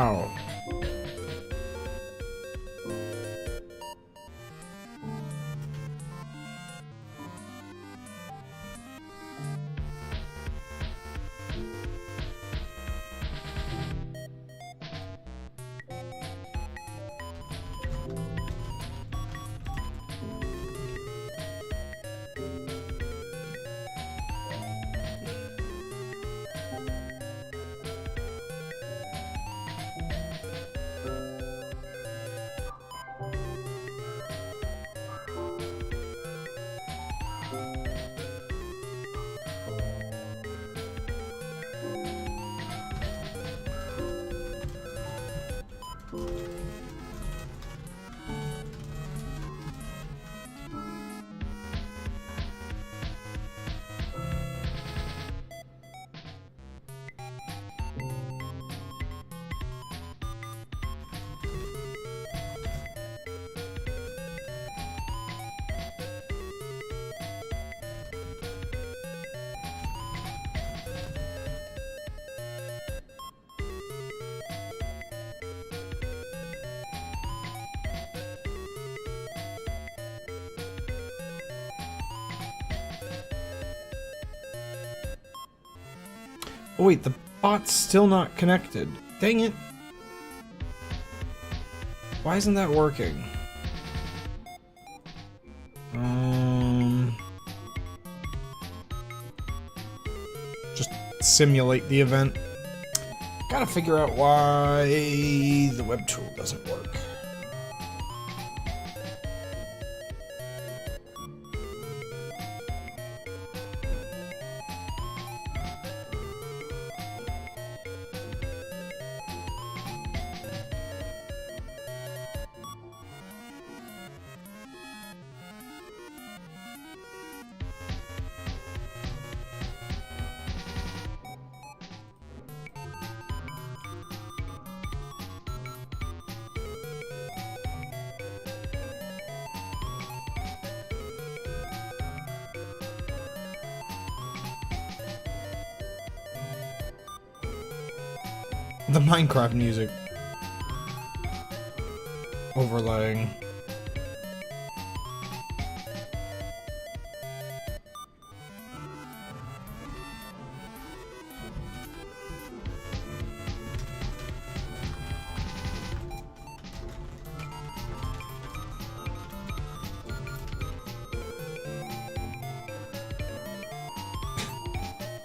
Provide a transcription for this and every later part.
Oh. Oh wait, the bot's still not connected. Dang it. Why isn't that working? Just simulate the event. Gotta figure out why the web tool doesn't work. The Minecraft music overlaying.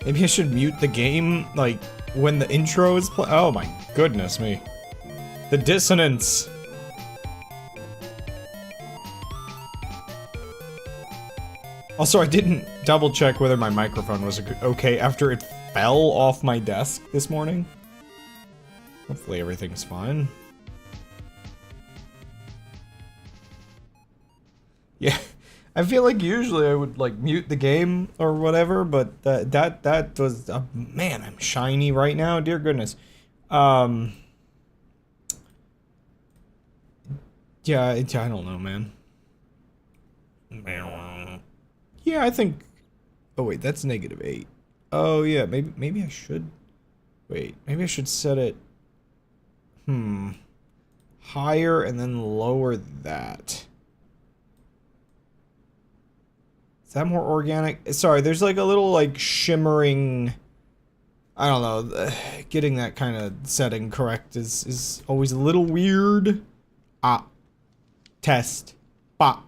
Maybe I should mute the game, like, when the intro is play- Oh my goodness me. The dissonance. Also, I didn't double check whether my microphone was okay after it fell off my desk this morning. Hopefully everything's fine. Yeah. I feel like usually I would like mute the game or whatever, but that was man, I'm shiny right now, dear goodness. Yeah, I don't know, man. Yeah, I think. Oh wait, that's -8. Oh yeah, maybe I should. Wait, maybe I should set it. Higher and then lower that. Is that more organic? Sorry, there's like a little like shimmering, I don't know, getting that kind of setting correct is always a little weird. Test. Bop.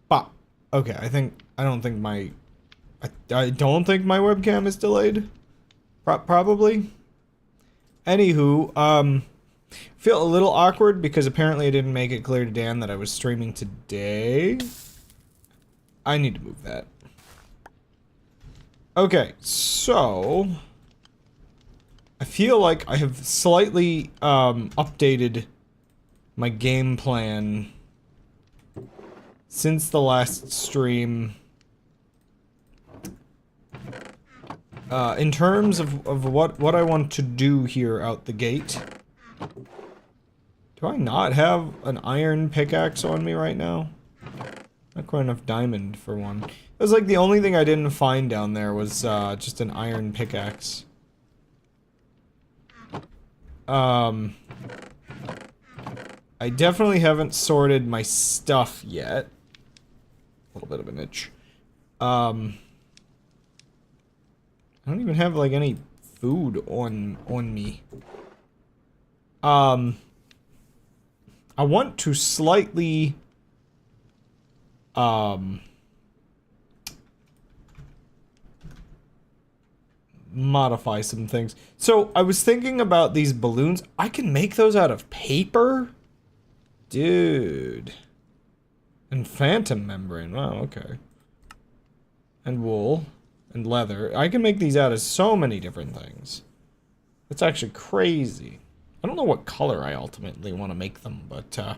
Bop. Okay, I don't think my webcam is delayed. Probably. Anywho, feel a little awkward because apparently I didn't make it clear to Dan that I was streaming today. I need to move that. Okay, so I feel like I have slightly updated my game plan since the last stream. In terms of what I want to do here out the gate. Do I not have an iron pickaxe on me right now? Not quite enough diamond for one. It was like the only thing I didn't find down there was just an iron pickaxe. I definitely haven't sorted my stuff yet. A little bit of an itch. I don't even have, like, any food on me. I want to slightly, modify some things. So, I was thinking about these balloons. I can make those out of paper? Dude. And phantom membrane. Wow, okay. And wool. And leather. I can make these out of so many different things. That's actually crazy. I don't know what color I ultimately want to make them, but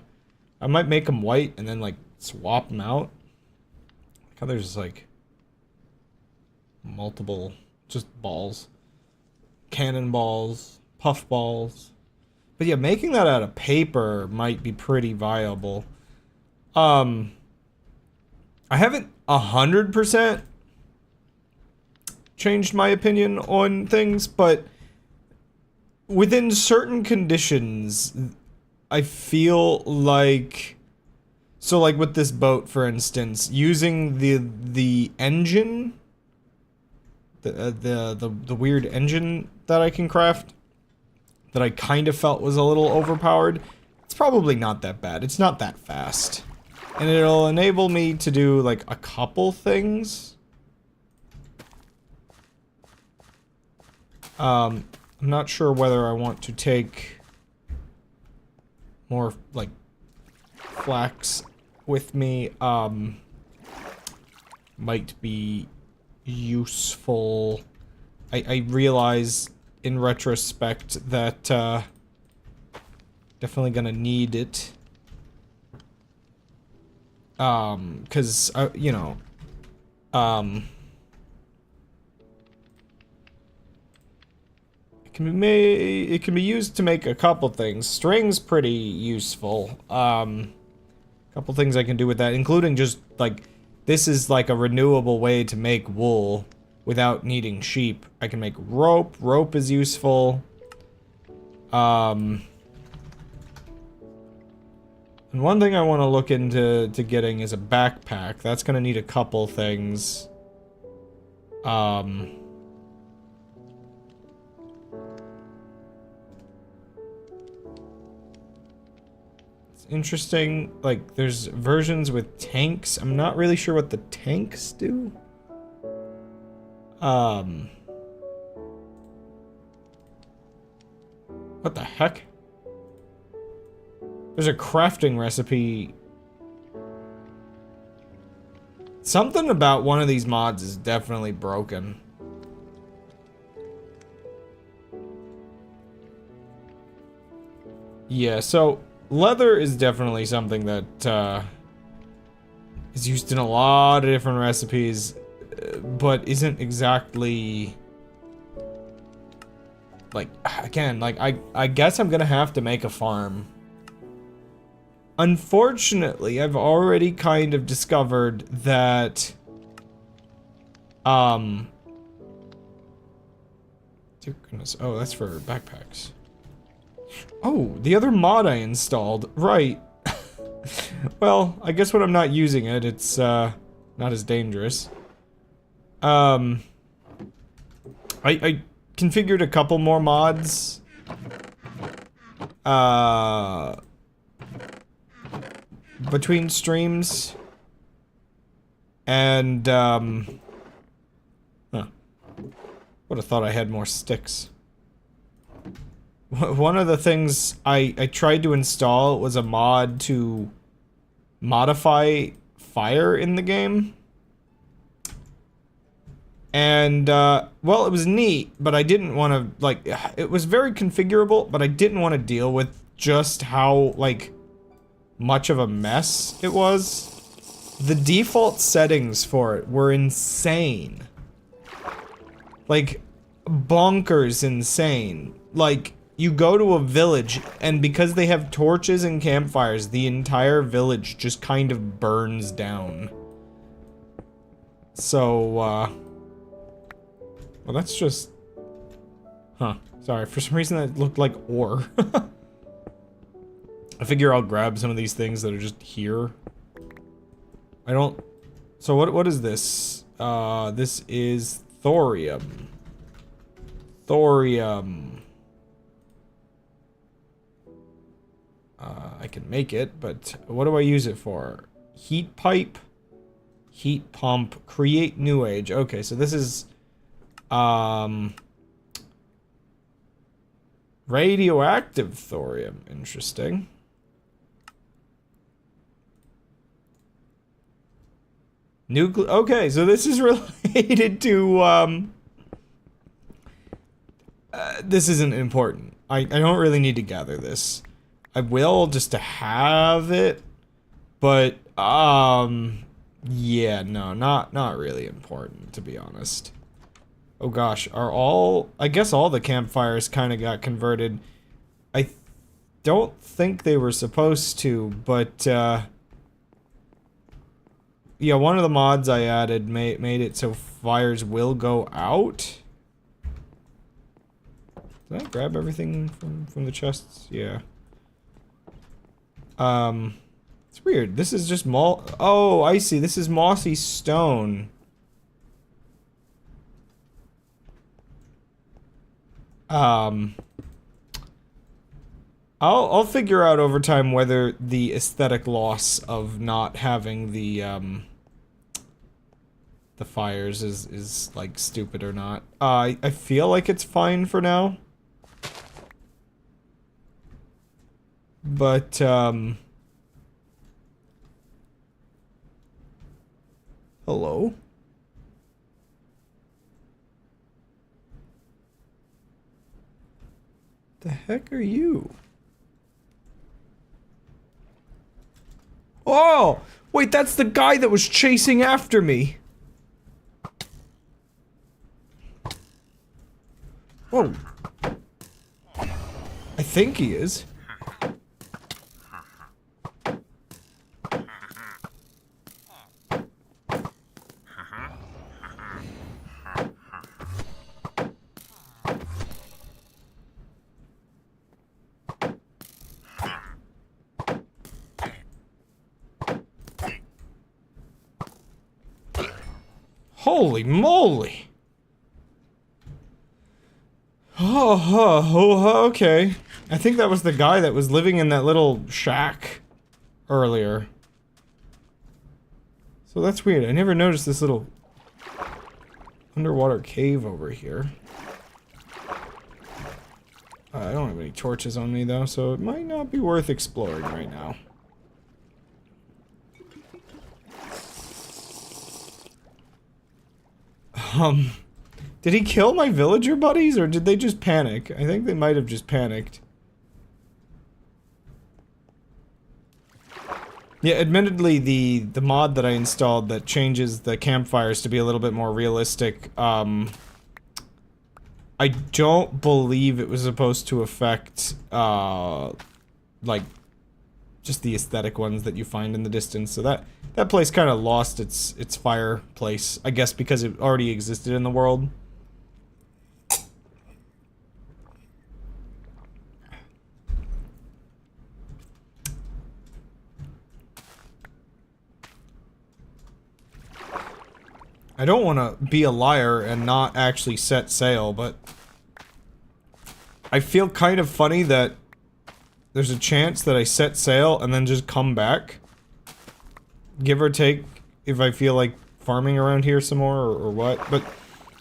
I might make them white and then, like, swap them out. Like how there's, like, multiple, just balls. Cannonballs, puff balls. But yeah, making that out of paper might be pretty viable. I haven't 100% changed my opinion on things, but within certain conditions, I feel like, so like with this boat, for instance, using the engine, the weird engine that I can craft, that I kind of felt was a little overpowered, it's probably not that bad. It's not that fast. And it'll enable me to do, like, a couple things. I'm not sure whether I want to take more, like, flax with me. Might be useful. I realize in retrospect that, definitely gonna need it. 'Cause, you know, it can be used to make a couple things. String's pretty useful. Couple things I can do with that, including just, like, this is like a renewable way to make wool without needing sheep. I can make rope. Rope is useful. And one thing I want to look into getting is a backpack. That's gonna need a couple things. It's interesting, like, there's versions with tanks. I'm not really sure what the tanks do. What the heck? There's a crafting recipe. Something about one of these mods is definitely broken. Yeah, so leather is definitely something that is used in a lot of different recipes, but isn't exactly, like, again, like, I guess I'm gonna have to make a farm. Unfortunately, I've already kind of discovered that, dear goodness, oh, that's for backpacks. Oh, the other mod I installed, right. Well, I guess when I'm not using it, it's, not as dangerous. I configured a couple more mods. Between streams. And, huh. Would have thought I had more sticks. One of the things I tried to install was a mod to modify fire in the game. And, well, it was neat, but I didn't want to, like, it was very configurable, but I didn't want to deal with just how, like, much of a mess it was. The default settings for it were insane. Like, bonkers insane. Like, you go to a village, and because they have torches and campfires, the entire village just kind of burns down. So, well, that's just... Huh. Sorry, for some reason that looked like ore. I figure I'll grab some of these things that are just here. I don't... So what is this? This is thorium. Thorium. I can make it, but what do I use it for? Heat pipe, heat pump, create new age. Okay, so this is radioactive thorium. Interesting. Okay, so this is related to this isn't important. I don't really need to gather this. I will just to have it, but yeah, no, not really important, to be honest. Oh gosh, I guess all the campfires kind of got converted. I don't think they were supposed to, but yeah, one of the mods I added made it so fires will go out. Did I grab everything from the chests? Yeah. It's weird. This is just oh, I see. This is mossy stone. I'll figure out over time whether the aesthetic loss of not having the fires is like stupid or not. I feel like it's fine for now. But, hello? The heck are you? Oh! Wait, that's the guy that was chasing after me! Whoa. I think he is. Holy moly! Oh, okay. I think that was the guy that was living in that little shack earlier. So that's weird. I never noticed this little underwater cave over here. I don't have any torches on me though, so it might not be worth exploring right now. Did he kill my villager buddies, or did they just panic? I think they might have just panicked. Yeah, admittedly, the mod that I installed that changes the campfires to be a little bit more realistic, I don't believe it was supposed to affect, like, just the aesthetic ones that you find in the distance, so that place kind of lost its fireplace, I guess because it already existed in the world. I don't want to be a liar and not actually set sail, but I feel kind of funny that there's a chance that I set sail and then just come back. Give or take, if I feel like farming around here some more or what. But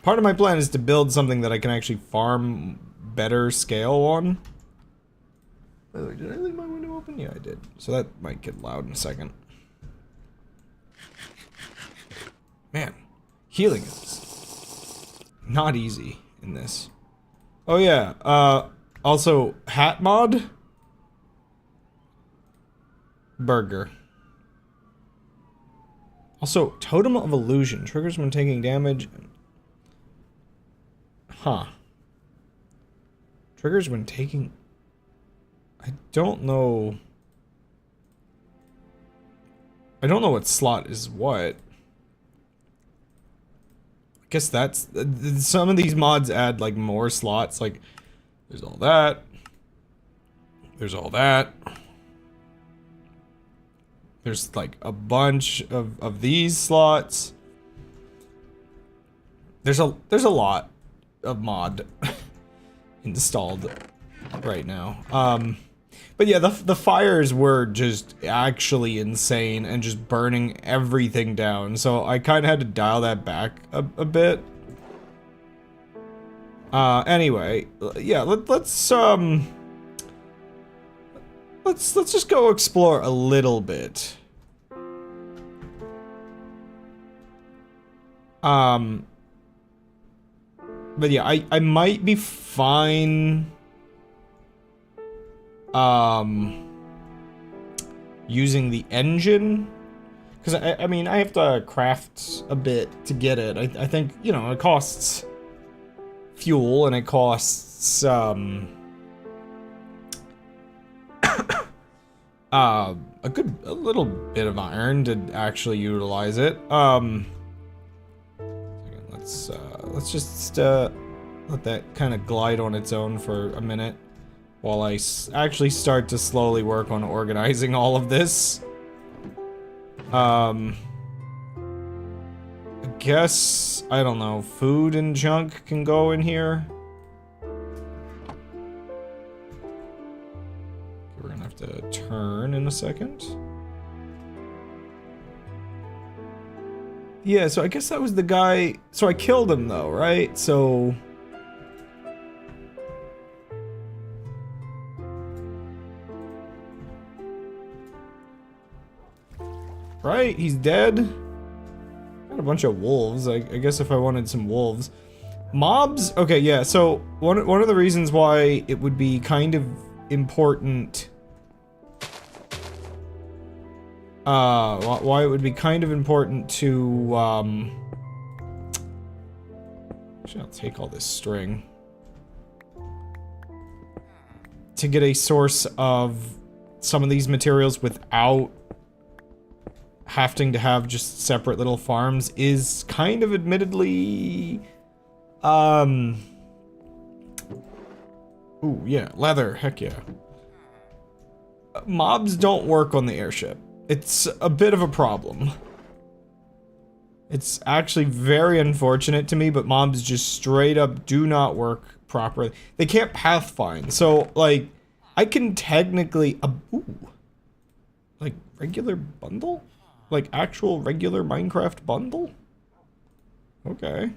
part of my plan is to build something that I can actually farm better scale on. By the way, did I leave my window open? Yeah, I did. So that might get loud in a second. Man, healing is not easy in this. Oh yeah, also, hat mod? Burger. Also, Totem of Illusion. Triggers when taking damage. Huh. Triggers when taking... I don't know... I don't know what slot is what. I guess that's... Some of these mods add, like, more slots. Like, There's all that. There's all that. There's like a bunch of these slots. There's a lot of mod installed right now. But yeah, the fires were just actually insane and just burning everything down. So I kind of had to dial that back a bit. Anyway, yeah, let's just go explore a little bit. But yeah, I might be fine using the engine, because I mean I have to craft a bit to get it. I think, you know, it costs fuel and it costs a little bit of iron to actually utilize it. Let's just let that kind of glide on its own for a minute while I actually start to slowly work on organizing all of this. I guess, I don't know, food and junk can go in here. We're gonna have to turn in a second. Yeah, so I guess that was the guy. So I killed him though, right? So right, he's dead. Got a bunch of wolves. I guess if I wanted some wolves. Mobs? Okay, yeah, so one of the reasons why it would be kind of important, why it would be kind of important to, actually I'll take all this string, to get a source of some of these materials without having to have just separate little farms is kind of admittedly, ooh, yeah, leather, heck yeah. Mobs don't work on the airship. It's a bit of a problem. It's actually very unfortunate to me, but mobs just straight up do not work properly. They can't pathfind, so, like, I can technically, ooh, like, regular bundle? Like, actual regular Minecraft bundle? Okay.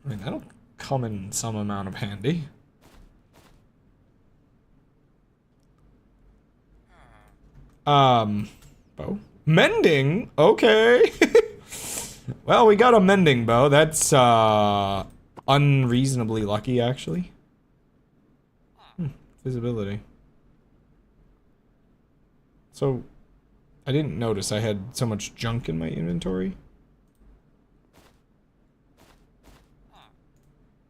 I mean, that'll come in some amount of handy. Bow? Mending? Okay. Well, we got a mending bow. That's, unreasonably lucky, actually. Visibility. So, I didn't notice I had so much junk in my inventory.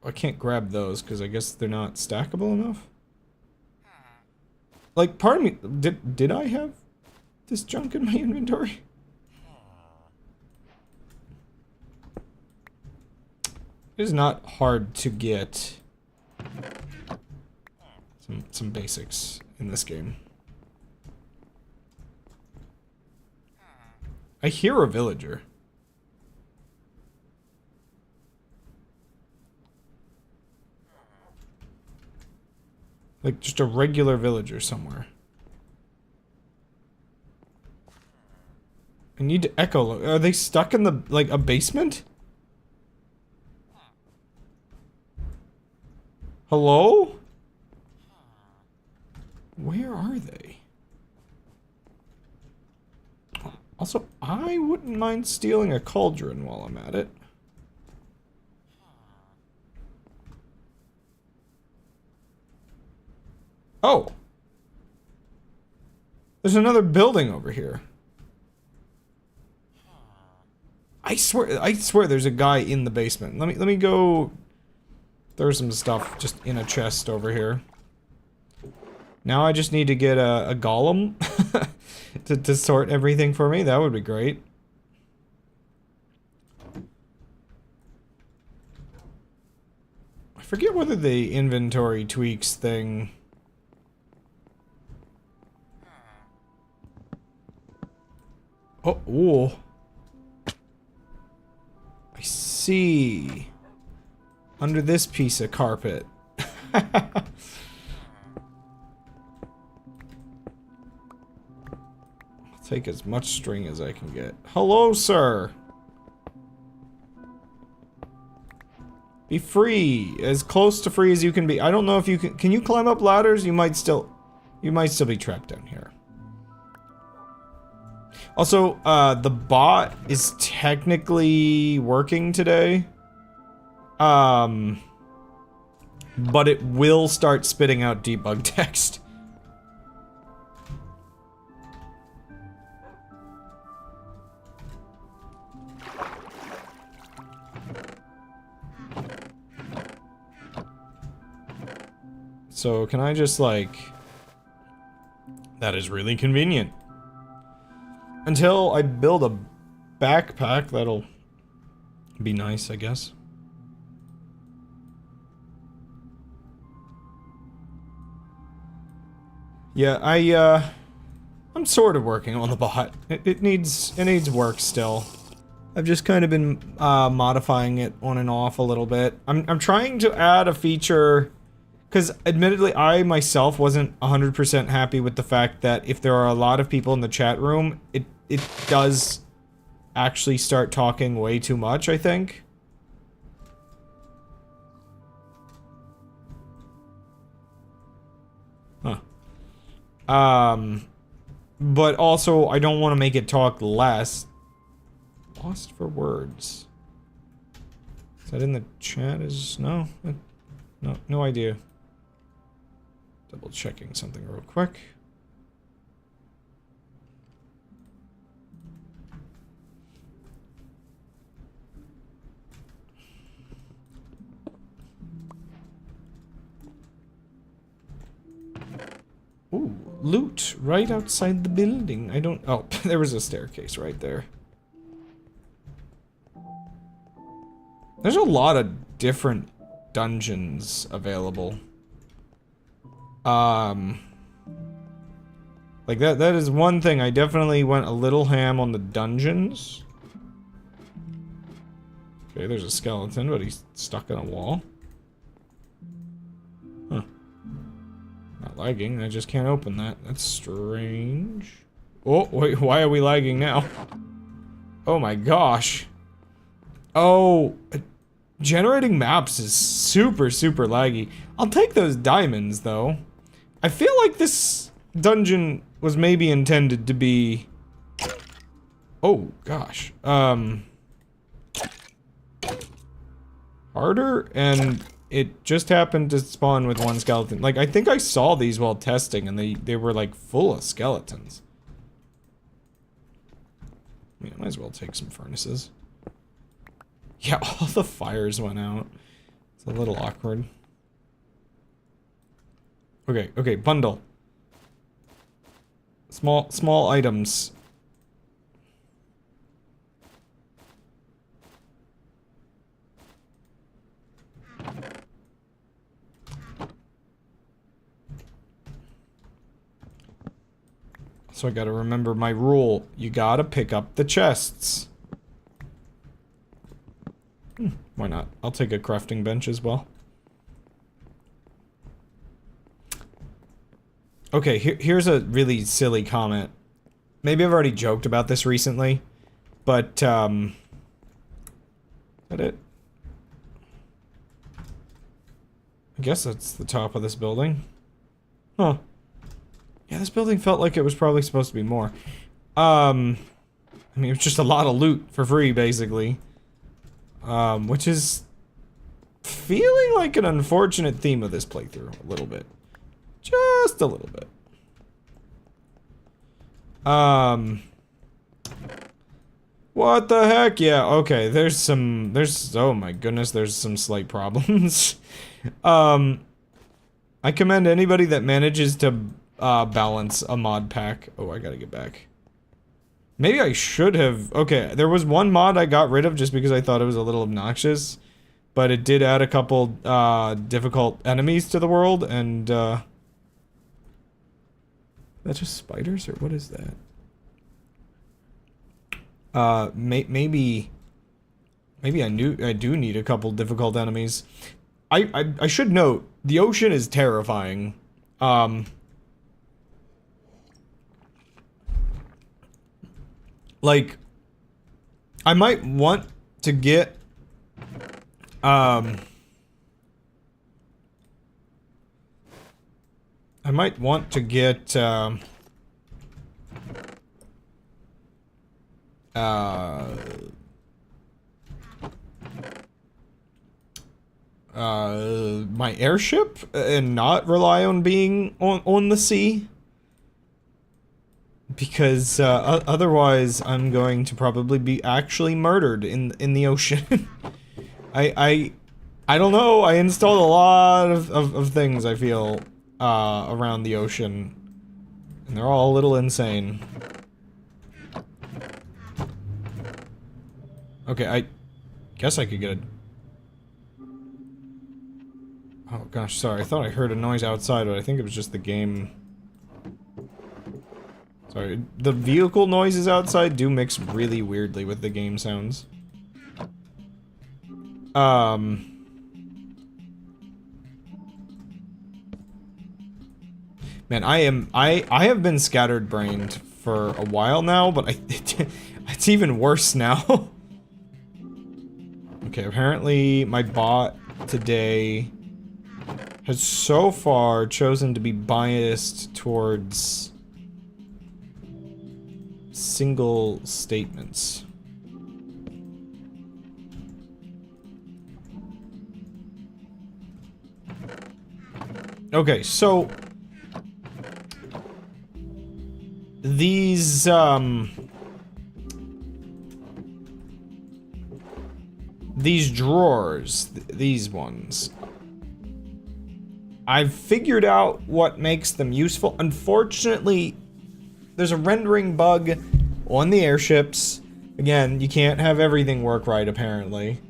I can't grab those because I guess they're not stackable enough. Like, pardon me, did I have this junk in my inventory? It is not hard to get some basics in this game. I hear a villager. Like, just a regular villager somewhere. I need to echo. Are they stuck in the, like, a basement? Hello? Where are they? Also, I wouldn't mind stealing a cauldron while I'm at it. Oh! There's another building over here. I swear there's a guy in the basement. Let me go throw some stuff just in a chest over here. Now I just need to get a golem to sort everything for me. That would be great. forget whether the inventory tweaks thing... Oh, ooh. I see. Under this piece of carpet. I'll take as much string as I can get. Hello, sir. Be free. As close to free as you can be. I don't know if you can you climb up ladders? You might still be trapped down here. Also, the bot is technically working today. But it will start spitting out debug text. So, can I just, like... That is really convenient. Until I build a backpack, that'll be nice, I guess. Yeah, I'm sort of working on the bot. It needs work still. I've just kind of been, modifying it on and off a little bit. I'm trying to add a feature... Because, admittedly, I myself wasn't 100% happy with the fact that if there are a lot of people in the chat room, it does actually start talking way too much, I think. Huh. But also, I don't want to make it talk less. Lost for words. Is that in the chat? No? No idea. Double checking something real quick. Ooh, loot right outside the building. I don't... Oh, there was a staircase right there. There's a lot of different dungeons available. Like that is one thing. I definitely went a little ham on the dungeons. Okay, there's a skeleton, but he's stuck in a wall. Huh. Not lagging, I just can't open that. That's strange. Oh, wait, why are we lagging now? Oh my gosh. Oh, generating maps is super laggy. I'll take those diamonds, though. I feel like this dungeon was maybe intended to be... Oh, gosh. Harder, and it just happened to spawn with one skeleton. Like, I think I saw these while testing, and they were, like, full of skeletons. I mean, I might as well take some furnaces. Yeah, all the fires went out. It's a little awkward. Okay, bundle. Small items. So I gotta remember my rule. You gotta pick up the chests. Why not? I'll take a crafting bench as well. Okay, here's a really silly comment. Maybe I've already joked about this recently, but, is that it? I guess that's the top of this building. Huh. Yeah, this building felt like it was probably supposed to be more. I mean, it was just a lot of loot for free, basically. Which is feeling like an unfortunate theme of this playthrough, a little bit. Just a little bit. What the heck? Yeah, okay, oh my goodness, there's some slight problems. I commend anybody that manages to, balance a mod pack. Oh, I gotta get back. Maybe I should have, okay, there was one mod I got rid of just because I thought it was a little obnoxious. but it did add a couple difficult enemies to the world, and that's just spiders, or what is that? Maybe I do need a couple difficult enemies. I should note, the ocean is terrifying. Like, I might want to get, I might want to get, my airship and not rely on being on the sea, because otherwise I'm going to probably be actually murdered in the ocean. I don't know, I installed a lot of things, I feel, around the ocean, and they're all a little insane. Okay, I guess I could get a... Oh gosh, sorry, I thought I heard a noise outside, but I think it was just the game. Sorry, the vehicle noises outside do mix really weirdly with the game sounds. Man, I have been scattered-brained for a while now, but it's even worse now. Okay, apparently my bot today has so far chosen to be biased towards single statements. Okay, so these drawers, these ones, I've figured out what makes them useful. Unfortunately, there's a rendering bug on the airships. Again, you can't have everything work right, apparently.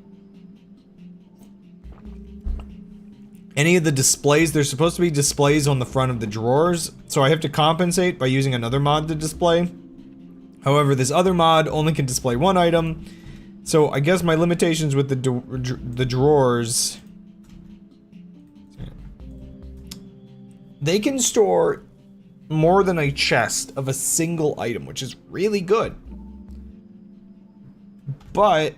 Any of the displays, there's supposed to be displays on the front of the drawers, so I have to compensate by using another mod to display. However, this other mod only can display one item, so I guess my limitations with the drawers... They can store more than a chest of a single item, which is really good. But,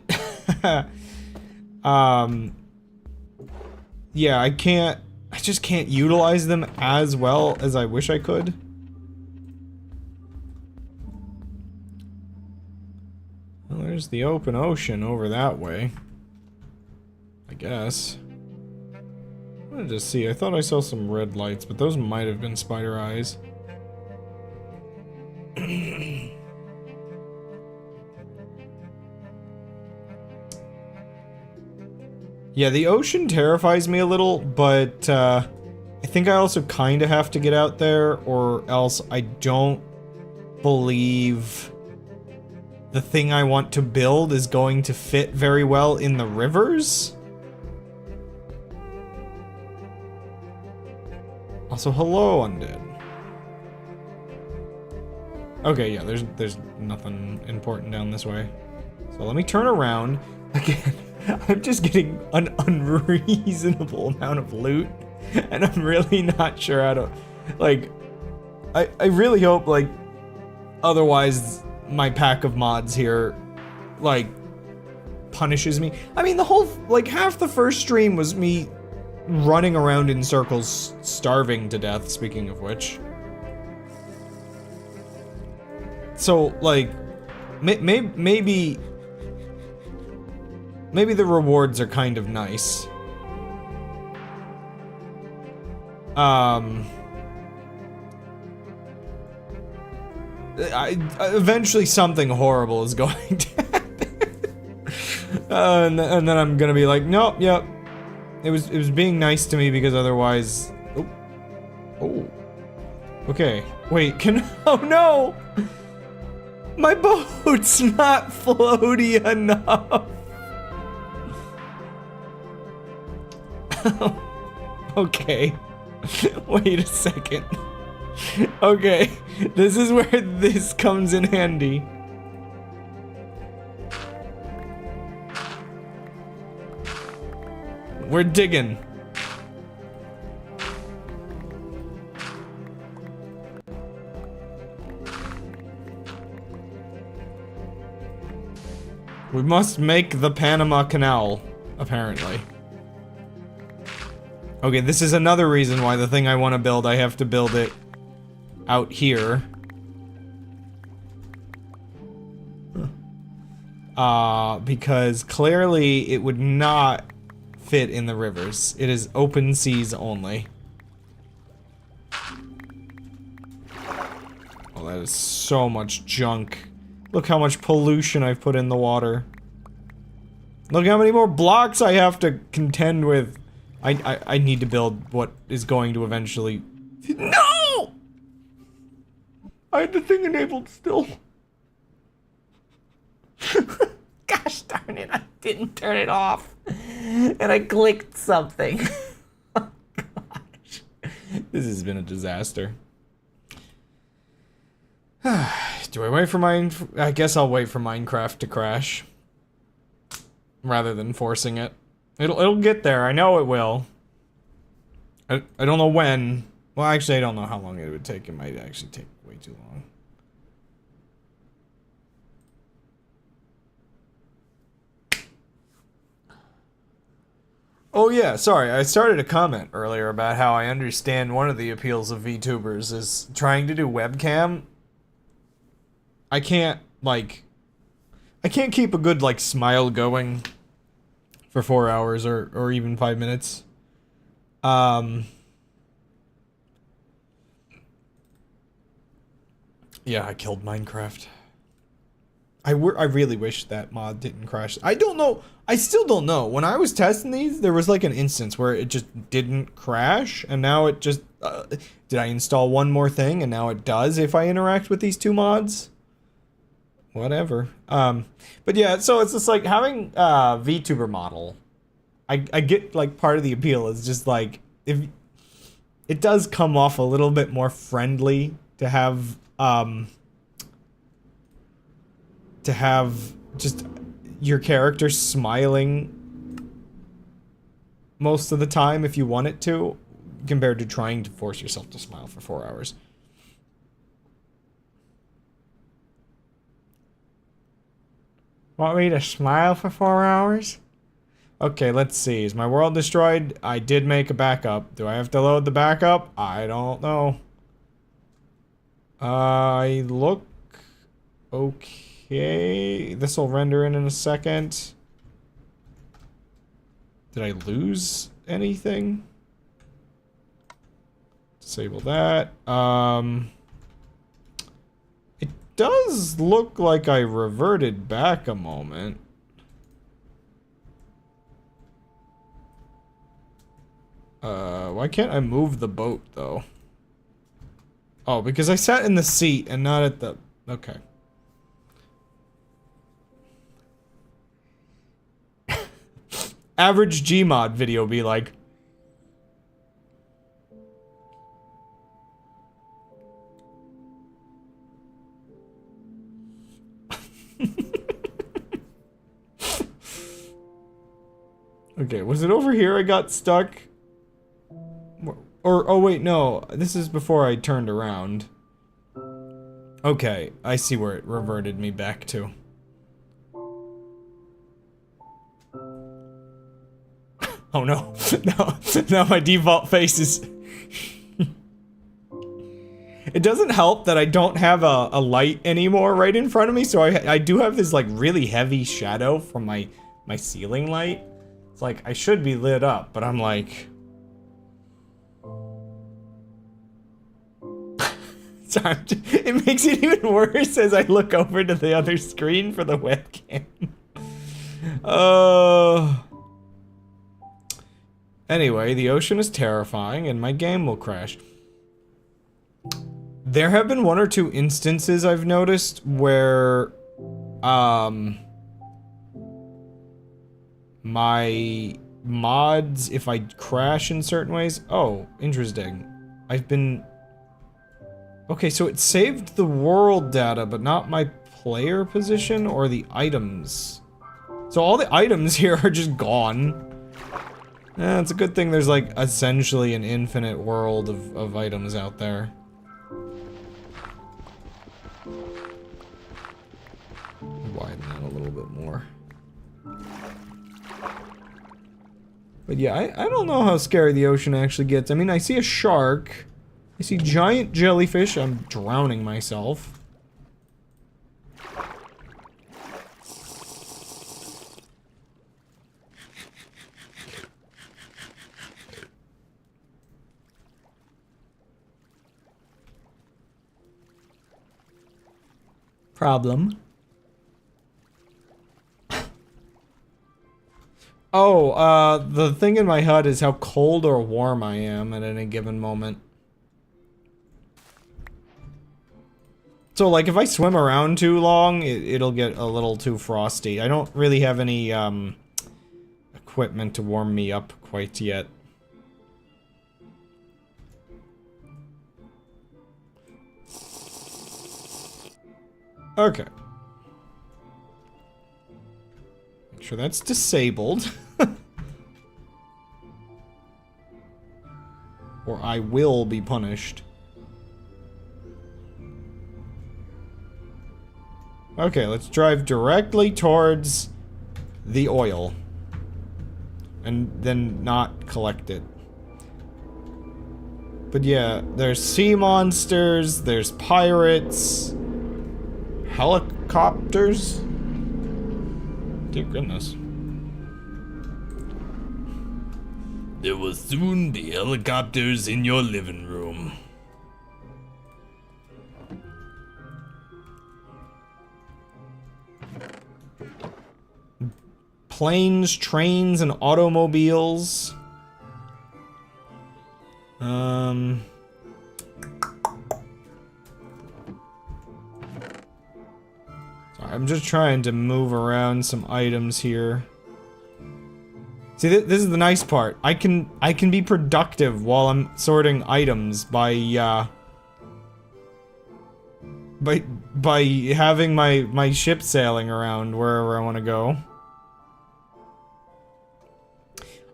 yeah, I just can't utilize them as well as I wish I could. Well, there's the open ocean over that way, I guess. I wanted to see, I thought I saw some red lights, but those might have been spider eyes. Yeah, the ocean terrifies me a little, but I think I also kind of have to get out there, or else I don't believe the thing I want to build is going to fit very well in the rivers. Also, hello, undead. Okay, yeah, there's nothing important down this way. So let me turn around. Again, I'm just getting an unreasonable amount of loot, and I'm really not sure how to, like, I really hope, like, otherwise my pack of mods here, like, punishes me. I mean, the whole, like, half the first stream was me running around in circles, starving to death, speaking of which. So, like, maybe the rewards are kind of nice. Eventually something horrible is going to happen. And then I'm gonna be like, nope, yep. It was being nice to me because otherwise... Oh. Okay. Wait, oh no! My boat's not floaty enough! Okay. Wait a second. Okay, this is where this comes in handy. We're digging. We must make the Panama Canal, apparently. Okay, this is another reason why the thing I want to build, I have to build it out here. Because clearly it would not fit in the rivers. It is open seas only. Oh, that is so much junk. Look how much pollution I've put in the water. Look how many more blocks I have to contend with. I need to build what is going to eventually... No! I had the thing enabled still. Gosh darn it, I didn't turn it off. And I clicked something. Oh gosh. This has been a disaster. Do I wait for I guess I'll wait for Minecraft to crash. Rather than forcing it. It'll get there, I know it will. I don't know when. Well, actually, I don't know how long it would take. It might actually take way too long. Oh yeah, sorry, I started a comment earlier about how I understand one of the appeals of VTubers is trying to do webcam. I can't keep a good, like, smile going for 4 hours or even 5 minutes. Yeah, I killed Minecraft. I really wish that mod didn't crash. I don't know. I still don't know. When I was testing these, there was like an instance where it just didn't crash, and now it just... did I install one more thing, and now it does if I interact with these two mods? Whatever. But yeah, so it's just like having a VTuber model. I get, like, part of the appeal is just like, if... It does come off a little bit more friendly to have just your character smiling most of the time if you want it to, compared to trying to force yourself to smile for 4 hours. Want me to smile for 4 hours? Okay, let's see. Is my world destroyed? I did make a backup. Do I have to load the backup? I don't know. I look okay. This will render in a second. Did I lose anything? Disable that. It does look like I reverted back a moment. Why can't I move the boat though? Oh, because I sat in the seat and not at the... Okay. Average Gmod video be like... Okay, was it over here I got stuck? Or, oh wait, no, this is before I turned around. Okay, I see where it reverted me back to. Oh no, now my default face is... It doesn't help that I don't have a light anymore right in front of me, so I do have this, like, really heavy shadow from my ceiling light. It's like, I should be lit up, but I'm like... Sorry, it makes it even worse as I look over to the other screen for the webcam. Anyway, the ocean is terrifying and my game will crash. There have been 1 or 2 instances I've noticed where, my mods if I crash in certain ways. Oh, interesting. I've been... Okay, so it saved the world data, but not my player position or the items. So all the items here are just gone. It's a good thing there's like essentially an infinite world of items out there. Widen that a little bit more. But yeah, I don't know how scary the ocean actually gets. I mean, I see a shark. I see giant jellyfish. I'm drowning myself. Problem. Oh, the thing in my HUD is how cold or warm I am at any given moment. So, like, if I swim around too long, it'll get a little too frosty. I don't really have any, equipment to warm me up quite yet. Okay. Make sure that's disabled. Or I will be punished. Okay, let's drive directly towards the oil. And then not collect it. But yeah, there's sea monsters, there's pirates, helicopters. Dear goodness. There will soon be helicopters in your living room. Planes, trains, and automobiles. Sorry, I'm just trying to move around some items here. See, this is the nice part. I can be productive while I'm sorting items by having my ship sailing around wherever I want to go.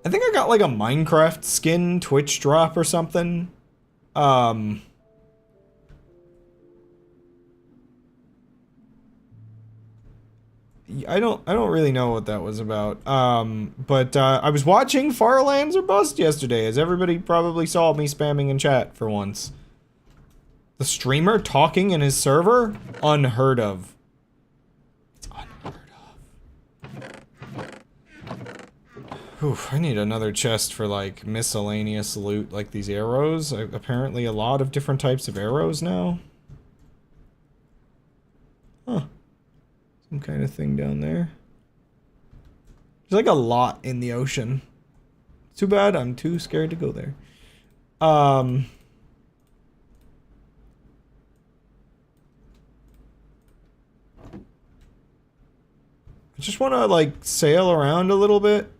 I think I got like a Minecraft skin Twitch drop or something. I don't really know what that was about. But I was watching Far Lands or Bust yesterday, as everybody probably saw me spamming in chat for once. The streamer talking in his server? Unheard of. It's unheard of. Oof, I need another chest for like miscellaneous loot, like these arrows. Apparently a lot of different types of arrows now. Huh. Some kind of thing down there. There's like a lot in the ocean. Too bad I'm too scared to go there. I just want to like sail around a little bit.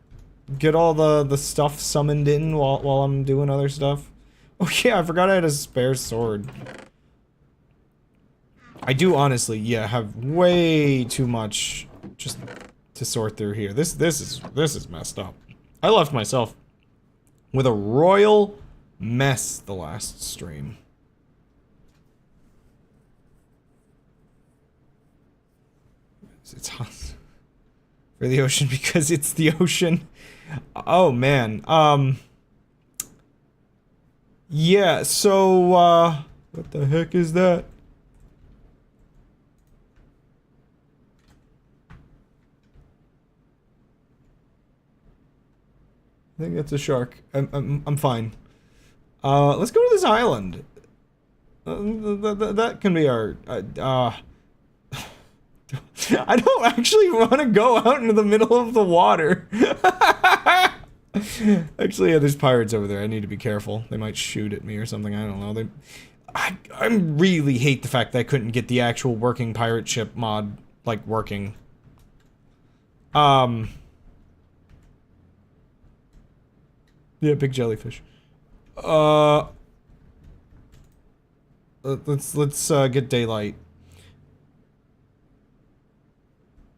Get all the stuff summoned in while I'm doing other stuff. Oh yeah, I forgot I had a spare sword. I do honestly, yeah, have way too much just to sort through here. This is messed up. I left myself with a royal mess the last stream. It's hot for the ocean because it's the ocean. Oh man. Yeah, so what the heck is that? I think that's a shark. I'm fine. Let's go to this island. That can be our. I don't actually want to go out into the middle of the water. Actually, yeah, there's pirates over there. I need to be careful. They might shoot at me or something. I don't know. I really hate the fact that I couldn't get the actual working pirate ship mod like working. Yeah, big jellyfish. Uh, let's get daylight.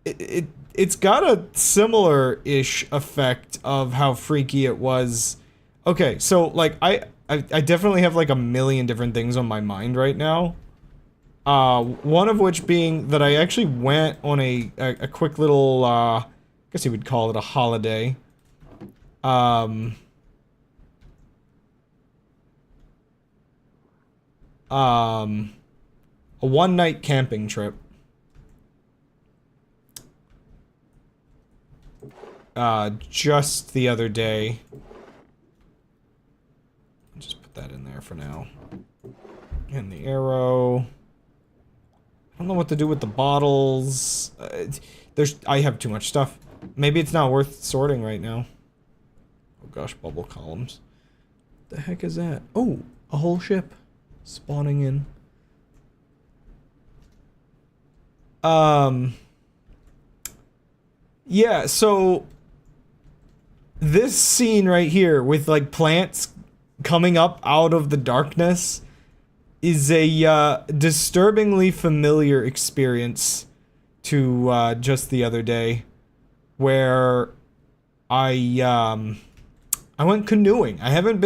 It's got a similar-ish effect of how freaky it was. Okay, so like I definitely have like a million different things on my mind right now. One of which being that I actually went on a quick little I guess you would call it a holiday. Um a one-night camping trip. Just the other day. Just put that in there for now. And the arrow. I don't know what to do with the bottles. I have too much stuff. Maybe it's not worth sorting right now. Oh gosh, bubble columns. What the heck is that? Oh, a whole ship spawning in. Yeah, so this scene right here with like plants coming up out of the darkness is a disturbingly familiar experience to just the other day, where I went canoeing. I haven't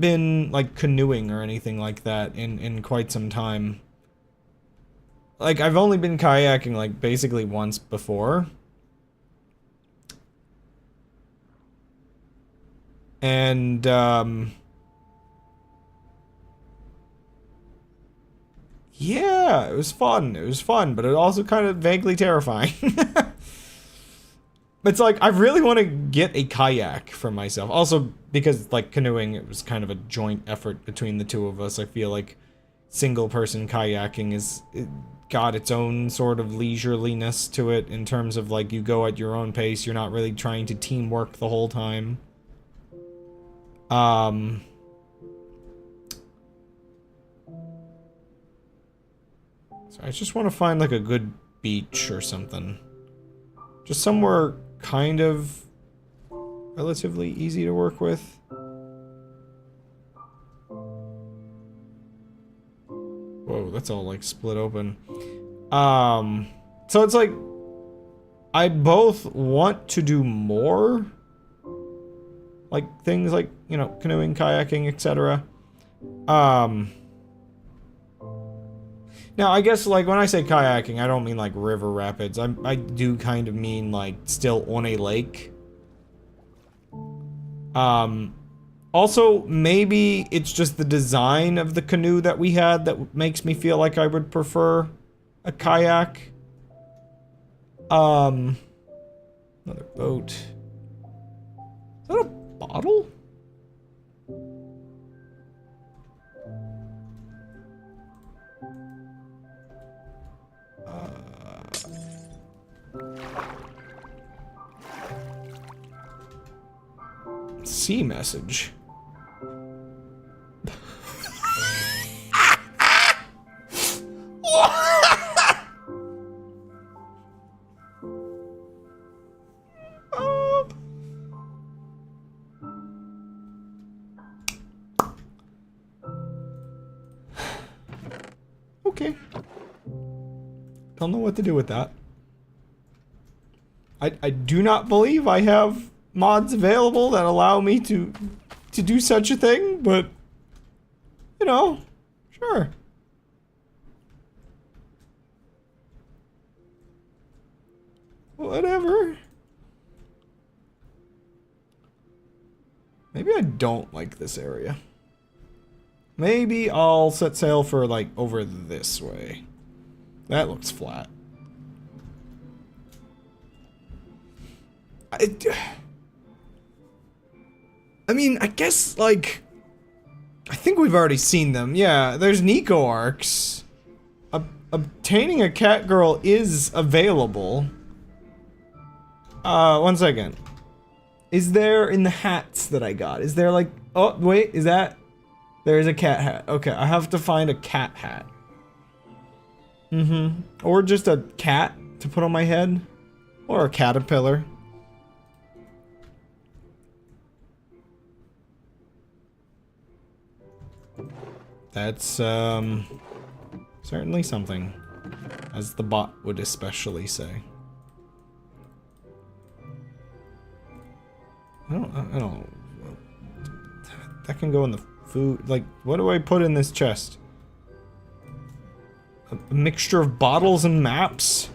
been like canoeing or anything like that in quite some time. Like I've only been kayaking like basically once before. And yeah, it was fun. It was fun, but it also kind of vaguely terrifying. It's like, I really want to get a kayak for myself. Also, because, like, canoeing, it was kind of a joint effort between the two of us. I feel like single-person kayaking it got its own sort of leisureliness to it in terms of, like, you go at your own pace. You're not really trying to teamwork the whole time. So I just want to find like a good beach or something. Just somewhere kind of relatively easy to work with. Whoa, that's all like split open. So it's like I both want to do more, like things like, you know, canoeing, kayaking, etc. Now, I guess, like, when I say kayaking, I don't mean, like, river rapids. I do kind of mean, like, still on a lake. Also, maybe it's just the design of the canoe that we had that makes me feel like I would prefer a kayak. Another boat. Is that a bottle? C message. Okay. Don't know what to do with that. I do not believe I have mods available that allow me to do such a thing, but you know, sure. Whatever. Maybe I don't like this area. Maybe I'll set sail for like over this way. That looks flat. I mean, I guess, like, I think we've already seen them. Yeah, there's Nico arcs. Obtaining a cat girl is available. One second. Is there in the hats that I got? Is there, like, oh, wait, is that? There's a cat hat. Okay, I have to find a cat hat. Or just a cat to put on my head. Or a caterpillar. That's, certainly something. As the bot would especially say. I don't... That can go in the food... Like, what do I put in this chest? A mixture of bottles and maps?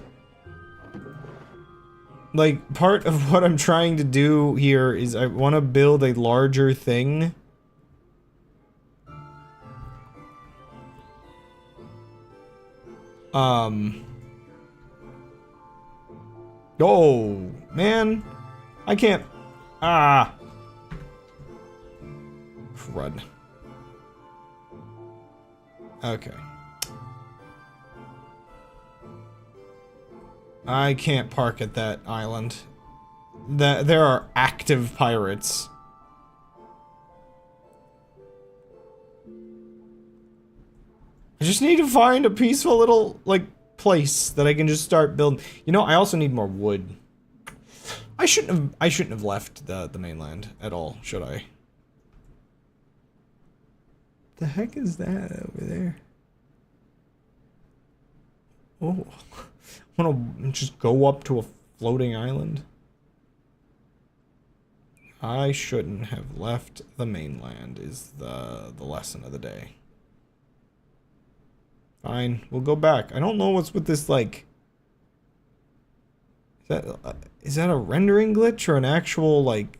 Like, part of what I'm trying to do here is I want to build a larger thing. Oh, man. I can't... Ah. Crud. Okay. I can't park at that island. There are active pirates. I just need to find a peaceful little, like, place that I can just start building. You know, I also need more wood. I shouldn't have left the mainland at all, should I? The heck is that over there? Oh. I want to just go up to a floating island. I shouldn't have left the mainland is the lesson of the day. Fine, we'll go back. I don't know what's with this, like... Is that a rendering glitch or an actual, like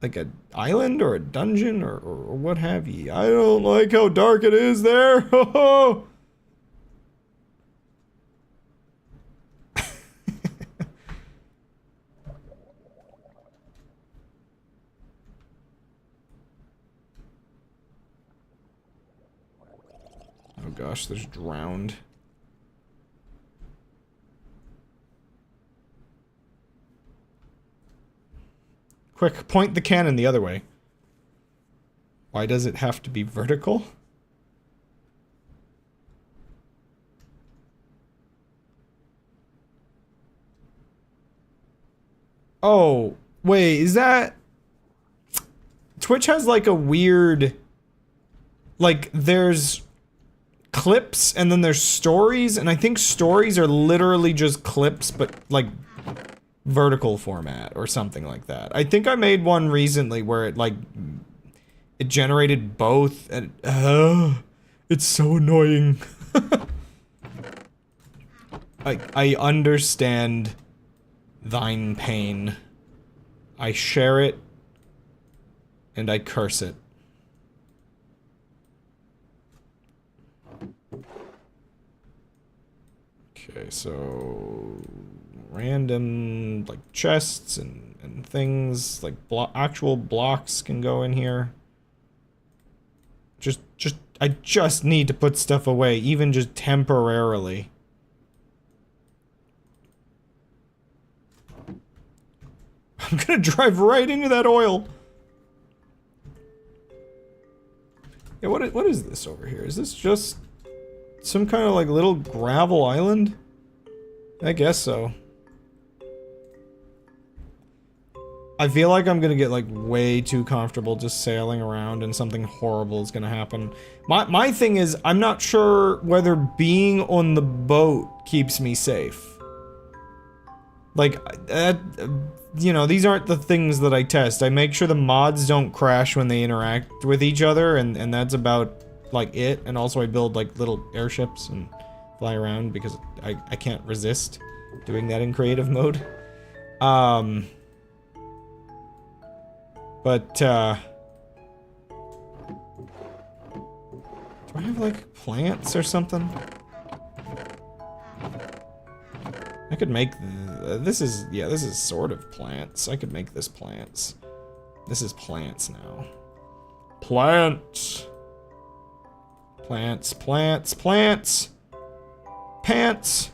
an island or a dungeon or what have ye? I don't like how dark it is there! Ho ho! Oh gosh, there's drowned. Quick, point the cannon the other way. Why does it have to be vertical? Oh, wait, is that... Twitch has like a weird... Like, there's clips and then there's stories, and I think stories are literally just clips, but like vertical format or something like that. I think I made one recently where it like it generated both, and it's so annoying. I understand thine pain. I share it and I curse it. Okay, so random like chests and things like actual blocks can go in here. I just need to put stuff away, even just temporarily. I'm gonna drive right into that oil. Yeah, what is this over here? Is this just some kind of like little gravel island? I guess so. I feel like I'm gonna get like way too comfortable just sailing around and something horrible is gonna happen. My thing is, I'm not sure whether being on the boat keeps me safe. Like, you know, these aren't the things that I test. I make sure the mods don't crash when they interact with each other, and that's about, like, it. And also I build, like, little airships and fly around because I can't resist doing that in creative mode. But, do I have, like, plants or something? I could make this is sort of plants. I could make this plants. This is plants now. Plants. Plants, plants, plants. Pants.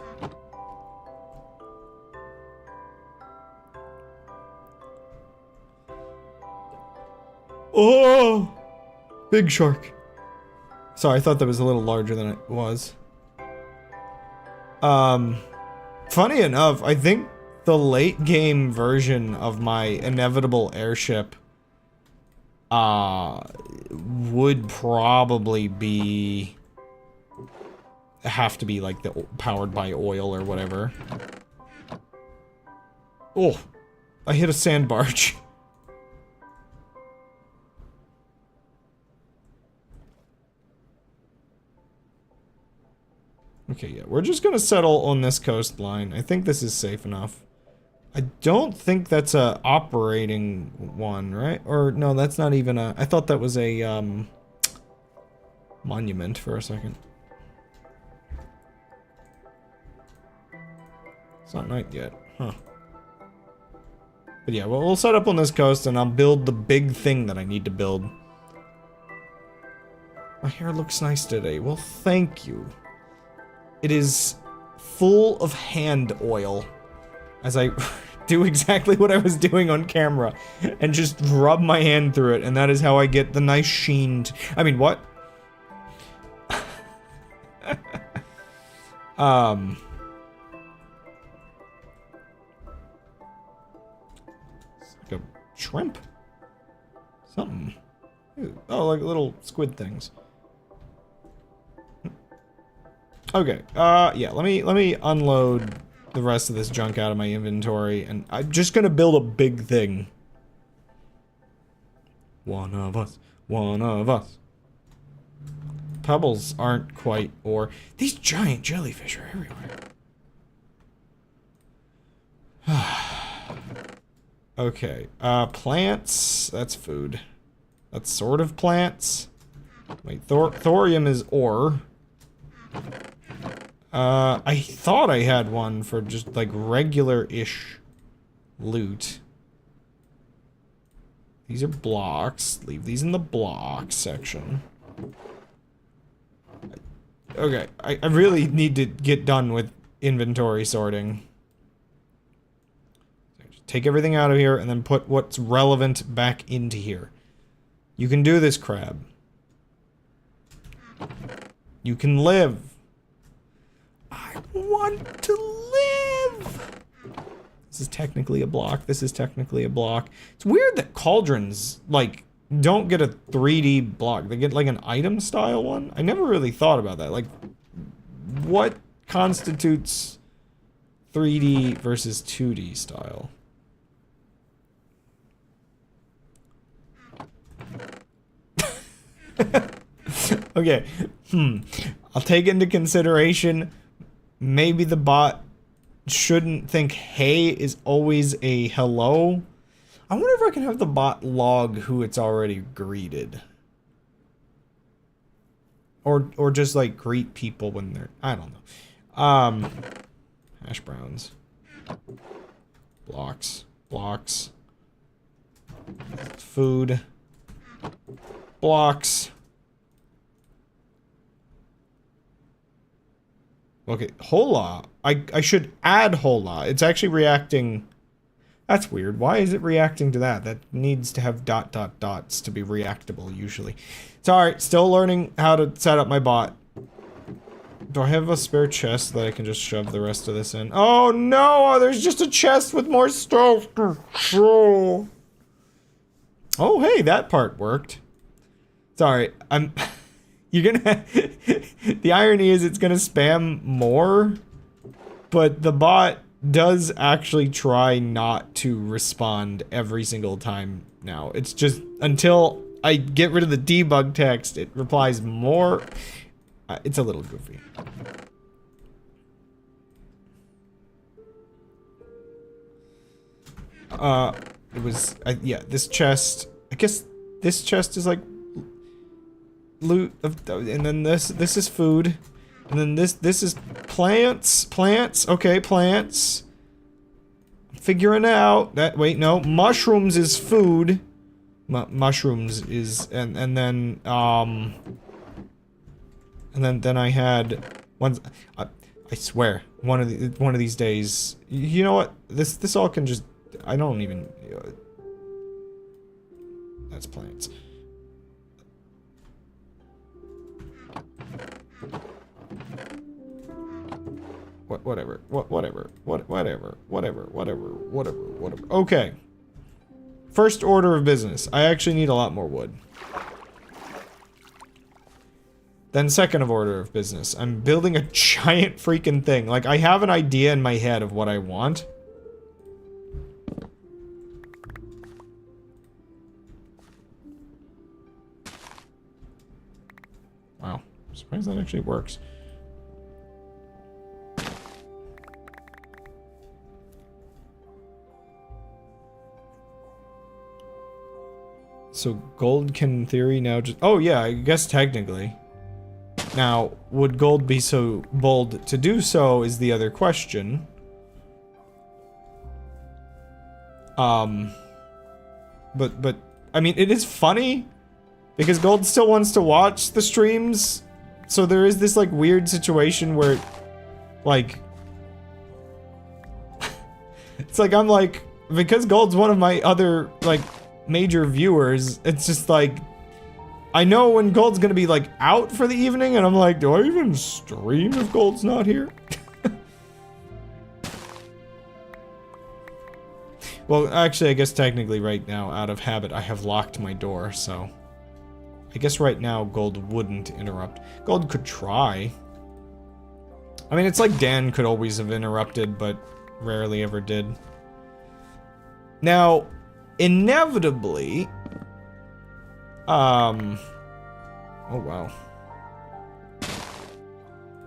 Oh! Big shark. Sorry, I thought that was a little larger than it was. Funny enough, I think the late game version of my inevitable airship would probably be have to be like the powered by oil or whatever. Oh, I hit a sand barge. Okay, yeah, we're just gonna settle on this coastline. I think this is safe enough. I don't think that's a operating one, right? Or no, that's not even a... I thought that was a, monument for a second. It's not night yet, huh. But yeah, well, we'll set up on this coast and I'll build the big thing that I need to build. My hair looks nice today. Well, thank you. It is full of hand oil. As I do exactly what I was doing on camera. And just rub my hand through it. And that is how I get the nice sheen. I mean, what? It's like a shrimp? Something. Oh, like little squid things. Okay, yeah, let me unload the rest of this junk out of my inventory, and I'm just gonna build a big thing. One of us, one of us. Pebbles aren't quite ore. These giant jellyfish are everywhere. Okay, plants, that's food. That's sort of plants. Wait, thorium is ore. I thought I had one for just, like, regular-ish loot. These are blocks. Leave these in the blocks section. Okay, I really need to get done with inventory sorting. Take everything out of here and then put what's relevant back into here. You can do this, Crab. You can live. I want to live! This is technically a block. This is technically a block. It's weird that cauldrons, like, don't get a 3D block. They get, like, an item style one. I never really thought about that. Like, what constitutes 3D versus 2D style? Okay. I'll take into consideration maybe the bot shouldn't think hey is always a hello. I wonder if I can have the bot log who it's already greeted. Or just like greet people when they're, I don't know. Hash browns. Blocks. Blocks. Food. Blocks. Okay, hola. I should add hola. It's actually reacting. That's weird. Why is it reacting to that? That needs to have ... dots to be reactable usually. It's alright, still learning how to set up my bot. Do I have a spare chest that I can just shove the rest of this in? Oh no, there's just a chest with more stuff. Oh hey, that part worked. It's alright, you're gonna... The irony is it's gonna spam more, but the bot does actually try not to respond every single time now. It's just until I get rid of the debug text, it replies more. It's a little goofy. It was... yeah, this chest... I guess this chest is like... loot of, and then this is food, and then this is plants, okay, plants. I'm figuring out that, wait, no, mushrooms is food. Mushrooms is, and then I had one. I swear, one of these days, you know what, this all can just, I don't even, that's plants. Whatever. Okay. first order of business. I actually need a lot more wood. Then second of order of business. I'm building a giant freaking thing. Like, I have an idea in my head of what I want. Wow. I'm surprised that actually works. So gold can, in theory, now just... Oh, yeah, I guess technically. Now, would gold be so bold to do so is the other question. But, I mean, it is funny, because gold still wants to watch the streams, so there is this, like, weird situation where, like... it's like, I'm like, because gold's one of my other, like, major viewers, it's just like... I know when Gold's gonna be, like, out for the evening, and I'm like, do I even stream if Gold's not here? Well, actually, I guess technically right now, out of habit, I have locked my door, so... I guess right now, Gold wouldn't interrupt. Gold could try. I mean, it's like Dan could always have interrupted, but rarely ever did. Now, inevitably... oh wow.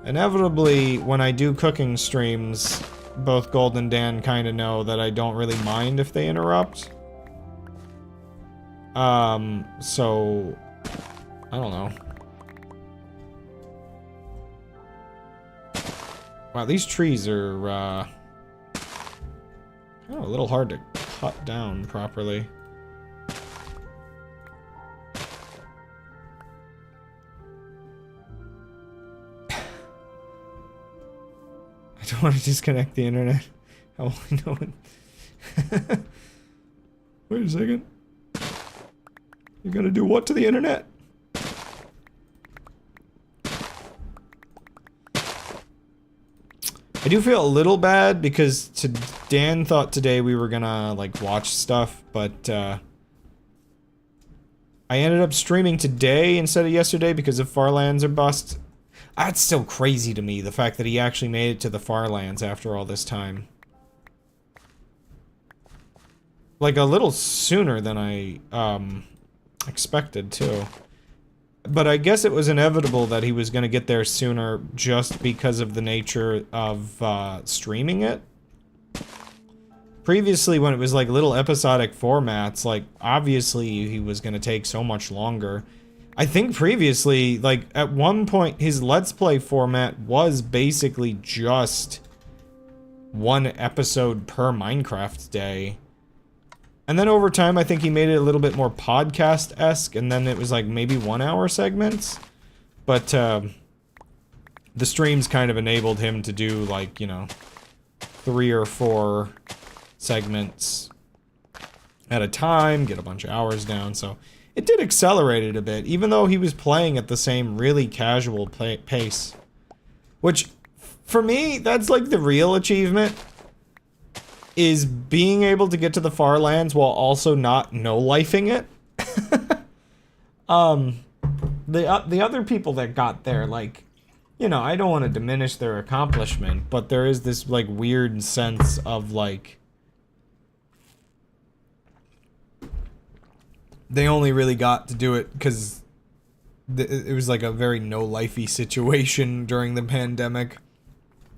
Inevitably, when I do cooking streams, both Gold and Dan kind of know that I don't really mind if they interrupt. So... I don't know. Wow, these trees are, kind of a little hard to cut down properly. I don't want to disconnect the internet. How will I know it? Wait a second. You're gonna do what to the internet? I do feel a little bad because Dan thought today we were gonna, like, watch stuff, but, I ended up streaming today instead of yesterday because of Farlands are bust. That's still crazy to me, the fact that he actually made it to the Farlands after all this time. Like, a little sooner than I, expected, too. But I guess it was inevitable that he was gonna get there sooner just because of the nature of, streaming it. Previously, when it was, like, little episodic formats, like, obviously he was gonna take so much longer. I think previously, like, at one point, his Let's Play format was basically just one episode per Minecraft day. And then over time, I think he made it a little bit more podcast-esque, and then it was, like, maybe 1 hour segments. But, the streams kind of enabled him to do, like, you know, 3 or 4 segments at a time, get a bunch of hours down, so... It did accelerate it a bit, even though he was playing at the same really casual pace. Which, for me, that's like the real achievement. Is being able to get to the Farlands while also not no-lifing it. The other people that got there, like, you know, I don't want to diminish their accomplishment, but there is this, like, weird sense of, like, they only really got to do it because it was like a very no-lifey situation during the pandemic.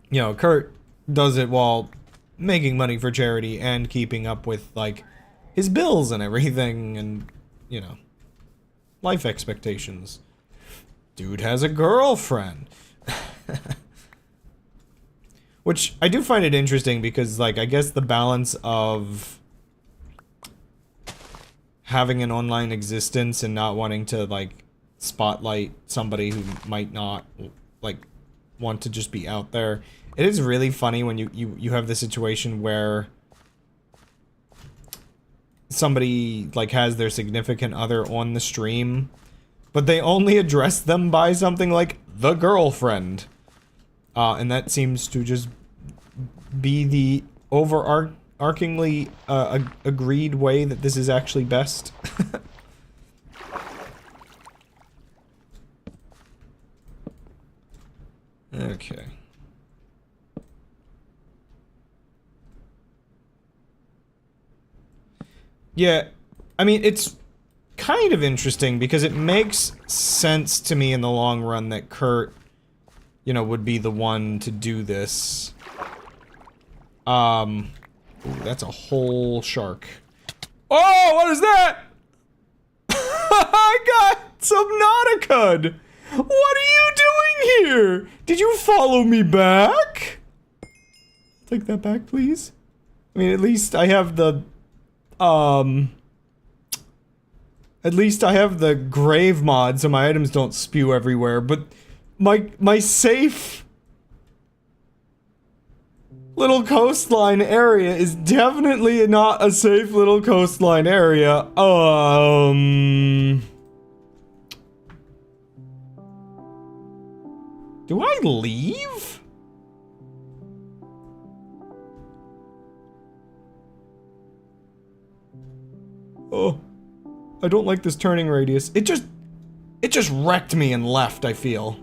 You know, Kurt does it while making money for charity and keeping up with, like, his bills and everything and, you know, life expectations. Dude has a girlfriend. Which, I do find it interesting because, like, I guess the balance of having an online existence and not wanting to, like, spotlight somebody who might not, like, want to just be out there. It is really funny when you have the situation where somebody, like, has their significant other on the stream, but they only address them by something like, the girlfriend. And that seems to just be the overarchingly agreed way that this is actually best. Okay. Yeah, I mean, it's kind of interesting because it makes sense to me in the long run that Kurt, you know, would be the one to do this. Ooh, that's a whole shark. Oh, what is that? I got some Nauticud! What are you doing here? Did you follow me back? Take that back, please. I mean, at least I have the, at least I have the grave mod so my items don't spew everywhere, but my safe little coastline area is definitely not a safe little coastline area. Do I leave? Oh, I don't like this turning radius. It just wrecked me and left, I feel.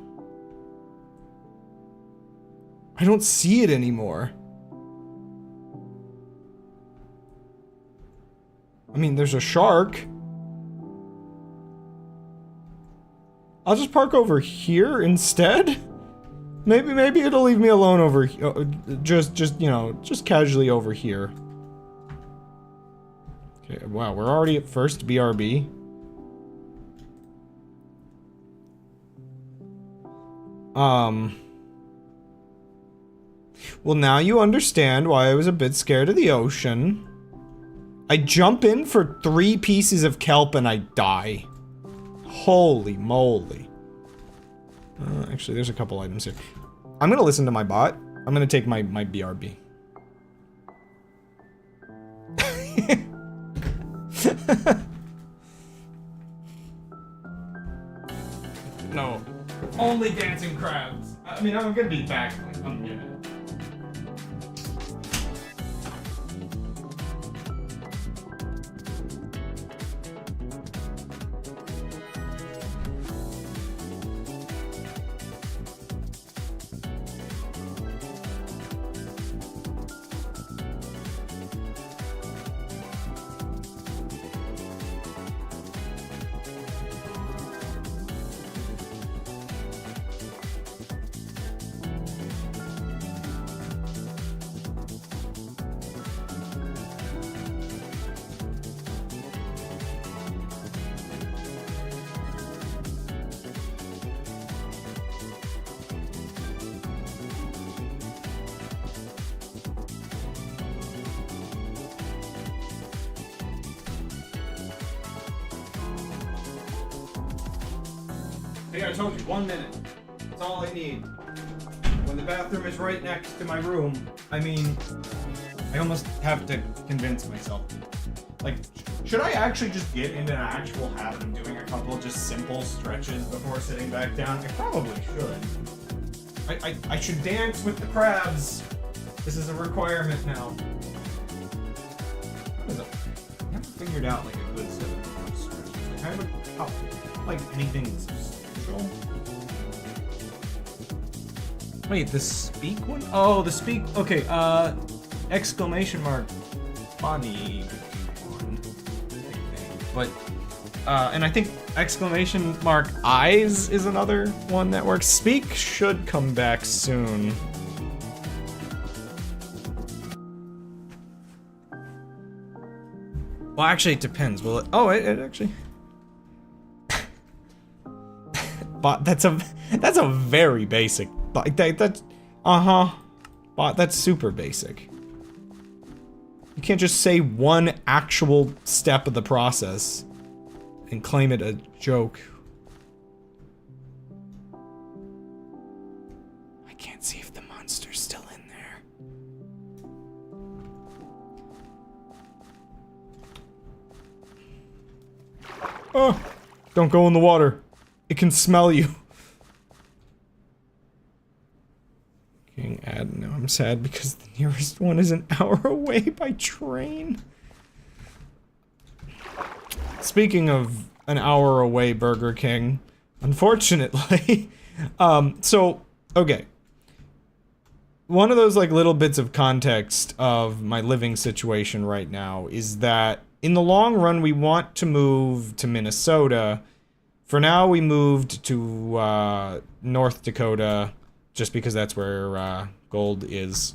I don't see it anymore. I mean, there's a shark. I'll just park over here instead. Maybe it'll leave me alone over here. Just, you know, just casually over here. Okay, wow, we're already at first BRB. Well, now you understand why I was a bit scared of the ocean. I jump in for 3 pieces of kelp and I die. Holy moly. Actually, there's a couple items here. I'm gonna listen to my bot. I'm gonna take my BRB. No. Only dancing crabs. I mean, I'm gonna be back in like a minute. I told you, 1 minute. That's all I need. When the bathroom is right next to my room, I mean, I almost have to convince myself. Like, should I actually just get into an actual habit of doing a couple just simple stretches before sitting back down? I probably should. I should dance with the crabs. This is a requirement now. What is it? I haven't figured out like a good set of stretches. Like, I haven't, like anything substantial. Wait, the speak one? Oh, the speak. Okay, exclamation mark. Funny one. But, and I think exclamation mark eyes is another one that works. Speak should come back soon. Well, actually, it depends. Will it? Oh, it actually. But that's a very basic. Like that's But that's super basic. You can't just say one actual step of the process and claim it a joke. I can't see if the monster's still in there. Oh, don't go in the water. It can smell you. King sad. No, I'm sad because the nearest one is an hour away by train. Speaking of an hour away Burger King, unfortunately, okay. One of those like little bits of context of my living situation right now is that in the long run we want to move to Minnesota. For now we moved to North Dakota just because that's where gold is.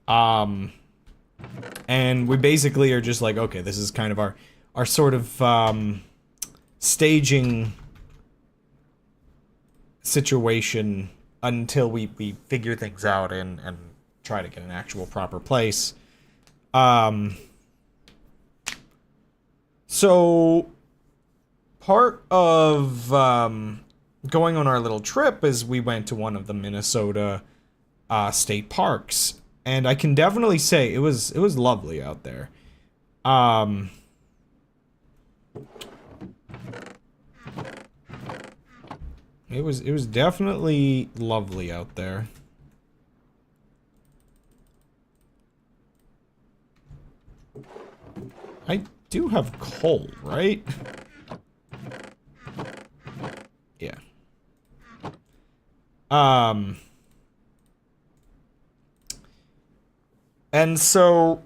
And we basically are just like, okay, this is kind of our sort of staging situation until we figure things out and try to get an actual proper place. So part of going on our little trip is we went to one of the Minnesota state parks, and I can definitely say it was lovely out there. It was definitely lovely out there. I do have coal, right? Yeah. And so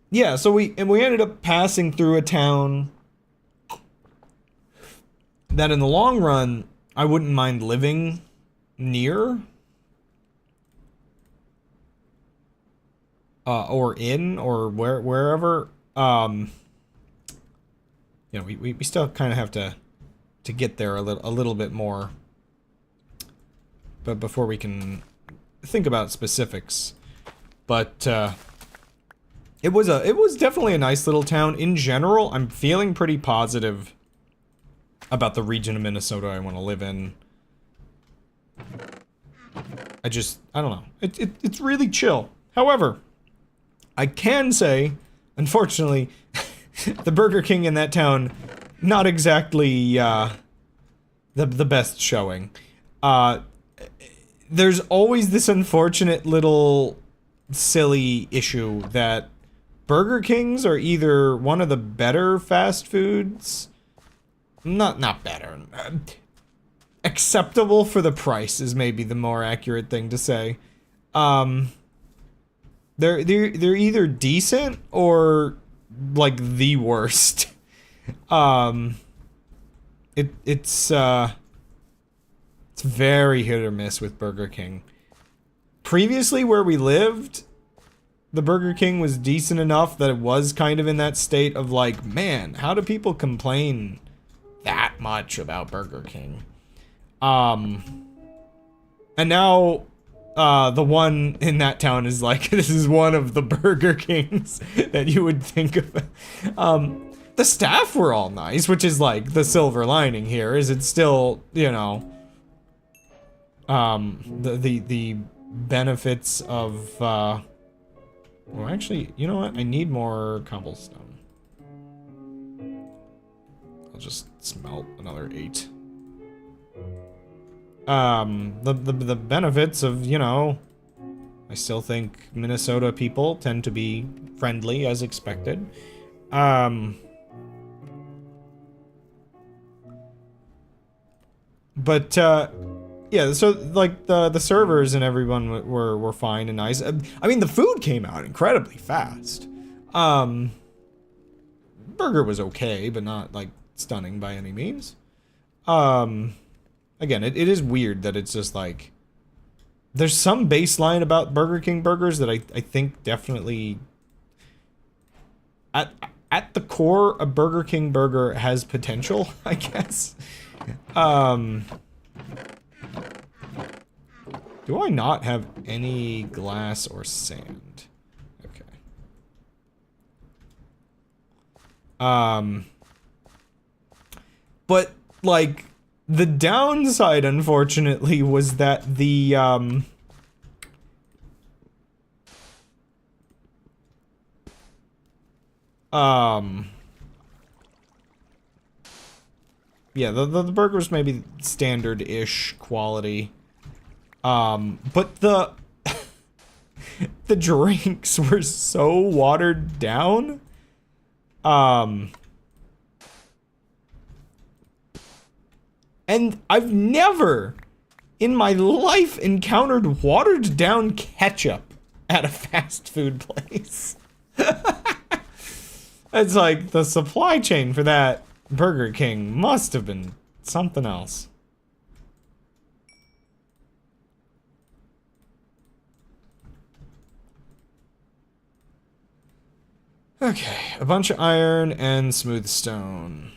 yeah, so we ended up passing through a town that in the long run, I wouldn't mind living near. Or in, or wherever. You know, we still kind of have to get there a little bit more. But before we can think about specifics. But, it was definitely a nice little town. In general, I'm feeling pretty positive about the region of Minnesota I want to live in. I don't know. It's really chill. However, I can say, unfortunately, the Burger King in that town, not exactly, the best showing. There's always this unfortunate little silly issue that Burger Kings are either one of the better fast foods, not better, acceptable for the price is maybe the more accurate thing to say. They're either decent or like the worst. It's very hit or miss with Burger King. Previously, where we lived, the Burger King was decent enough that it was kind of in that state of like, man, how do people complain that much about Burger King? And now the one in that town is like, this is one of the Burger Kings that you would think of. The staff were all nice, which is like the silver lining here, is it's still, you know, the benefits of, well, actually, you know what? I need more cobblestone. I'll just smelt another 8. The benefits of, you know, I still think Minnesota people tend to be friendly as expected. But, yeah, so, like, the servers and everyone were fine and nice. I mean, the food came out incredibly fast. Burger was okay, but not, like, stunning by any means. Again, it is weird that it's just, like, there's some baseline about Burger King burgers that I think definitely, at the core, a Burger King burger has potential, I guess. Do I not have any glass or sand? Okay. But, like, the downside, unfortunately, was that the, yeah, the burgers may be standard-ish quality. But the the drinks were so watered down. And I've never in my life encountered watered down ketchup at a fast food place. It's like the supply chain for that Burger King must have been something else. Okay, a bunch of iron and smooth stone.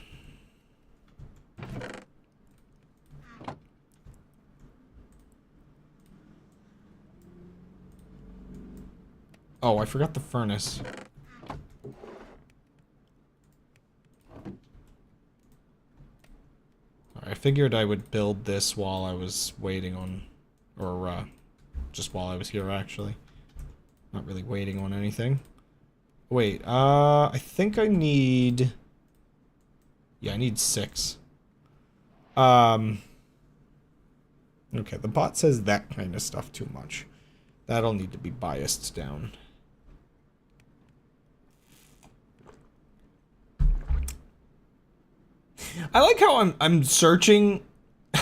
Oh, I forgot the furnace. I figured I would build this while I was waiting on, or just while I was here actually. Not really waiting on anything. Wait, I think I need... Yeah, I need 6. Okay, the bot says that kind of stuff too much. That'll need to be biased down. I like how I'm searching in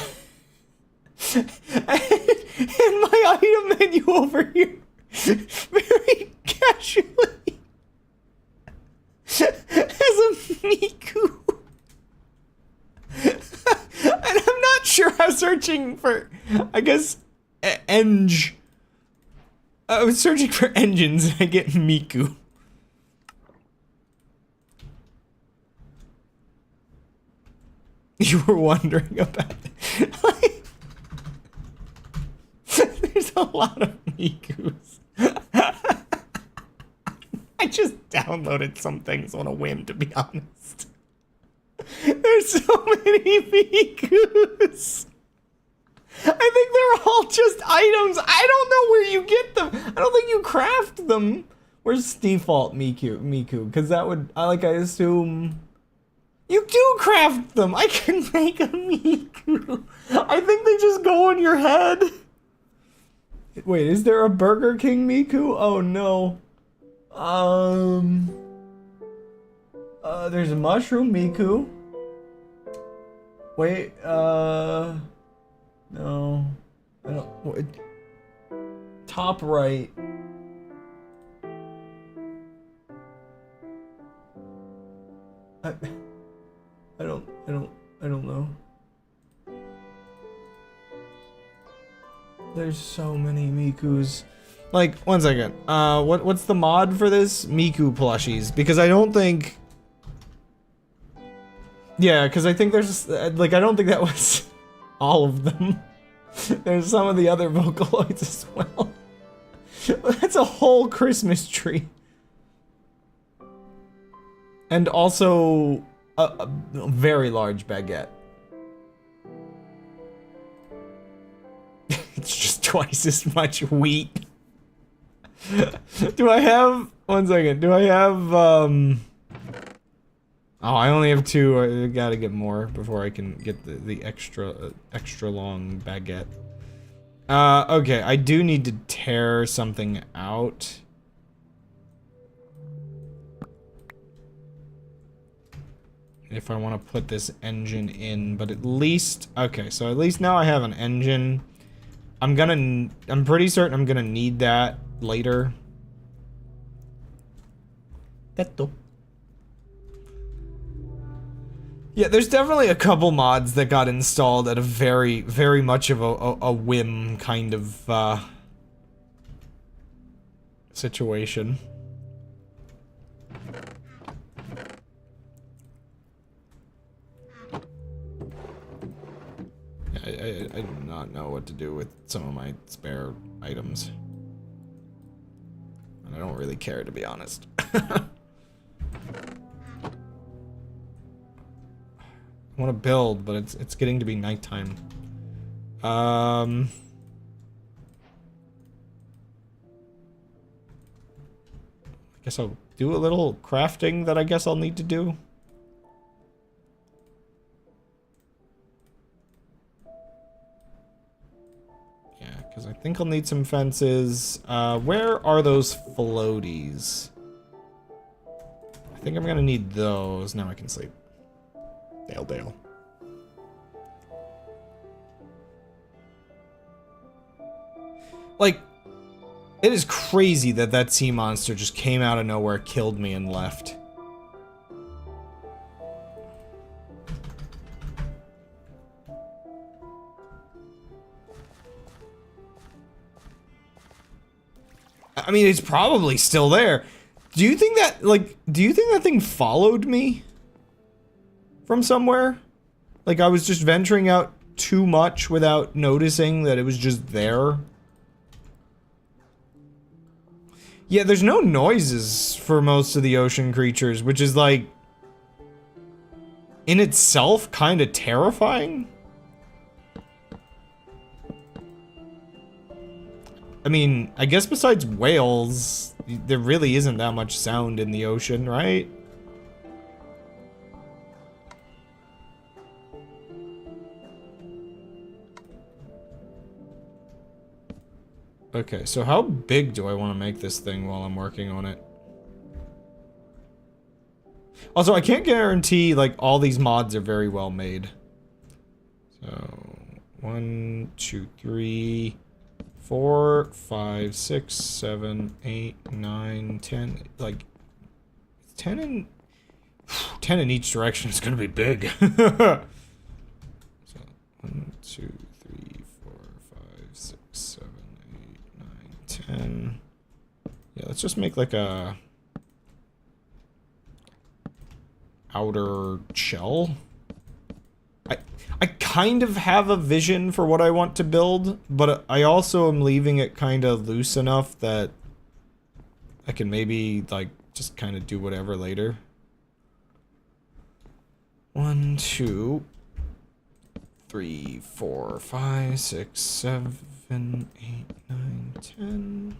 my item menu over here very casually as a Miku. And I'm not sure I'm searching for, I guess, Eng. I was searching for engines and I get Miku. You were wondering about it. Like, there's a lot of Mikus. I just downloaded some things on a whim, to be honest. There's so many Mikus. I think they're all just items. I don't know where you get them. I don't think you craft them. Where's default Miku? Because that would, I assume... You do craft them! I can make a Miku! I think they just go on your head! Wait, is there a Burger King Miku? Oh no. There's a Mushroom Miku. Wait, no. I don't... Wait. Top right. I don't know. There's so many Mikus. Like, one second. What's the mod for this? Miku plushies. Because I don't think... Yeah, because I think there's... Like, I don't think that was all of them. There's some of the other Vocaloids as well. That's a whole Christmas tree. And also... a very large baguette. It's just twice as much wheat. Do I have... One second. Do I have, Oh, I only have 2. I gotta get more before I can get the extra long baguette. Okay. I do need to tear something out. If I want to put this engine in, but at least, okay, so at least now I have an engine. I'm pretty certain I'm gonna need that later. Yeah, there's definitely a couple mods that got installed at a very much of a whim kind of, situation. I do not know what to do with some of my spare items. And I don't really care, to be honest. I want to build, but it's getting to be nighttime. I guess I'll do a little crafting that I guess I'll need to do. Because think I'll need some fences. Where are those floaties? I think I'm gonna need those. Now I can sleep. Dale. Like, it is crazy that that sea monster just came out of nowhere, killed me, and left. I mean, it's probably still there. Do you think that, like, do you think that thing followed me from somewhere? Like, I was just venturing out too much without noticing that it was just there? Yeah, there's no noises for most of the ocean creatures, which is, like, in itself kind of terrifying. I mean, I guess besides whales, there really isn't that much sound in the ocean, right? Okay, so how big do I want to make this thing while I'm working on it? Also, I can't guarantee, like, all these mods are very well made. So, 1, 2, 3, 4, 5, 6, 7, 8, 9, 10. Like, 10 in 10 in each direction is gonna be big. So 1, 2, 3, 4, 5, 6, 7, 8, 9, 10. Yeah, let's just make like a outer shell. I kind of have a vision for what I want to build, but I also am leaving it kind of loose enough that I can maybe, like, just kind of do whatever later. 1, 2, 3, 4, 5, 6, 7, 8, 9, 10.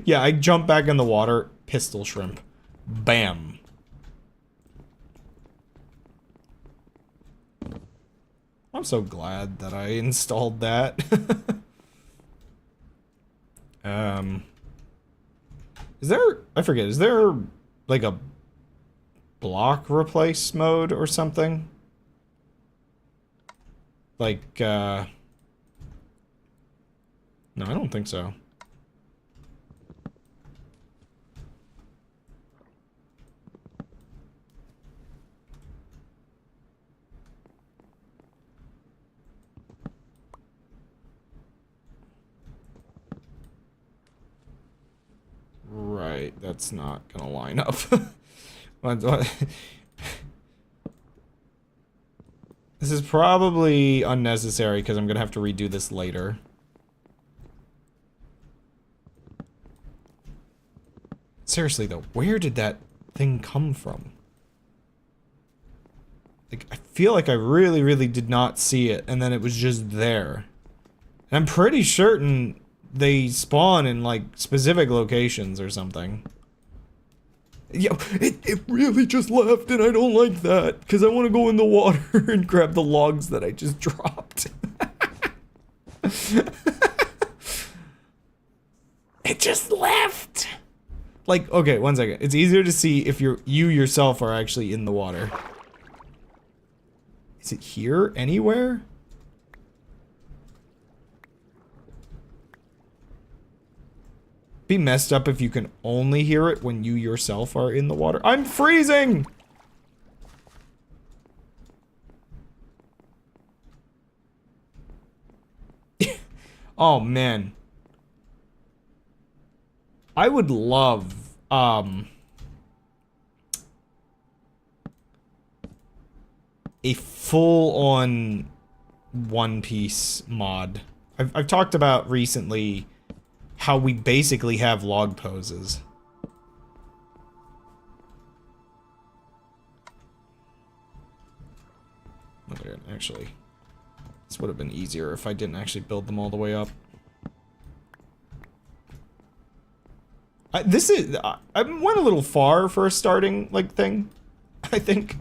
Yeah, I jump back in the water, pistol shrimp. Bam. I'm so glad that I installed that. Is there, I forget, is there like a block replace mode or something? Like, no, I don't think so. Right, that's not gonna line up. What? This is probably unnecessary because I'm gonna have to redo this later. Seriously though, where did that thing come from? Like, I feel like I really did not see it, and then it was just there. And I'm pretty certain they spawn in, like, specific locations or something. Yo, it really just left, and I don't like that, because I want to go in the water and grab the logs that I just dropped. It just left! Like, okay, 1 second. It's easier to see if you yourself are actually in the water. Is it here anywhere? Be messed up if you can only hear it when you yourself are in the water. I'm freezing! Oh, man. I would love, a full-on One Piece mod. I've talked about recently how we basically have log poses. Okay, actually, this would have been easier if I didn't actually build them all the way up. This is... I went a little far for a starting, like, thing. I think.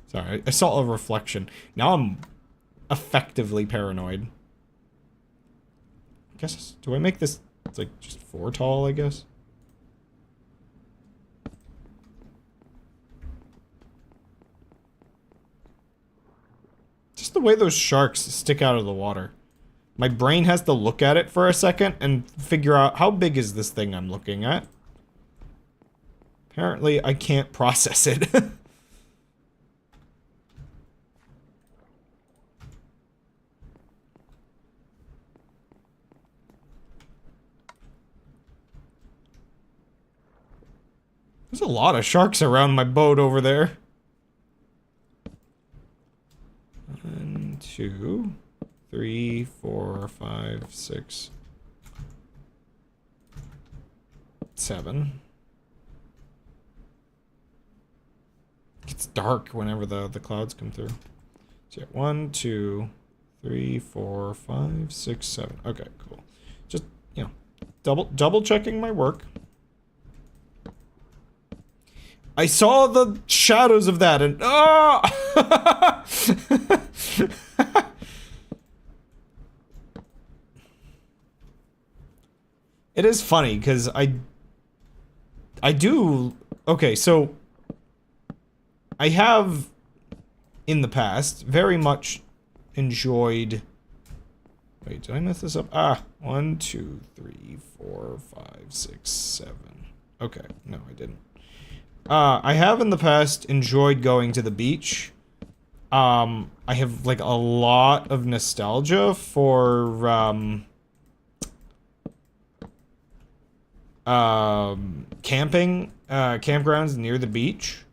Sorry, I saw a reflection. Now I'm effectively paranoid. I guess, do I make this, it's like, just 4 tall, I guess? Just the way those sharks stick out of the water. My brain has to look at it for a second and figure out how big is this thing I'm looking at. Apparently, I can't process it. There's a lot of sharks around my boat over there. 1, 2, 3, 4, 5, 6, 7. It's dark whenever the clouds come through. So yeah, 1, 2, 3, 4, 5, 6, 7. Okay, cool. Just, you know, double checking my work. I saw the shadows of that and It is funny because I do, okay, so I have in the past very much enjoyed, wait, did I mess this up? 1, 2, 3, 4, 5, 6, 7. Okay, no, I didn't. I have in the past enjoyed going to the beach. I have, like, a lot of nostalgia for, camping, campgrounds near the beach.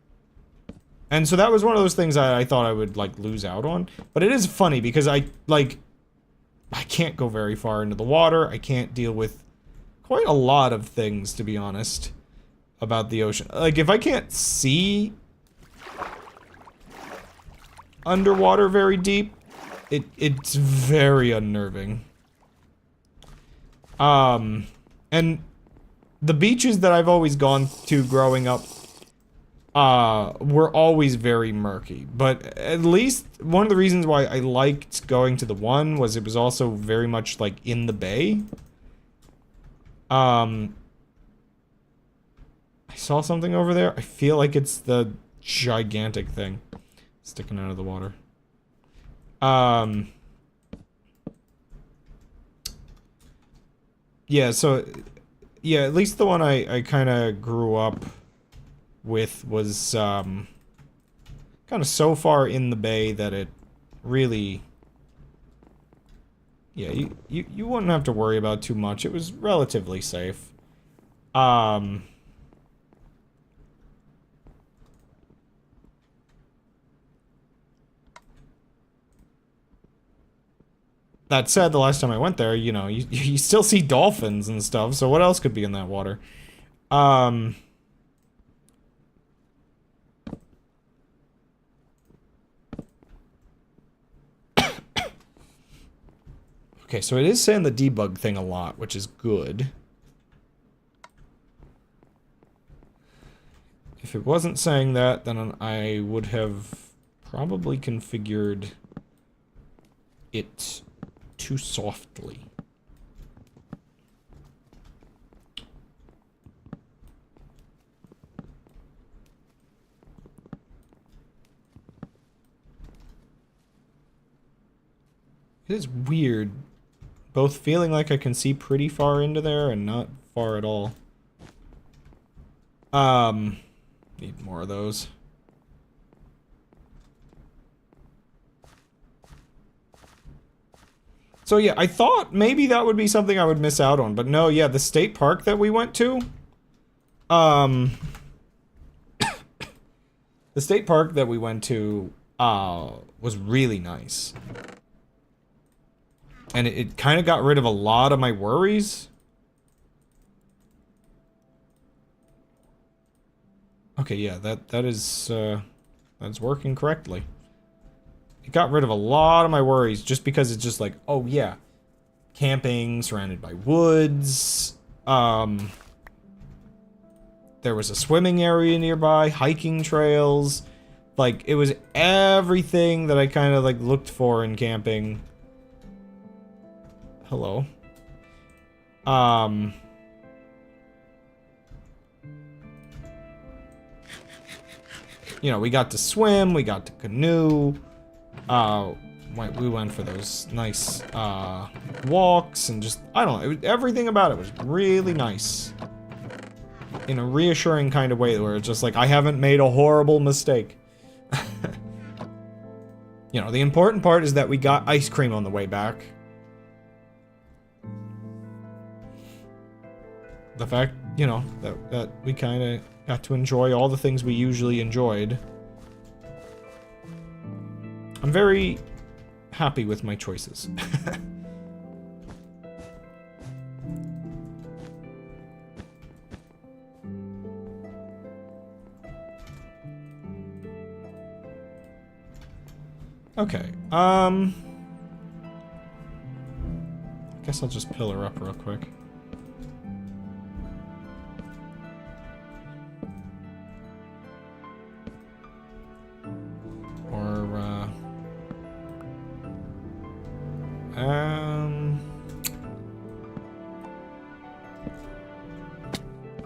And so that was one of those things I thought I would, like, lose out on. But it is funny because I can't go very far into the water. I can't deal with quite a lot of things, to be honest, about the ocean. Like, if I can't see underwater very deep, it's very unnerving. And the beaches that I've always gone to growing up were always very murky. But at least one of the reasons why I liked going to the one was it was also very much like in the bay. I saw something over there. I feel like it's the gigantic thing sticking out of the water. Yeah, so, yeah, at least the one I kind of grew up with was, kind of so far in the bay that it really, yeah, you wouldn't have to worry about too much. It was relatively safe. That said, the last time I went there, you know, you still see dolphins and stuff, so what else could be in that water? Okay, so it is saying the debug thing a lot, which is good. If it wasn't saying that, then I would have probably configured it too softly. It is weird, both feeling like I can see pretty far into there and not far at all. Need more of those. So yeah, I thought maybe that would be something I would miss out on, but no, yeah, the state park that we went to, the state park that we went to, was really nice. And it kind of got rid of a lot of my worries. Okay, yeah, that is, That's working correctly. It got rid of a lot of my worries just because it's just like, oh yeah, camping surrounded by woods. There was a swimming area nearby, hiking trails. Like, it was everything that I kind of, like, looked for in camping. Hello. You know, we got to swim, we got to canoe. We went for those nice, walks and just, I don't know, everything about it was really nice. In a reassuring kind of way where it's just like, I haven't made a horrible mistake. You know, the important part is that we got ice cream on the way back. The fact, you know, that we kind of got to enjoy all the things we usually enjoyed. I'm very happy with my choices. Okay, I guess I'll just pillar up real quick. Or,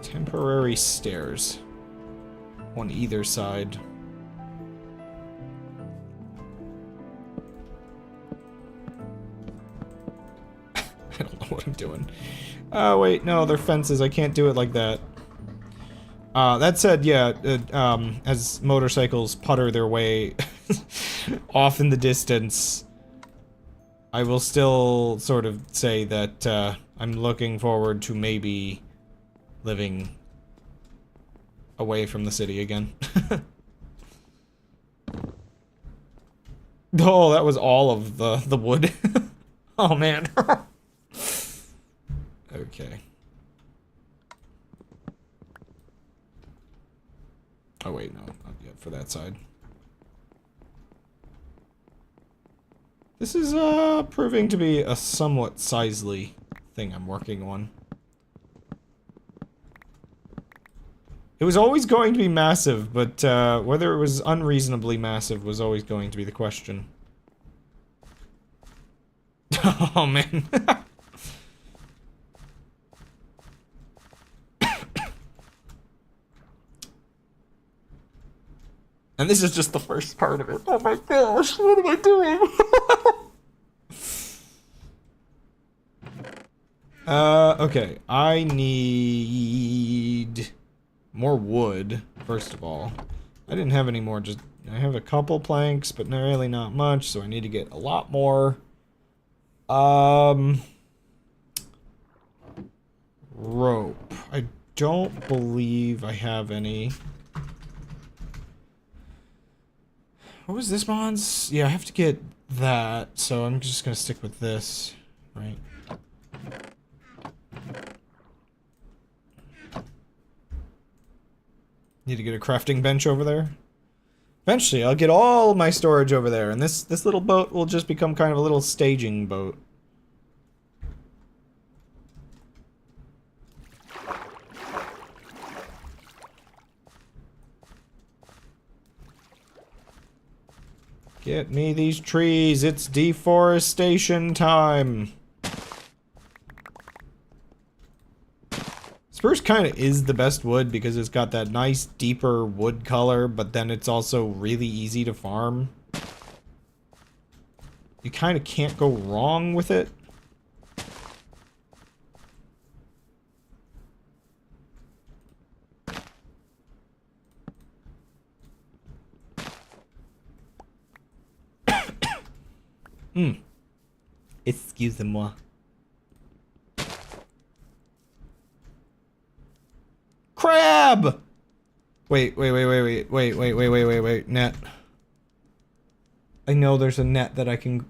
temporary stairs on either side. I don't know what I'm doing. Oh, wait, no, they're fences. I can't do it like that. That said, yeah, as motorcycles putter their way off in the distance, I will still sort of say that, I'm looking forward to maybe living away from the city again. Oh, that was all of the wood. Oh, man. Okay. Oh wait, no, not yet for that side. This is proving to be a somewhat sizely thing I'm working on. It was always going to be massive, but whether it was unreasonably massive was always going to be the question. Oh man. And this is just the first part of it. Oh my gosh, what am I doing? Okay. I need more wood, first of all. I didn't have any more, just, I have a couple planks, but really not much, so I need to get a lot more. Rope. I don't believe I have any. What was this bonds? Yeah, I have to get that, so I'm just gonna stick with this, right? Need to get a crafting bench over there. Eventually, I'll get all my storage over there, and this little boat will just become kind of a little staging boat. Get me these trees, it's deforestation time. Spruce kind of is the best wood because it's got that nice deeper wood color, but then it's also really easy to farm. You kind of can't go wrong with it. Excusez-moi. Crab! Wait, net. I know there's a net that I can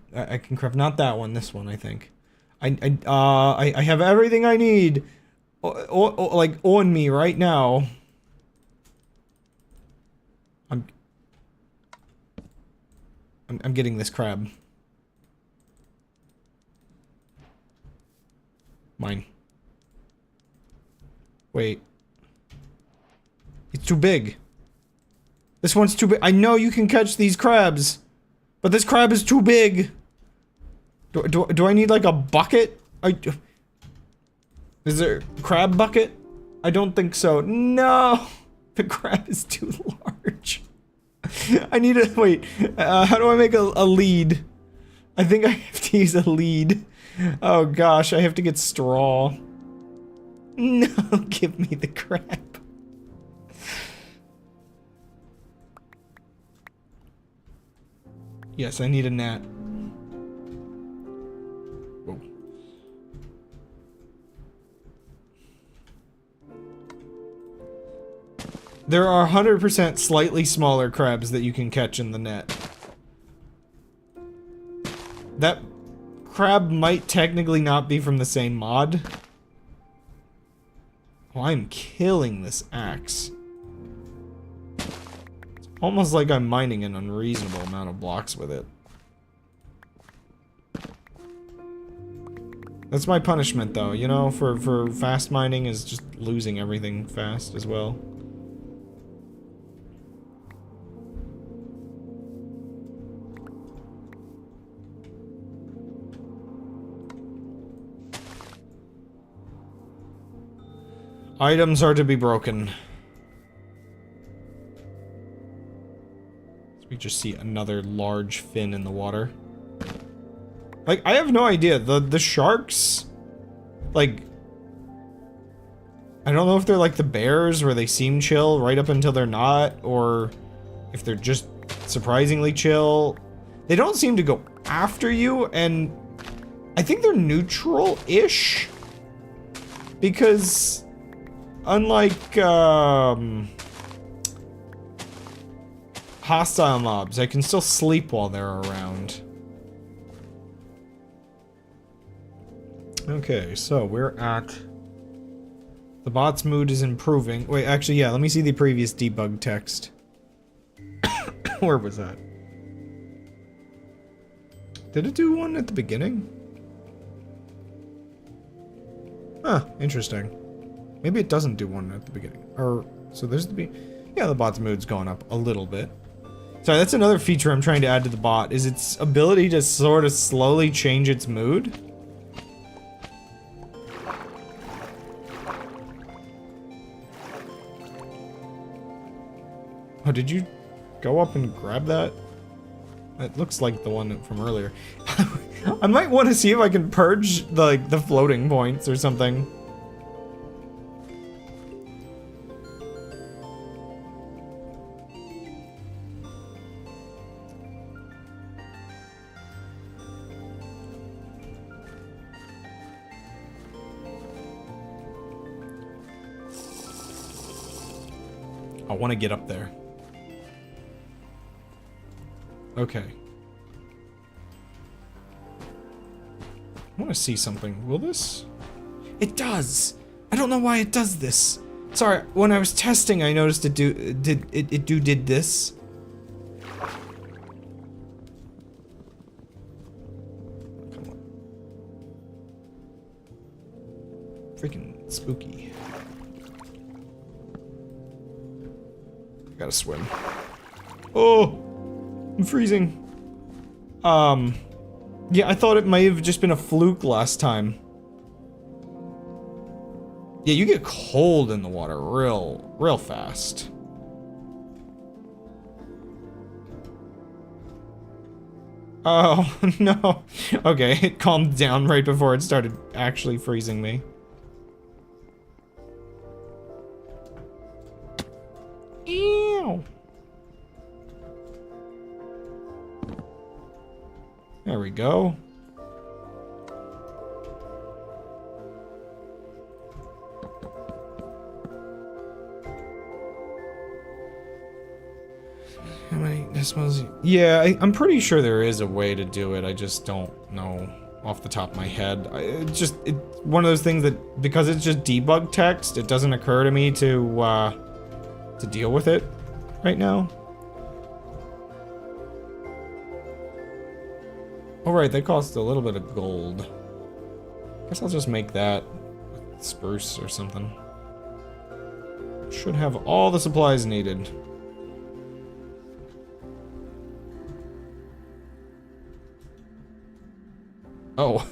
craft. Not that one, this one, I think. I have everything I need, like, on me right now. I'm getting this crab. Mine. Wait. It's too big. This one's too big. I know you can catch these crabs, but this crab is too big. Do I need like a bucket? Is there a crab bucket? I don't think so. No! The crab is too large. I need a- wait. How do I make a lead? I think I have to use a lead. Oh gosh, I have to get straw. No, give me the crab. Yes, I need a gnat. Whoa. There are 100% slightly smaller crabs that you can catch in the net. That crab might technically not be from the same mod. Oh, I'm killing this axe. It's almost like I'm mining an unreasonable amount of blocks with it. That's my punishment though, you know, for fast mining is just losing everything fast as well. Items are to be broken. We just see another large fin in the water. Like, I have no idea. The sharks, like, I don't know if they're like the bears where they seem chill right up until they're not, or if they're just surprisingly chill. They don't seem to go after you, and I think they're neutral-ish. Because unlike, hostile mobs, I can still sleep while they're around. Okay, so we're at... The bot's mood is improving. Wait, actually, yeah, let me see the previous debug text. Where was that? Did it do one at the beginning? Huh, interesting. Maybe it doesn't do one at the beginning. Or, so there's the... Yeah, the bot's mood's going up a little bit. Sorry, that's another feature I'm trying to add to the bot, is its ability to sort of slowly change its mood. Oh, did you go up and grab that? That looks like the one from earlier. I might want to see if I can purge the floating points or something. I want to get up there. Okay. I want to see something. Will this? It does! I don't know why it does this. Sorry, when I was testing, I noticed it did this. Come on. Freaking spooky. I gotta swim. Oh! I'm freezing. Yeah, I thought it might have just been a fluke last time. Yeah, you get cold in the water real fast. Oh, no. Okay, it calmed down right before it started actually freezing me. Ew. There we go. How many decimals? Yeah, I'm pretty sure there is a way to do it. I just don't know off the top of my head. It's one of those things that, because it's just debug text, it doesn't occur to me to deal with it right now. Oh right, they cost a little bit of gold. Guess I'll just make that with spruce or something. Should have all the supplies needed. Oh.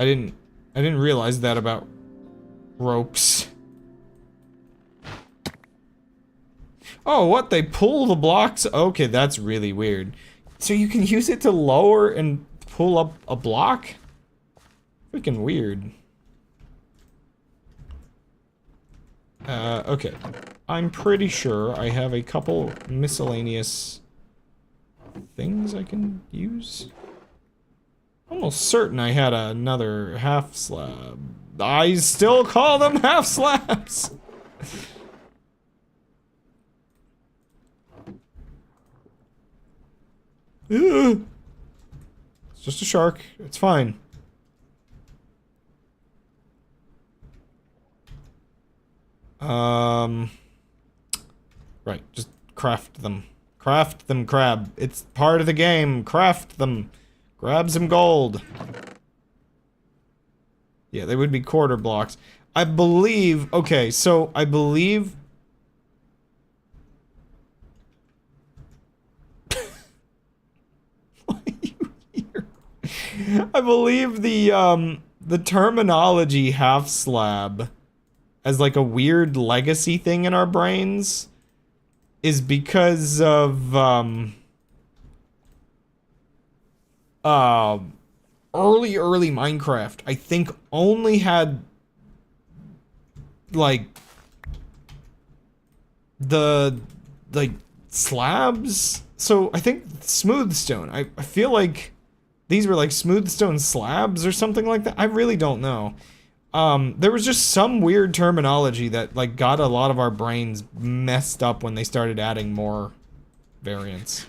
I didn't realize that about ropes. Oh, what? They pull the blocks? Okay, that's really weird. So you can use it to lower and pull up a block? Freaking weird. Okay. I'm pretty sure I have a couple miscellaneous things I can use. Almost certain I had another half slab. I still call them half slabs! It's just a shark. It's fine. Right, just craft them. Craft them, crab. It's part of the game. Craft them. Grab some gold. Yeah, they would be quarter blocks. I believe... Okay, so I believe... Why are you here? I believe the terminology half slab as like a weird legacy thing in our brains is because of early Minecraft, I think, only had like the slabs. So I think smooth stone. I feel like these were like smooth stone slabs or something like that. I really don't know. There was just some weird terminology that like got a lot of our brains messed up when they started adding more variants.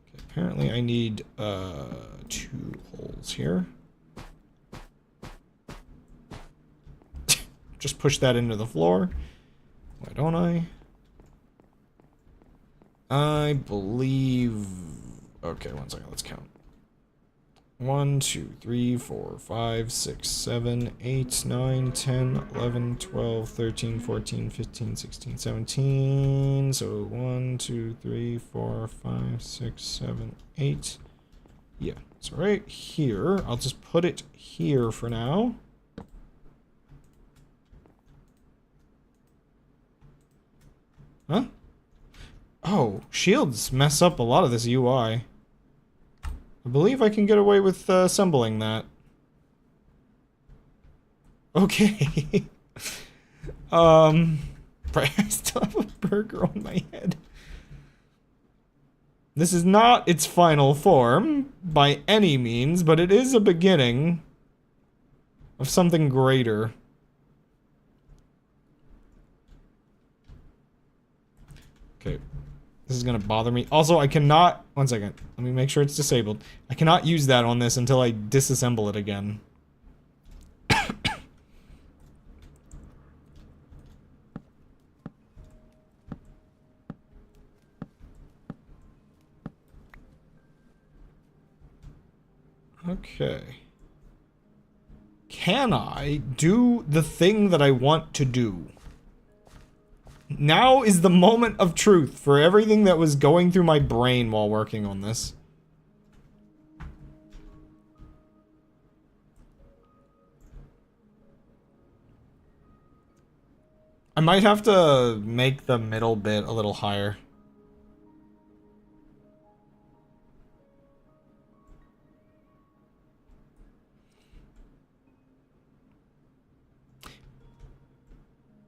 Okay, apparently I need 2 holes here. Just push that into the floor. Why don't I? I believe... Okay, one second, let's count. 1, 2, 3, 4, 5, 6, 7, 8, 9, 10, 11, 12, 13, 14, 15, 16, 17. So 1, 2, 3, 4, 5, 6, 7, 8. Yeah, so right here. I'll just put it here for now. Huh? Oh, shields mess up a lot of this UI. I believe I can get away with assembling that. Okay. Right, I still have a burger on my head. This is not its final form, by any means, but it is a beginning of something greater. Okay. This is gonna bother me. Also, I cannot... One second. Let me make sure it's disabled. I cannot use that on this until I disassemble it again. Okay. Can I do the thing that I want to do? Now is the moment of truth for everything that was going through my brain while working on this. I might have to make the middle bit a little higher.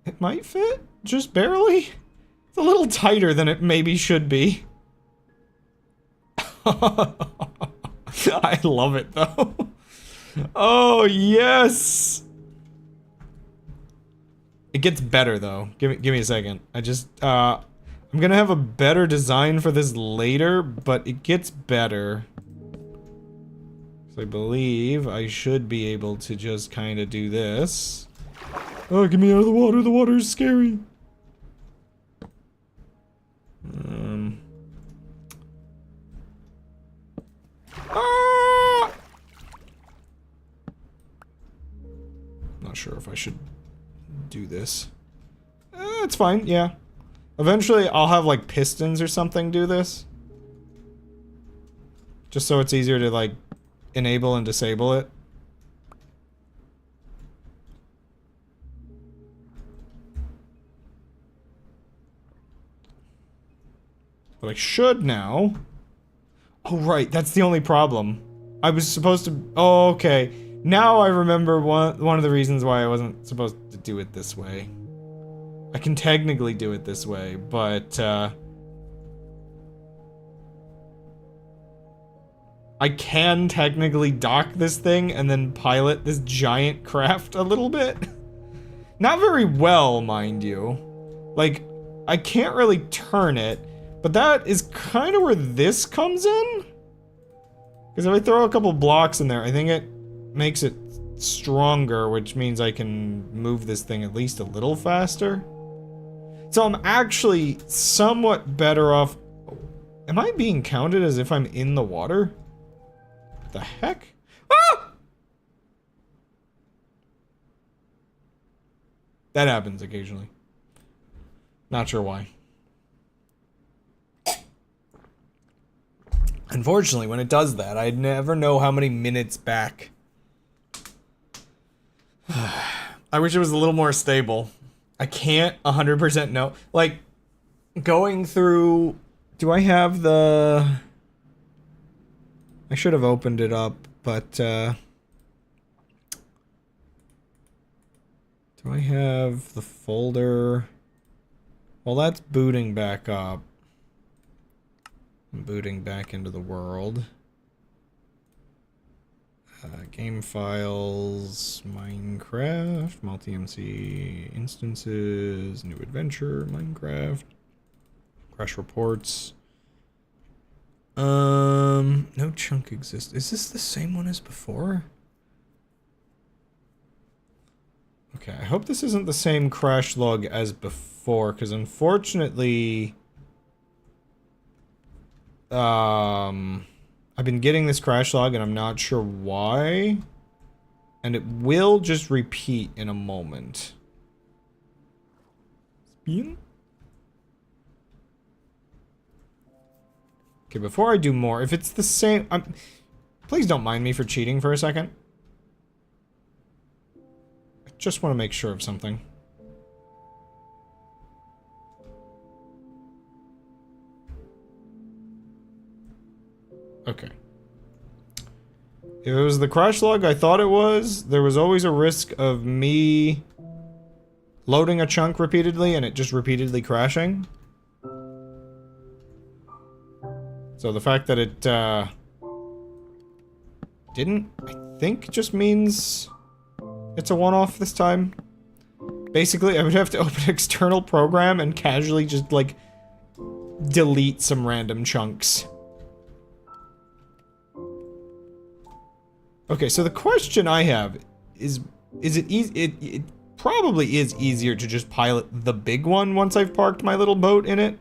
It might fit, just barely. It's a little tighter than it maybe should be. I love it though. Oh yes. It gets better though. Give me a second. I just I'm gonna have a better design for this later, but it gets better. So I believe I should be able to just kind of do this. Oh, get me out of the water. The water is scary. sure if I should do this. It's fine, yeah. Eventually, I'll have, like, pistons or something do this. Just so it's easier to, like, enable and disable it. But I should now. Oh, right, that's the only problem. I was supposed to... Oh, okay. Now I remember one of the reasons why I wasn't supposed to do it this way. I can technically do it this way, but, I can technically dock this thing and then pilot this giant craft a little bit. Not very well, mind you. Like, I can't really turn it, but that is kind of where this comes in. Because if I throw a couple blocks in there, I think it makes it stronger, which means I can move this thing at least a little faster. So I'm actually somewhat better off. Am I being counted as if I'm in the water? The heck? Ah! That happens occasionally. Not sure why. Unfortunately, when it does that, I never know how many minutes back. I wish it was a little more stable. I can't 100% know. Like, going through... Do I have the... I should have opened it up, but, do I have the folder? Well, that's booting back up. I'm booting back into the world. Game files, Minecraft, multi-MC instances, new adventure, Minecraft, crash reports. No chunk exists. Is this the same one as before? Okay, I hope this isn't the same crash log as before, because unfortunately... I've been getting this crash log and I'm not sure why. And it will just repeat in a moment. Spin? Okay, before I do more, if it's the same... please don't mind me for cheating for a second. I just want to make sure of something. Okay. If it was the crash log I thought it was, there was always a risk of me loading a chunk repeatedly and it just repeatedly crashing. So the fact that it, didn't, I think, just means it's a one-off this time. Basically, I would have to open an external program and casually just, like, delete some random chunks. Okay, so the question I have is it easy? It probably is easier to just pilot the big one once I've parked my little boat in it.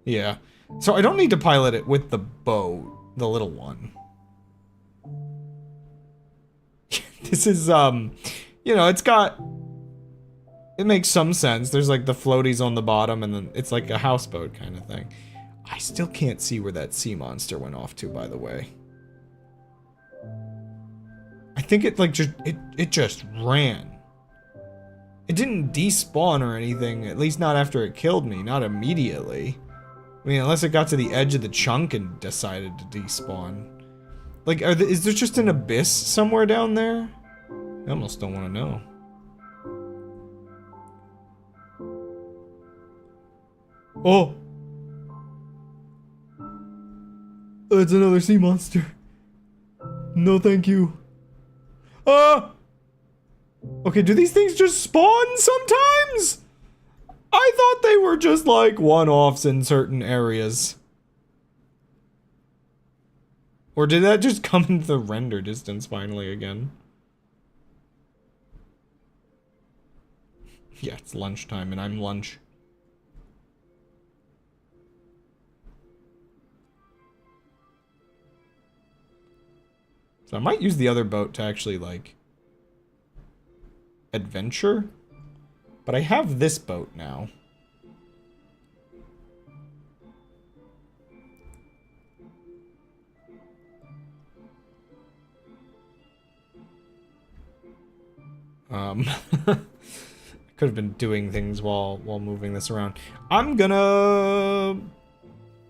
Yeah. So I don't need to pilot it with the boat, the little one. This is, you know, it's got... It makes some sense. There's, like, the floaties on the bottom, and then it's like a houseboat kind of thing. I still can't see where that sea monster went off to, by the way. I think it, like, it just ran. It didn't despawn or anything, at least not after it killed me, not immediately. I mean, unless it got to the edge of the chunk and decided to despawn. Like, is there just an abyss somewhere down there? I almost don't want to know. Oh! It's another sea monster. No, thank you. Ah! Okay, do these things just spawn sometimes? I thought they were just like one-offs in certain areas. Or did that just come into the render distance finally again? Yeah, it's lunchtime and I'm lunch. So I might use the other boat to actually, like, adventure. But I have this boat now. I could have been doing things while moving this around. I'm gonna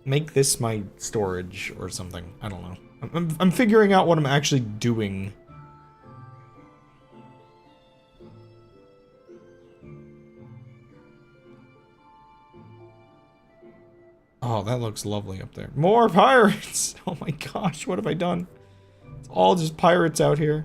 make this my storage or something. I don't know. I'm figuring out what I'm actually doing. Oh, that looks lovely up there. More pirates! Oh my gosh, what have I done? It's all just pirates out here.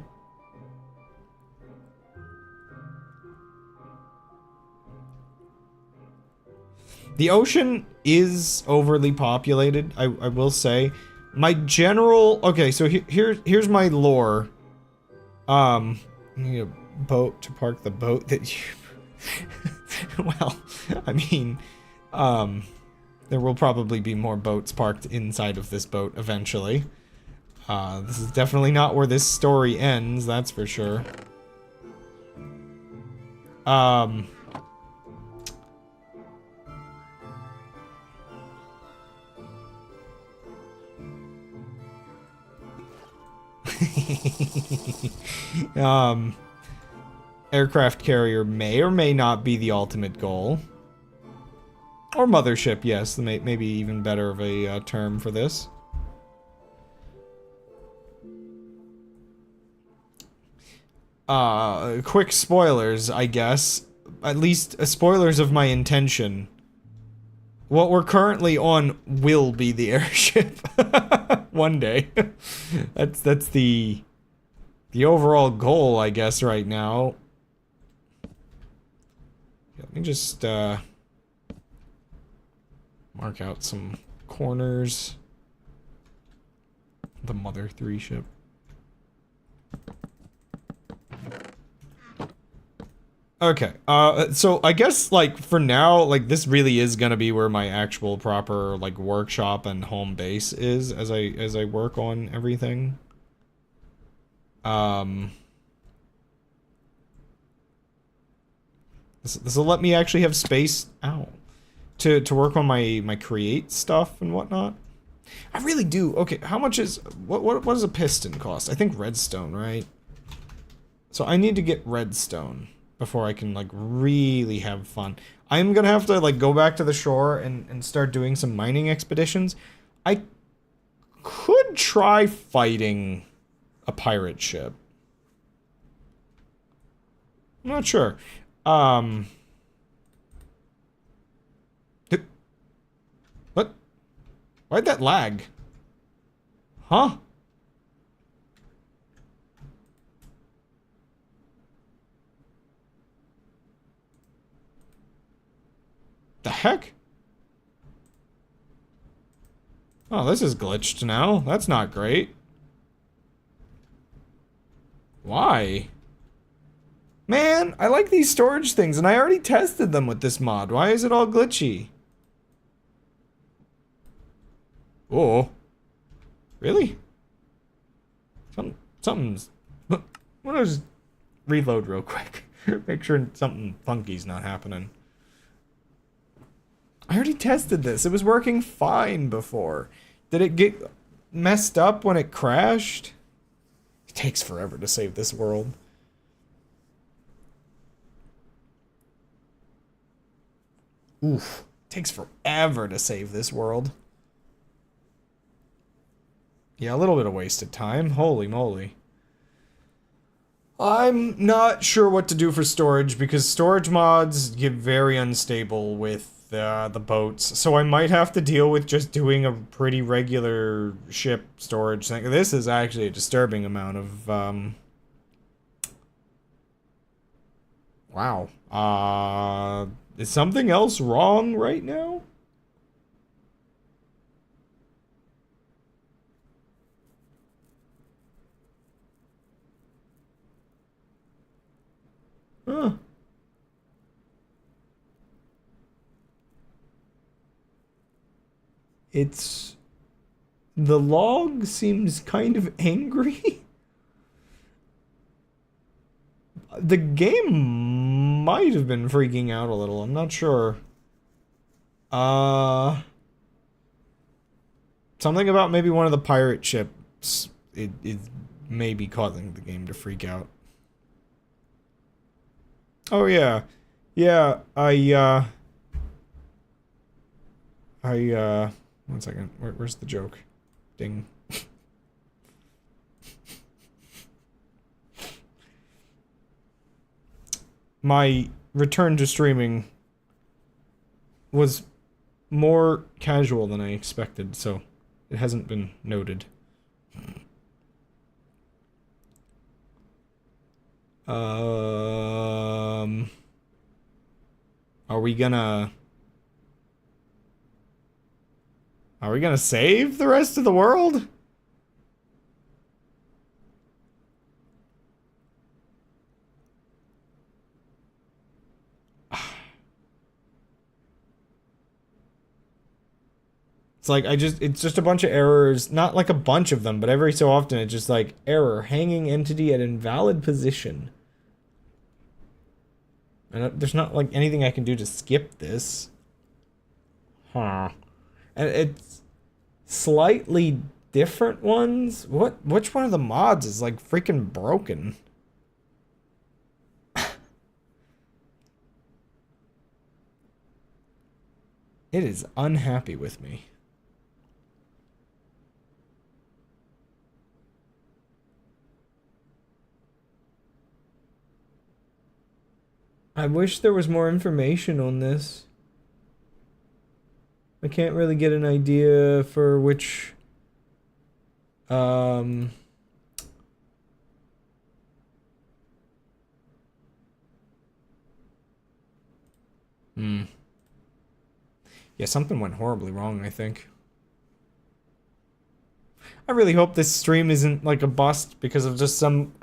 The ocean is overly populated, I will say. My general... Okay, so here's my lore. I need a boat to park the boat that you... Well, I mean, there will probably be more boats parked inside of this boat eventually. This is definitely not where this story ends, that's for sure. Aircraft carrier may or may not be the ultimate goal. Or mothership, yes, maybe even better of a term for this. Quick spoilers, I guess. At least spoilers of my intention. What we're currently on will be the airship. One day. That's the overall goal, I guess, right now. Let me just mark out some corners. The Mother 3 ship. Okay, so I guess, like, for now, like, this really is gonna be where my actual proper, like, workshop and home base is as I work on everything. This will let me actually have space, to work on my create stuff and whatnot. I really do. Okay, how much is, what does a piston cost? I think redstone, right? So I need to get redstone before I can, like, really have fun. I'm gonna have to, like, go back to the shore and start doing some mining expeditions. I could try fighting a pirate ship. I'm not sure. What? Why'd that lag? Huh? The heck? Oh, this is glitched now. That's not great. Why? Man, I like these storage things, and I already tested them with this mod. Why is it all glitchy? Oh. Really? Something's... I'm gonna just reload real quick. Make sure something funky's not happening. I already tested this. It was working fine before. Did it get messed up when it crashed? It takes forever to save this world. Oof. It takes forever to save this world. Yeah, a little bit of wasted time. Holy moly. I'm not sure what to do for storage because storage mods get very unstable with the boats, so I might have to deal with just doing a pretty regular ship storage thing. This is actually a disturbing amount of, wow. Is something else wrong right now? Huh. It's... The log seems kind of angry. The game might have been freaking out a little. I'm not sure. Something about maybe one of the pirate ships. It may be causing the game to freak out. Oh yeah, yeah. One second. Where's the joke? Ding. My return to streaming was more casual than I expected, so it hasn't been noted. Are we gonna save the rest of the world? It's like, it's just a bunch of errors, not like a bunch of them, but every so often it's just like, error, hanging entity at invalid position. And there's not like anything I can do to skip this. Huh. And it's slightly different ones? Which one of the mods is like freaking broken? It is unhappy with me. I wish there was more information on this. I can't really get an idea for which yeah, something went horribly wrong, I think. I really hope this stream isn't like a bust because of just some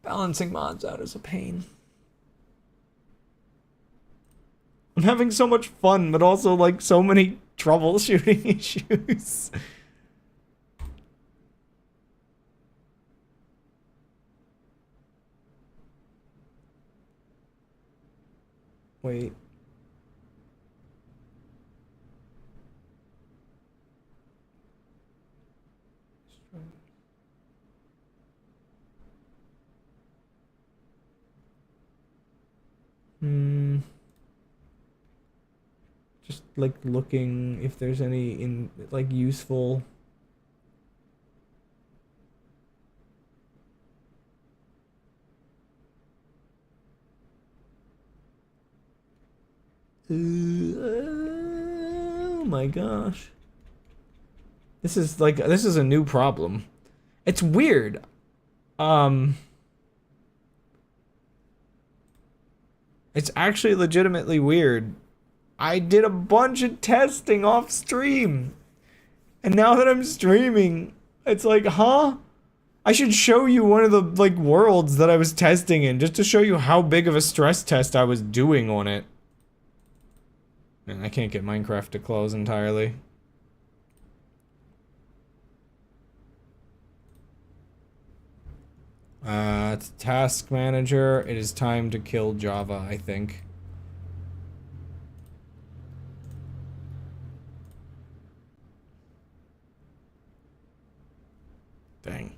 balancing mods out is a pain. I'm having so much fun, but also like so many troubleshooting issues. Wait. Just like looking if there's any like useful. Oh my gosh. This is a new problem. It's weird. It's actually legitimately weird. I did a bunch of testing off stream. And now that I'm streaming, it's like, huh? I should show you one of the like worlds that I was testing in just to show you how big of a stress test I was doing on it. Man, I can't get Minecraft to close entirely. It's task manager. It is time to kill Java, I think. Dang.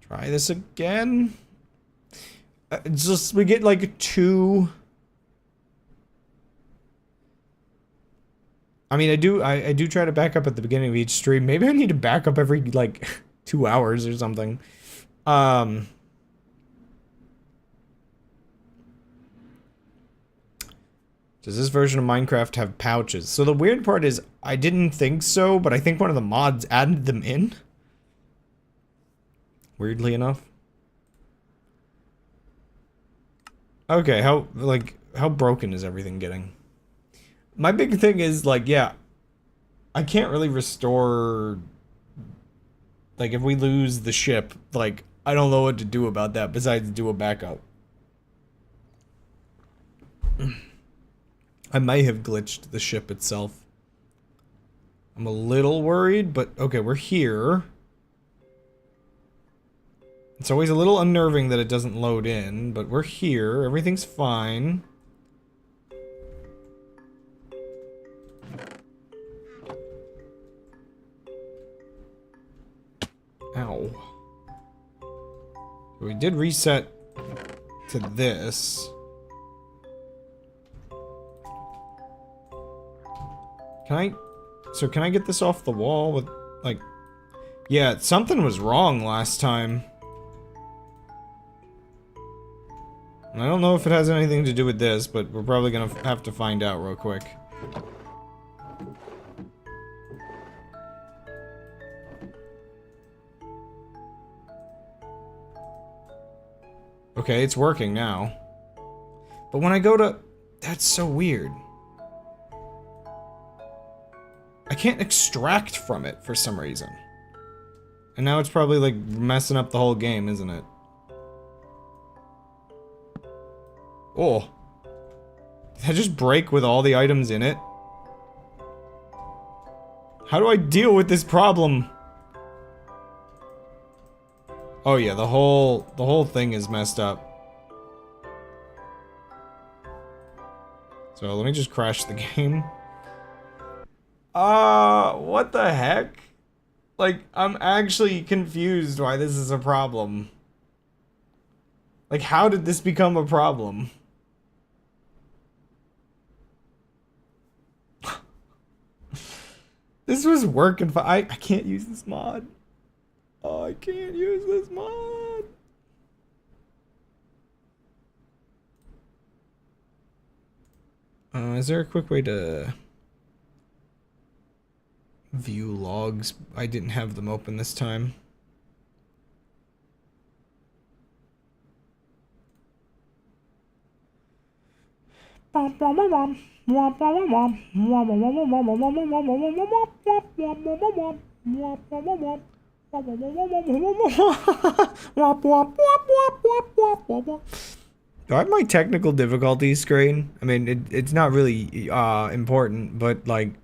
Try this again. Just, we get like 2. I mean, I do try to back up at the beginning of each stream. Maybe I need to back up every, like, 2 hours or something. Does this version of Minecraft have pouches? So the weird part is, I didn't think so, but I think one of the mods added them in. Weirdly enough. Okay, how broken is everything getting? My big thing is, like, yeah, I can't really restore, like, if we lose the ship, like, I don't know what to do about that besides do a backup. I may have glitched the ship itself. I'm a little worried, but okay, we're here. It's always a little unnerving that it doesn't load in, but we're here. Everything's fine. Ow. We did reset to this. Can I get this off the wall with, like... Yeah, something was wrong last time. And I don't know if it has anything to do with this, but we're probably gonna have to find out real quick. Okay, it's working now. But when I go to... That's so weird. I can't extract from it for some reason. And now it's probably like messing up the whole game, isn't it? Oh. Did I just break with all the items in it? How do I deal with this problem? Oh yeah, the whole thing is messed up. So let me just crash the game. What the heck? Like, I'm actually confused why this is a problem. Like, how did this become a problem? This was working fine. I can't use this mod. Oh, I can't use this mod. Is there a quick way to view logs? I didn't have them open this time. Do I have my technical difficulties screen? I mean, it's not really important, but like...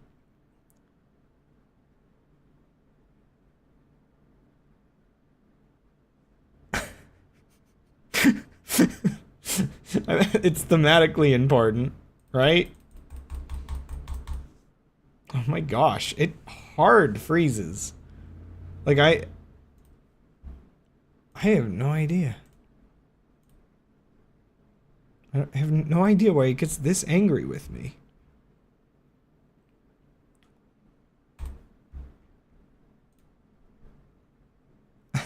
It's thematically important, right? Oh my gosh, it hard freezes. Like I have no idea. I have no idea why he gets this angry with me.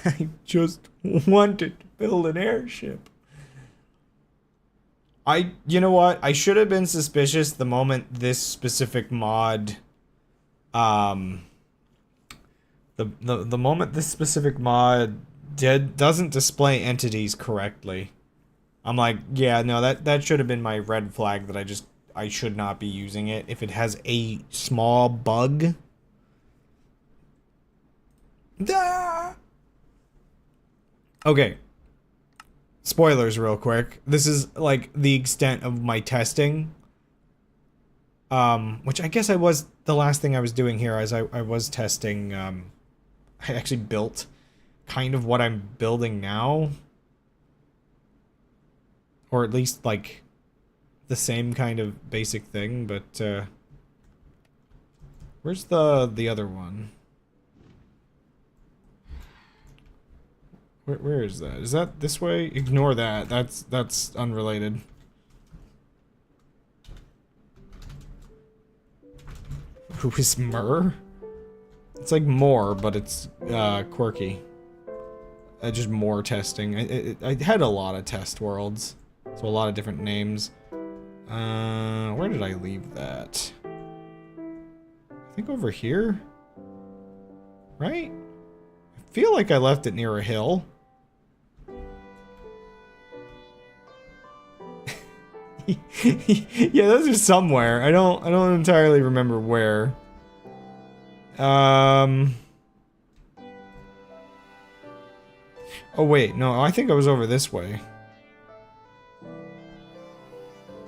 I just wanted to build an airship. You know what? I should have been suspicious the moment this specific mod, the moment this specific mod doesn't display entities correctly. I'm like, yeah, no, that should have been my red flag that I should not be using it if it has a small bug. Ah! Okay. Spoilers real quick. This is like the extent of my testing. Which I guess the last thing I was doing here as I was testing, I actually built kind of what I'm building now. Or at least like the same kind of basic thing, but where's the other one? Where is that? Is that this way? Ignore that. That's unrelated. Who is Myrrh? It's like more, but it's quirky. Just more testing. I had a lot of test worlds, so a lot of different names. Where did I leave that? I think over here? Right? I feel like I left it near a hill. Yeah, those are somewhere. I don't entirely remember where. Oh wait, no, I think I was over this way.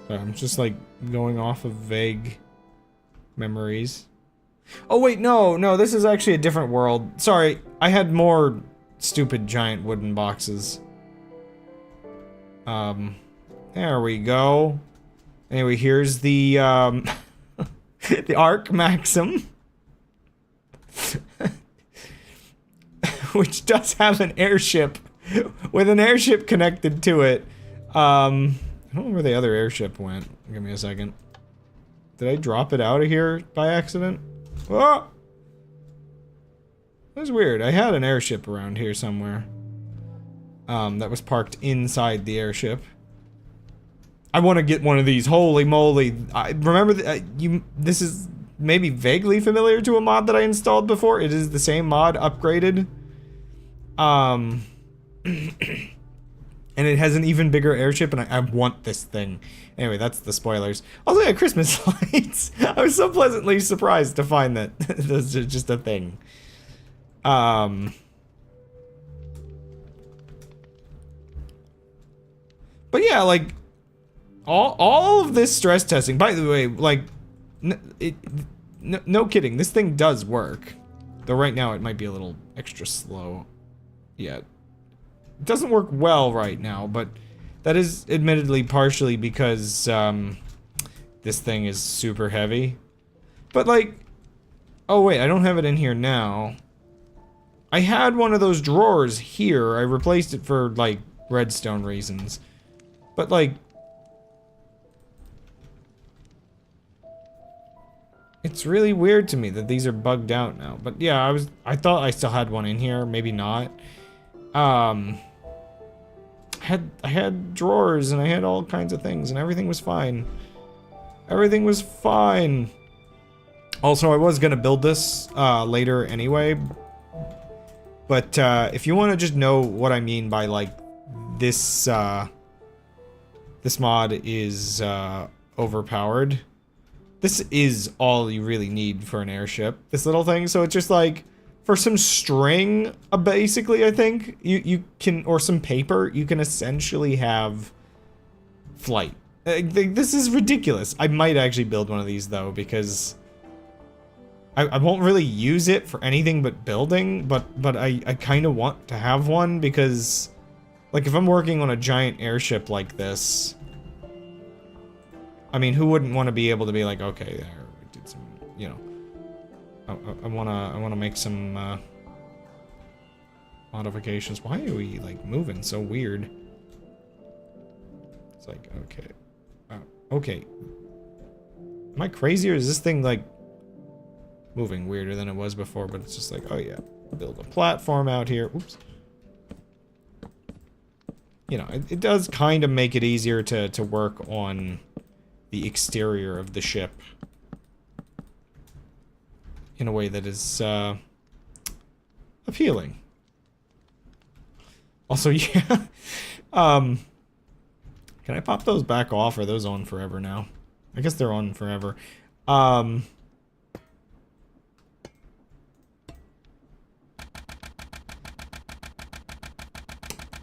Sorry, I'm just like going off of vague memories. Oh wait, no, this is actually a different world. Sorry, I had more stupid giant wooden boxes. There we go. Anyway, here's the, the Arc Maxim. Which does have an airship. With an airship connected to it. I don't know where the other airship went. Give me a second. Did I drop it out of here by accident? Oh! That's weird. I had an airship around here somewhere. That was parked inside the airship. I want to get one of these. Holy moly. I remember this is maybe vaguely familiar to a mod that I installed before. It is the same mod upgraded. And it has an even bigger airship, and I want this thing. Anyway, that's the spoilers. Also, yeah, Christmas lights. I was so pleasantly surprised to find that those are just a thing. But yeah, like, all of this stress testing, by the way, like, no kidding, this thing does work. Though right now it might be a little extra slow. Yeah. It doesn't work well right now, but that is admittedly partially because, this thing is super heavy. But like, oh wait, I don't have it in here now. I had one of those drawers here. I replaced it for, like, redstone reasons. But like, it's really weird to me that these are bugged out now. But yeah, I thought I still had one in here, maybe not. I had drawers and I had all kinds of things and everything was fine. Everything was fine. Also, I was gonna build this later anyway. But if you want to just know what I mean by like this this mod is overpowered. This is all you really need for an airship. This little thing. So it's just like for some string, basically, I think you can, or some paper, you can essentially have flight. This is ridiculous. I might actually build one of these though, because I won't really use it for anything but building, but I kind of want to have one because, like, if I'm working on a giant airship like this, I mean, who wouldn't want to be able to be like, okay, there, we did some, you know, I wanna make some modifications. Why are we like moving so weird? It's like, okay, okay. Am I crazy, or is this thing like moving weirder than it was before? But it's just like, oh yeah, build a platform out here. Oops. You know, it does kind of make it easier to work on the exterior of the ship in a way that is appealing. Also, yeah, can I pop those back off? Or are those on forever now? I guess they're on forever.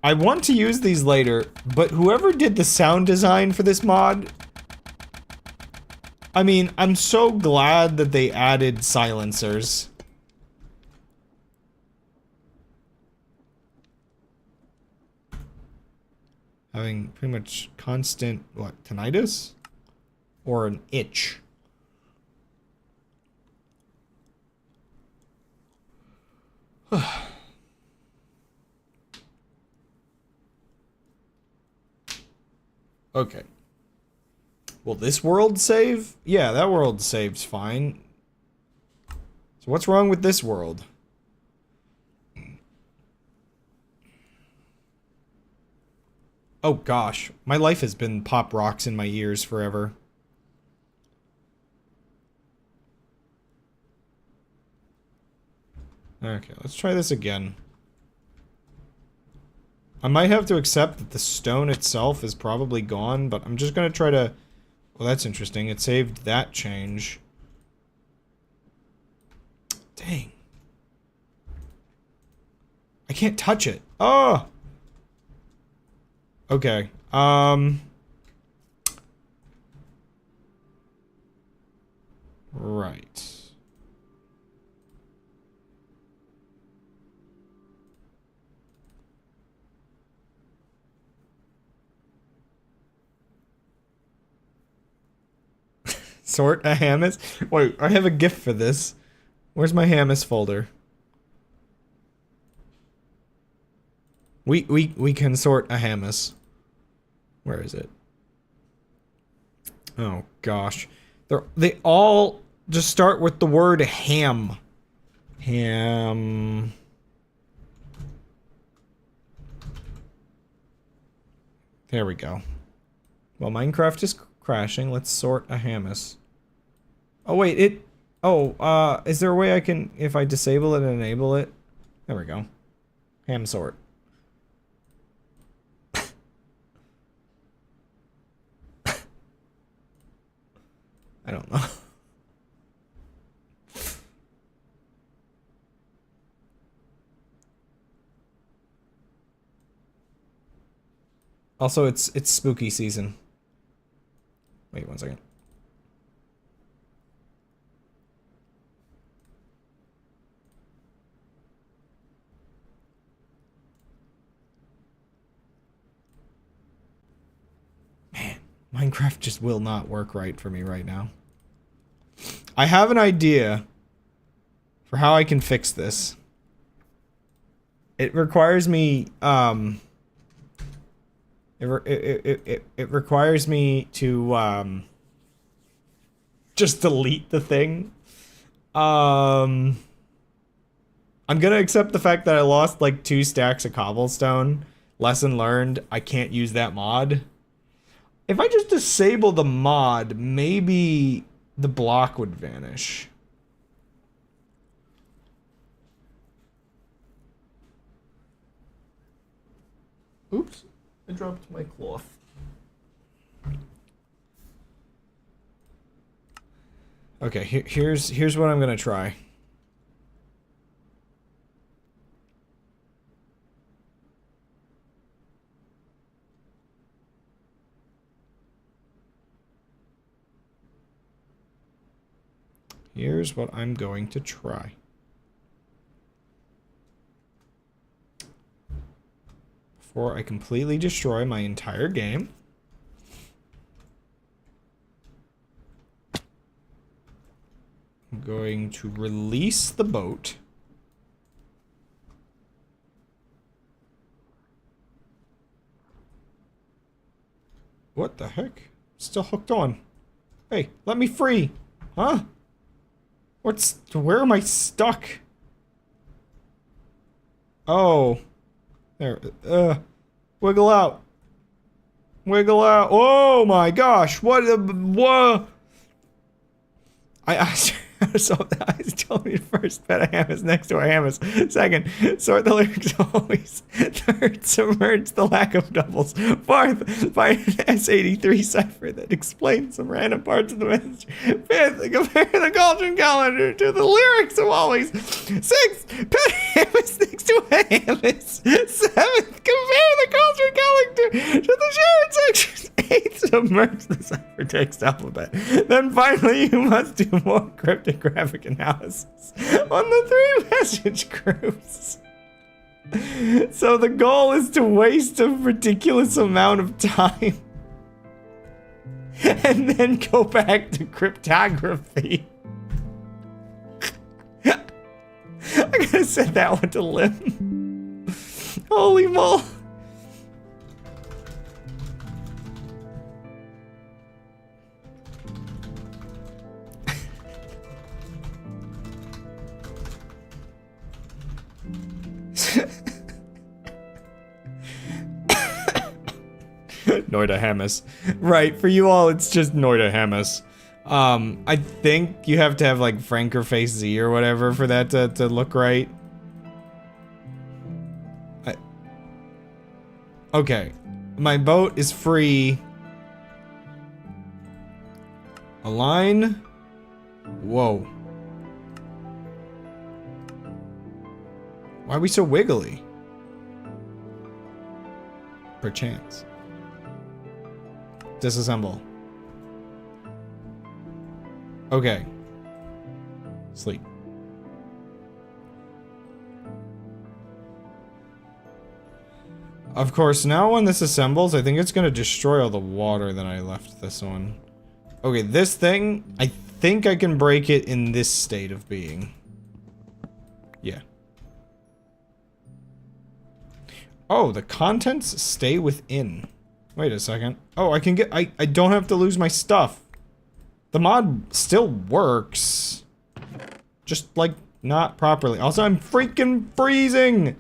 I want to use these later, but whoever did the sound design for this mod, I mean, I'm so glad that they added silencers. Having pretty much constant, what, tinnitus? Or an itch. Okay. Will this world save? Yeah, that world saves fine. So what's wrong with this world? Oh gosh, my life has been pop rocks in my ears forever. Okay, let's try this again. I might have to accept that the stone itself is probably gone, but I'm just gonna try to... Well, that's interesting. It saved that change. Dang. I can't touch it. Oh! Okay. Right. Sort a Hamas? Wait, I have a gift for this. Where's my Hamas folder? We can sort a Hamas. Where is it? Oh gosh. They all just start with the word ham. Ham. There we go. Well, Minecraft is crashing. Let's sort a Hamas. Oh wait, is there a way I can, if I disable it and enable it? There we go. Ham sort. I don't know. Also, it's spooky season. Wait 1 second. Man, Minecraft just will not work right for me right now. I have an idea for how I can fix this. It requires me, it requires me to, just delete the thing. I'm gonna accept the fact that I lost like 2 stacks of cobblestone. Lesson learned, I can't use that mod. If I just disable the mod, maybe the block would vanish. Oops, I dropped my cloth. Okay, here's what I'm gonna try. Here's what I'm going to try. Before I completely destroy my entire game. I'm going to release the boat. What the heck? Still hooked on. Hey, let me free. Huh? Where am I stuck? Oh. There. Wiggle out. Wiggle out. Oh my gosh. What? Whoa. So I told me first, pet a Hamas next to a Hamas. Second, sort the lyrics always. Third, submerge the lack of doubles. Fourth, find an S83 cipher that explains some random parts of the message. Fifth, compare the cauldron calendar to the lyrics of always. Sixth, pet a Hamas next to a Hamas. Seventh, compare the cauldron calendar to the shared sections. Eighth, submerge the ciphertext alphabet. Then finally, you must do more cryptographic analysis on the 3 message groups. So the goal is to waste a ridiculous amount of time and then go back to cryptography. I gotta send that one to Lim. Holy moly. Noida Hamas. Right, for you all, it's just Noida Hamas. I think you have to have like Frankerface Z or whatever for that to look right. Okay, my boat is free. Align. Whoa. Why are we so wiggly? Perchance. Disassemble. Okay. Sleep. Of course, now when this assembles, I think it's gonna destroy all the water that I left this one. Okay, this thing, I think I can break it in this state of being. Yeah. Oh, the contents stay within. Wait a second. Oh, I can get- I don't have to lose my stuff. The mod still works. Just, like, not properly. Also, I'm freaking freezing!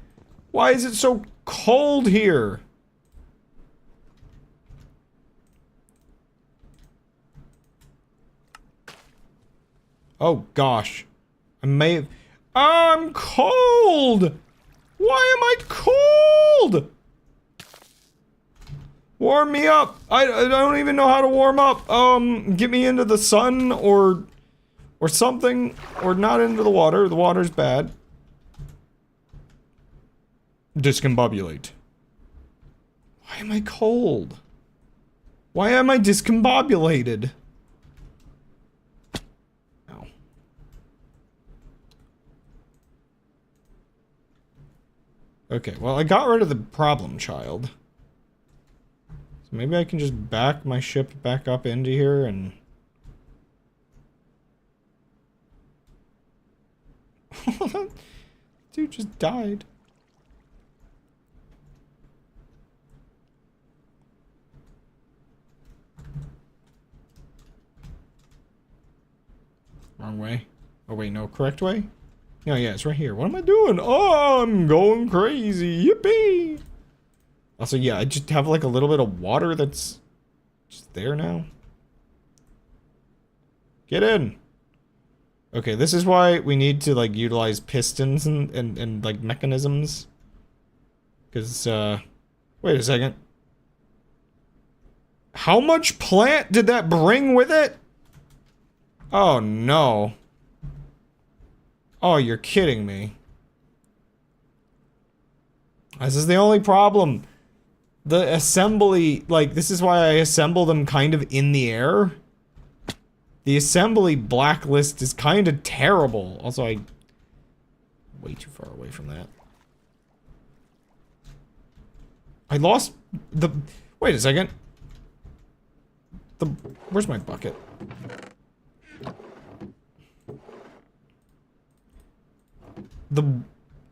Why is it so cold here? Oh, gosh. I may have- I'm cold! Why am I cold? Warm me up! I don't even know how to warm up. Get me into the sun or something. Or not into the water. The water's bad. Discombobulate. Why am I cold? Why am I discombobulated? Ow. Okay, well, I got rid of the problem child. So maybe I can just back my ship back up into here and... Dude just died. Wrong way. Oh wait, no, correct way? No, yeah, it's right here. What am I doing? Oh, I'm going crazy. Yippee! Also, yeah, I just have like a little bit of water that's just there now. Get in! Okay, this is why we need to like utilize pistons and like mechanisms. Because, wait a second. How much plant did that bring with it? Oh no. Oh, you're kidding me. This is the only problem. The assembly, like, this is why I assemble them kind of in the air. The assembly blacklist is kind of terrible. Also, way too far away from that. I lost the... Wait a second. Where's my bucket? The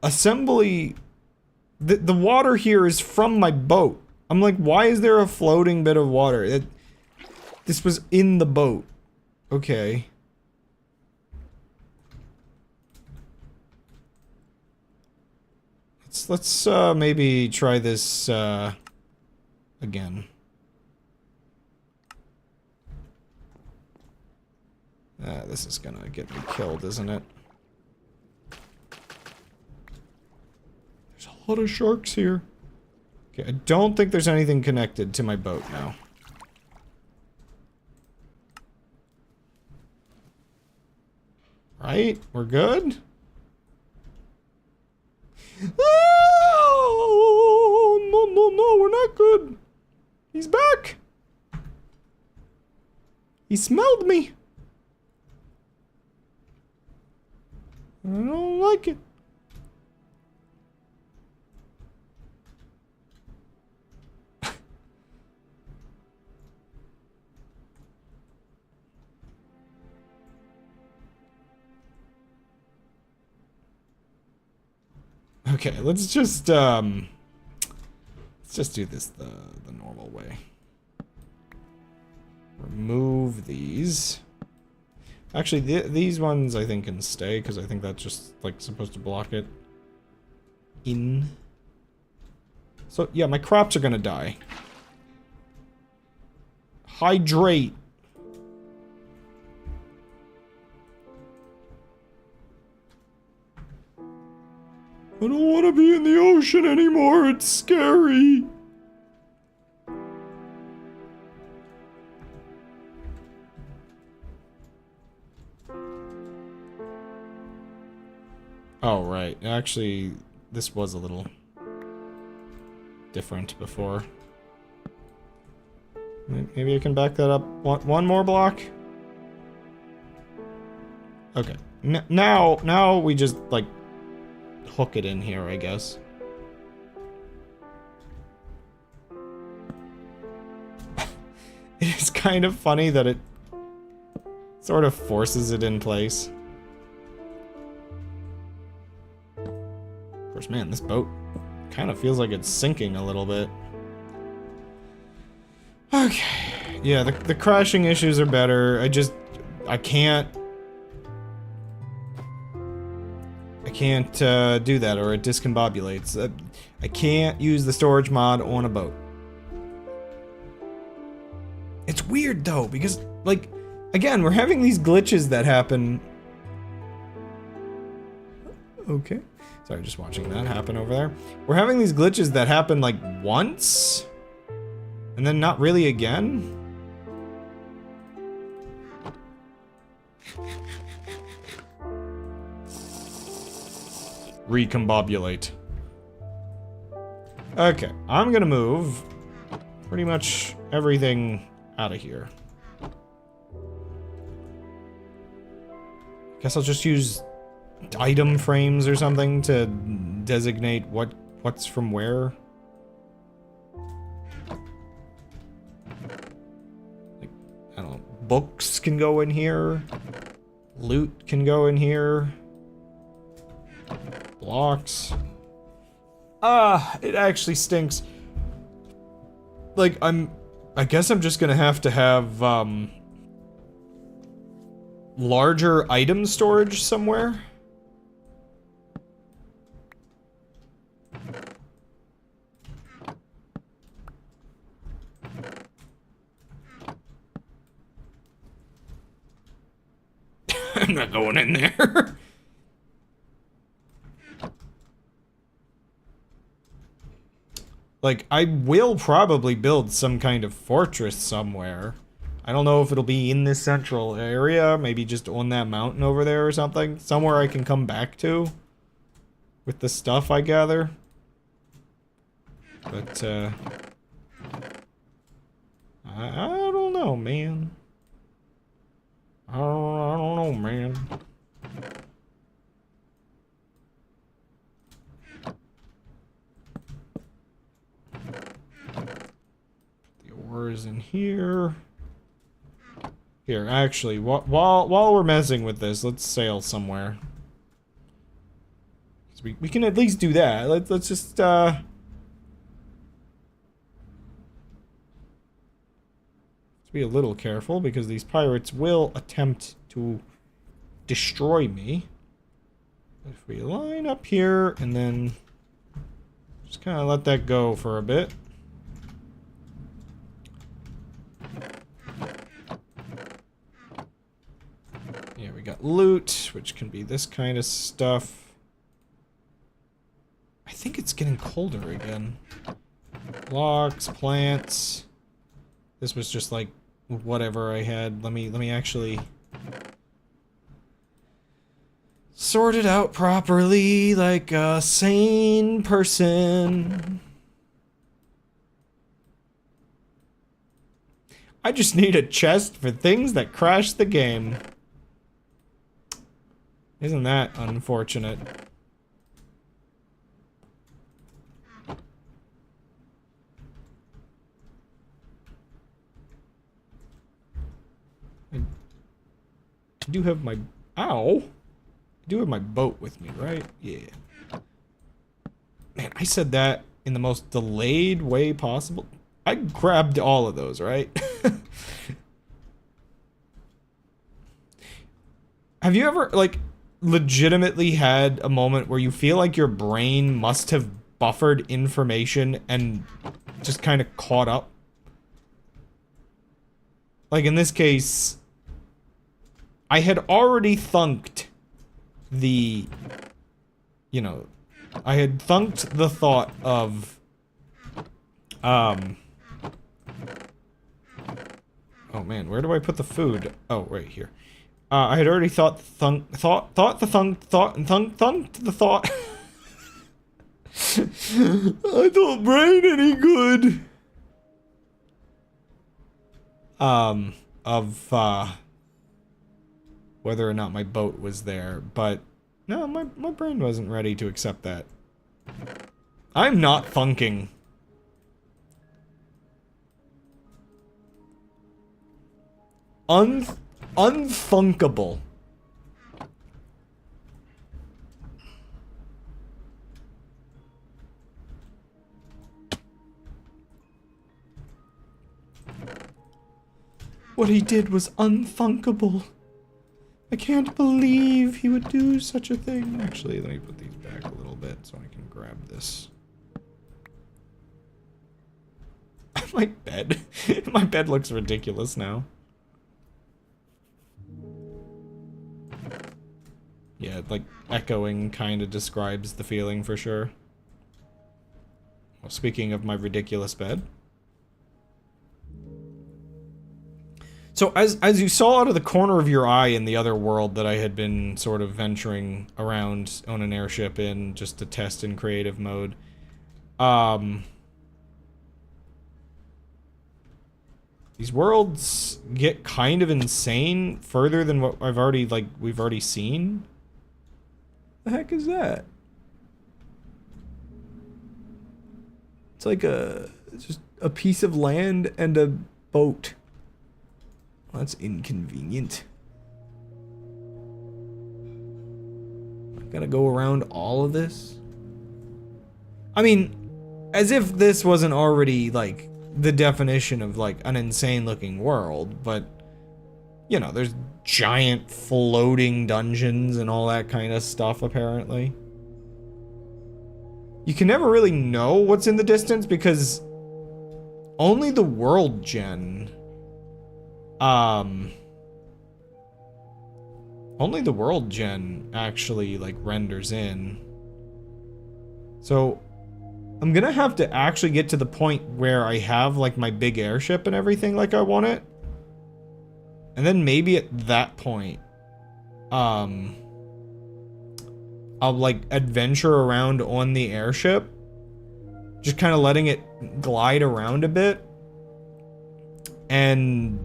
assembly... The water here is from my boat. I'm like, why is there a floating bit of water? This was in the boat. Okay. Let's maybe try this again. This is gonna get me killed, isn't it? There's a lot of sharks here. Okay, I don't think there's anything connected to my boat now. Right? We're good? Oh, no, no, no, we're not good. He's back. He smelled me. I don't like it. Okay, let's just do this the normal way. Remove these. Actually, these ones I think can stay, because I think that's just, like, supposed to block it. In. So, yeah, my crops are gonna die. Hydrate. I don't want to be in the ocean anymore, it's scary. Oh, right. Actually, this was a little different before. Maybe I can back that up one more block? Okay. Now we just, like, hook it in here, I guess. It is kind of funny that it Sort of forces it in place. Of course, man, this boat kind of feels like it's sinking a little bit. Okay. Yeah, the crashing issues are better. I can't do that, or it discombobulates. I can't use the storage mod on a boat. It's weird though, because, like, again, we're having these glitches that happen. Okay. Sorry, just watching that happen over there. We're having these glitches that happen, like, once, and then not really again. Recombobulate. Okay, I'm gonna move pretty much everything out of here. Guess I'll just use item frames or something to designate what's from where. Like, I don't know, books can go in here. Loot can go in here. Blocks. It actually stinks. Like, I guess I'm just gonna have to have, larger item storage somewhere. I'm not going in there. Like, I will probably build some kind of fortress somewhere. I don't know if it'll be in this central area, maybe just on that mountain over there or something. Somewhere I can come back to with the stuff I gather. But, I don't know, man. I don't know, man. The ores in here. Here, actually, while we're messing with this, let's sail somewhere. We can at least do that. Let's just be a little careful, because these pirates will attempt to destroy me. If we line up here and then just kind of let that go for a bit. Yeah, we got loot, which can be this kind of stuff. I think it's getting colder again. Blocks, plants. This was just like whatever I had. Let me actually sort it out properly like a sane person. I just need a chest for things that crash the game. Isn't that unfortunate? I do have my... Ow! I do have my boat with me, right? Yeah. Man, I said that in the most delayed way possible. I grabbed all of those, right? Have you ever, like, legitimately had a moment where you feel like your brain must have buffered information and just kind of caught up? Like, in this case... I had already thunked the, you know, I had thunked the thought of, oh man, where do I put the food? Oh, right here. I had already thunked the thought. I don't brain any good. Whether or not my boat was there, but no, my brain wasn't ready to accept that. I'm not thunking. Unthunkable. What he did was unthunkable. I can't believe he would do such a thing. Actually, let me put these back a little bit so I can grab this. My bed. My bed looks ridiculous now. Yeah, like, echoing kind of describes the feeling for sure. Well, speaking of my ridiculous bed. So, as you saw out of the corner of your eye in the other world that I had been sort of venturing around on an airship in just to test in creative mode, these worlds get kind of insane further than what we've already seen. The heck is that? It's like just a piece of land and a boat. Well, that's inconvenient. I gotta go around all of this? I mean, as if this wasn't already, like, the definition of, like, an insane-looking world, but, you know, there's giant floating dungeons and all that kind of stuff, apparently. You can never really know what's in the distance because only the world gen... only the world gen actually, like, renders in. So, I'm gonna have to actually get to the point where I have, like, my big airship and everything like I want it. And then maybe at that point, I'll, like, adventure around on the airship. Just kind of letting it glide around a bit. And...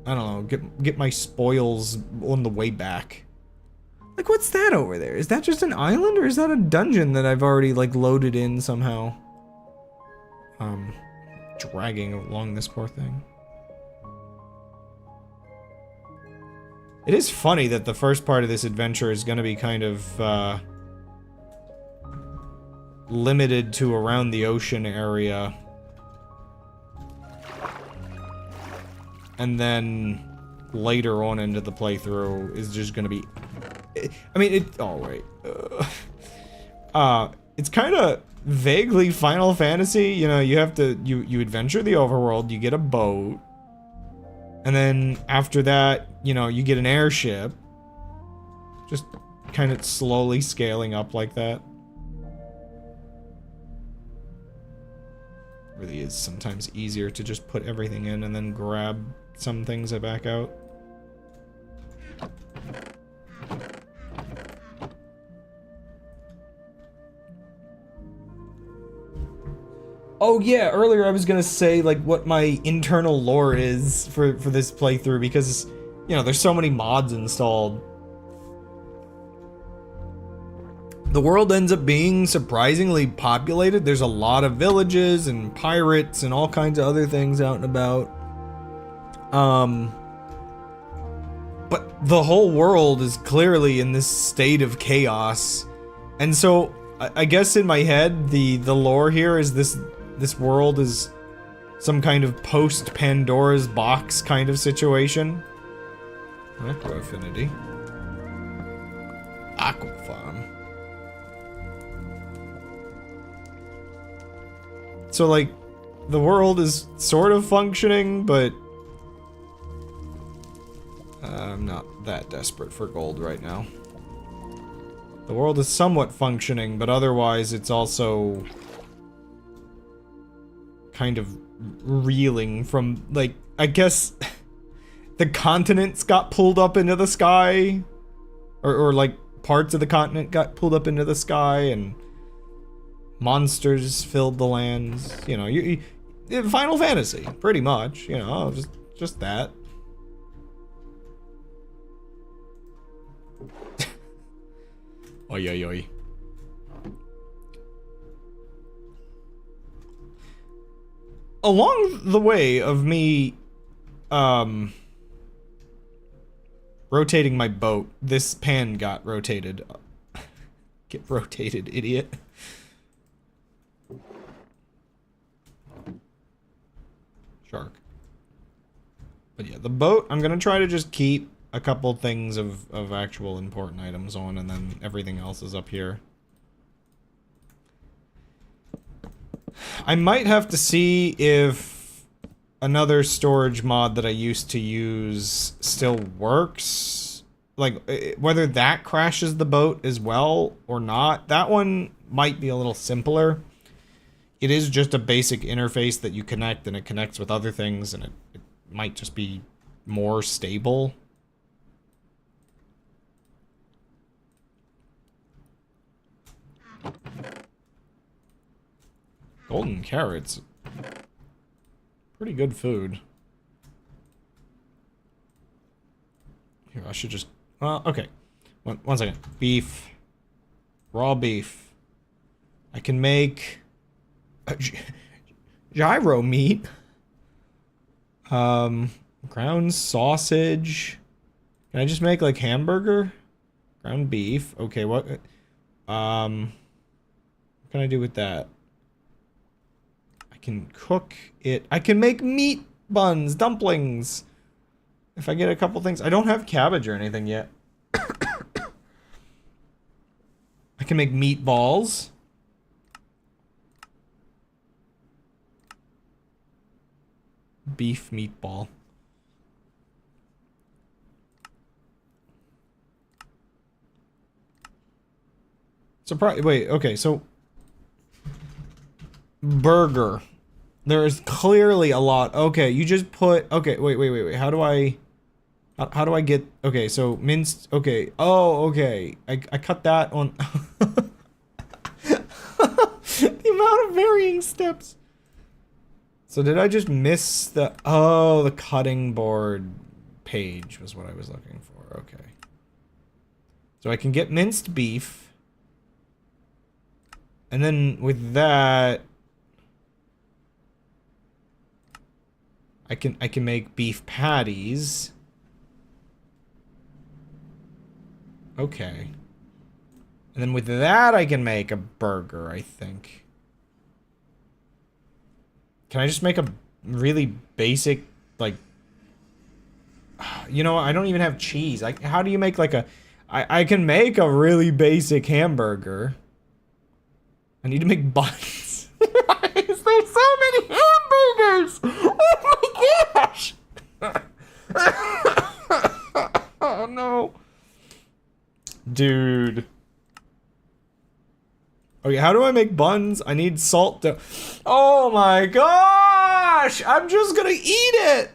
I don't know, get my spoils on the way back. Like, what's that over there? Is that just an island, or is that a dungeon that I've already, like, loaded in somehow? Dragging along this poor thing. It is funny that the first part of this adventure is gonna be kind of, limited to around the ocean area. And then later on into the playthrough is just gonna be... I mean, oh, wait. It's kind of vaguely Final Fantasy. You know, you have to... You adventure the overworld, you get a boat. And then after that, you know, you get an airship. Just kind of slowly scaling up like that. It really is sometimes easier to just put everything in and then grab some things that back out. Oh yeah, earlier I was gonna say, like, what my internal lore is for this playthrough, because, you know, there's so many mods installed. The world ends up being surprisingly populated. There's a lot of villages and pirates and all kinds of other things out and about. But the whole world is clearly in this state of chaos. And so, I guess in my head, the lore here is this world is some kind of post-Pandora's box kind of situation. Aqua Affinity. Aqua Farm. So, like, the world is sort of functioning, but I'm not that desperate for gold right now. The world is somewhat functioning, but otherwise it's also kind of reeling from, like, I guess the continents got pulled up into the sky, or like parts of the continent got pulled up into the sky, and monsters filled the lands. You know, you Final Fantasy, pretty much. You know, just that. Oi, oi, oi. Along the way of me, Rotating my boat. This pan got rotated. Get rotated, idiot. Shark. But yeah, the boat, I'm gonna try to just keep a couple things of actual important items on, and then everything else is up here. I might have to see if another storage mod that I used to use still works. Like, whether that crashes the boat as well or not. That one might be a little simpler. It is just a basic interface that you connect, and it connects with other things, and it might just be more stable. Golden carrots. Pretty good food. Here, I should just... Well, okay. One second. Beef. Raw beef. I can make... gyro meat. Ground sausage. Can I just make, like, hamburger? Ground beef. Okay, what can I do with that? I can cook it. I can make meat buns, dumplings. If I get a couple things. I don't have cabbage or anything yet. I can make meatballs. Beef meatball. Surprise! Wait, okay, so burger. There is clearly a lot. Okay, you just put. Okay, wait. How do I get? Okay, so minced. Okay. Oh, okay. I cut that on. The amount of varying steps. So did I just miss the... Oh, the cutting board page was what I was looking for. Okay. So I can get minced beef. And then with that... I can make beef patties. Okay. And then with that I can make a burger, I think. Can I just make a really basic, like... You know, I don't even have cheese. How do you make, like, a... I can make a really basic hamburger. I need to make buns. Why is there so many hamburgers? Oh my gosh! Oh no. Dude. Okay, how do I make buns? I need salt to... Oh my gosh! I'm just gonna eat it!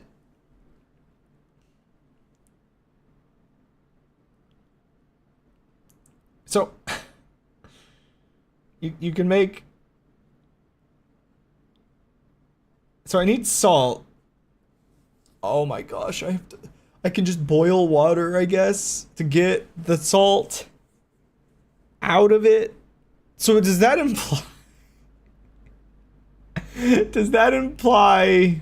So... You can make... So I need salt. Oh my gosh, I can just boil water, I guess, to get the salt out of it. So does that imply... Does that imply...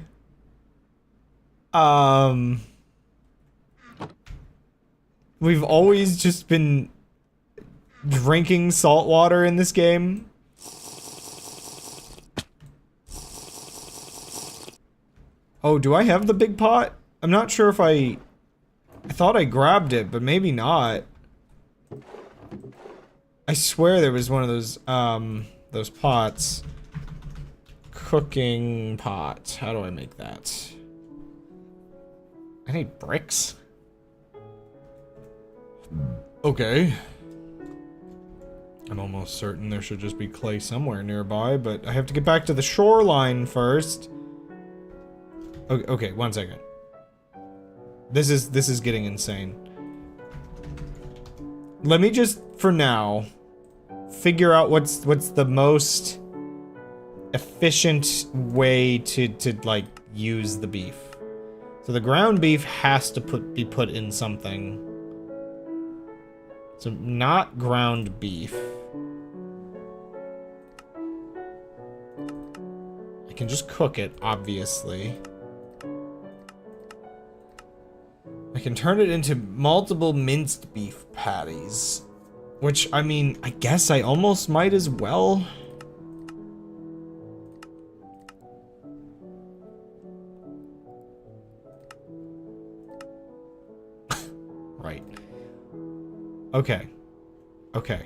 We've always just been drinking salt water in this game? Oh, do I have the big pot? I'm not sure if I thought I grabbed it, but maybe not. I swear there was one of those pots. Cooking pot. How do I make that? I need bricks. Okay. I'm almost certain there should just be clay somewhere nearby, but I have to get back to the shoreline first. Okay, 1 second. This is getting insane. Let me just, for now, figure out what's the most efficient way to like use the beef. So the ground beef has to be put in something. So not ground beef. I can just cook it, obviously. I can turn it into multiple minced beef patties. Which, I mean, I guess I almost might as well. Right. Okay. Okay.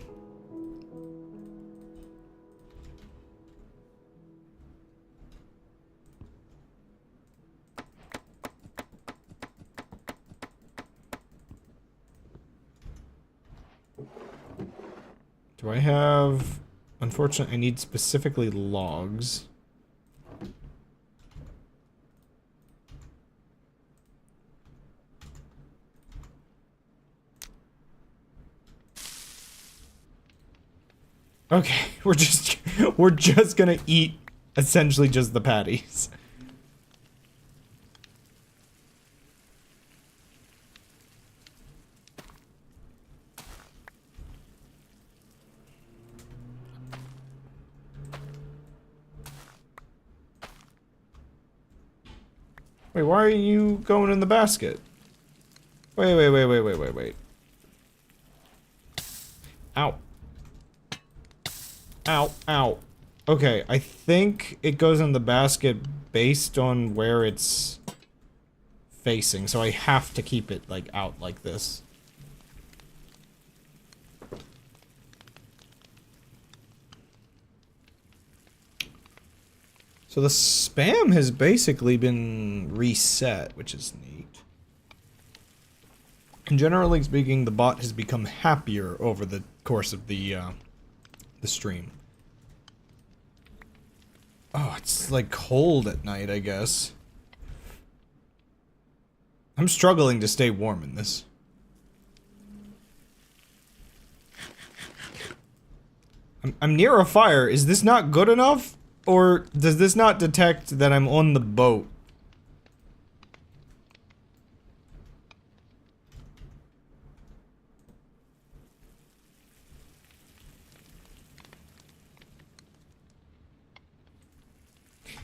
Do I have... Unfortunately, I need specifically logs. Okay, we're just gonna eat essentially just the patties. Wait, why are you going in the basket? Wait. Ow. Ow, ow. Okay, I think it goes in the basket based on where it's facing, so I have to keep it, like, out like this. So the spam has basically been reset, which is neat. And generally speaking, the bot has become happier over the course of the stream. Oh, it's like cold at night, I guess. I'm struggling to stay warm in this. I'm near a fire. Is this not good enough? Or does this not detect that I'm on the boat?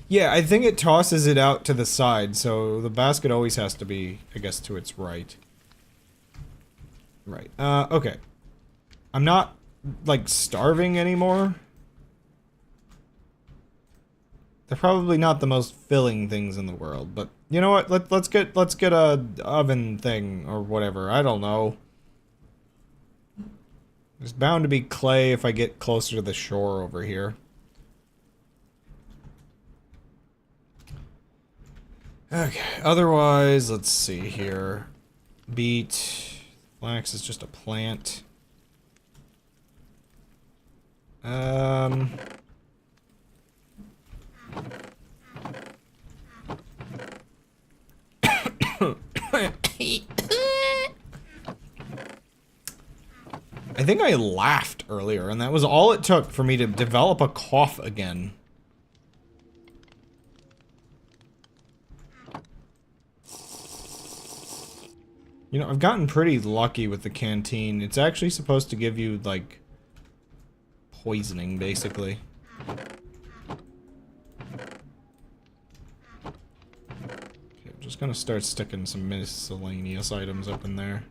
Yeah, I think it tosses it out to the side, so the basket always has to be, I guess, to its right. Right. Okay. I'm not, like, starving anymore. They're probably not the most filling things in the world, but you know what? Let's get a oven thing or whatever. I don't know. There's bound to be clay if I get closer to the shore over here. Okay, otherwise, let's see here. Beet. Flax is just a plant. I think I laughed earlier, and that was all it took for me to develop a cough again. You know, I've gotten pretty lucky with the canteen. It's actually supposed to give you, like, poisoning, basically. Okay, I'm just gonna start sticking some miscellaneous items up in there.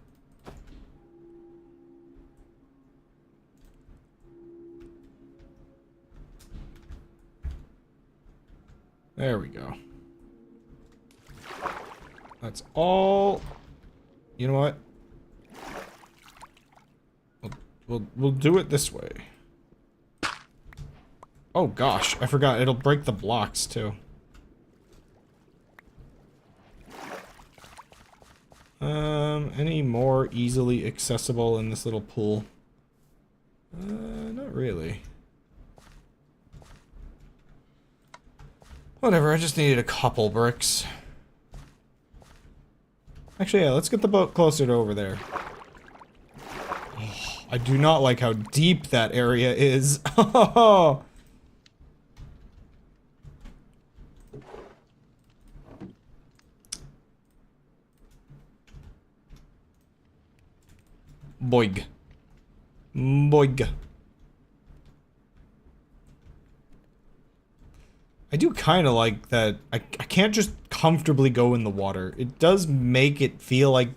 There we go. That's all... You know what? We'll do it this way. Oh gosh, I forgot. It'll break the blocks too. Any more easily accessible in this little pool? Not really. Whatever, I just needed a couple bricks. Actually, yeah, let's get the boat closer to over there. Oh, I do not like how deep that area is. Boig. Boig. I do kind of like that I can't just comfortably go in the water. It does make it feel like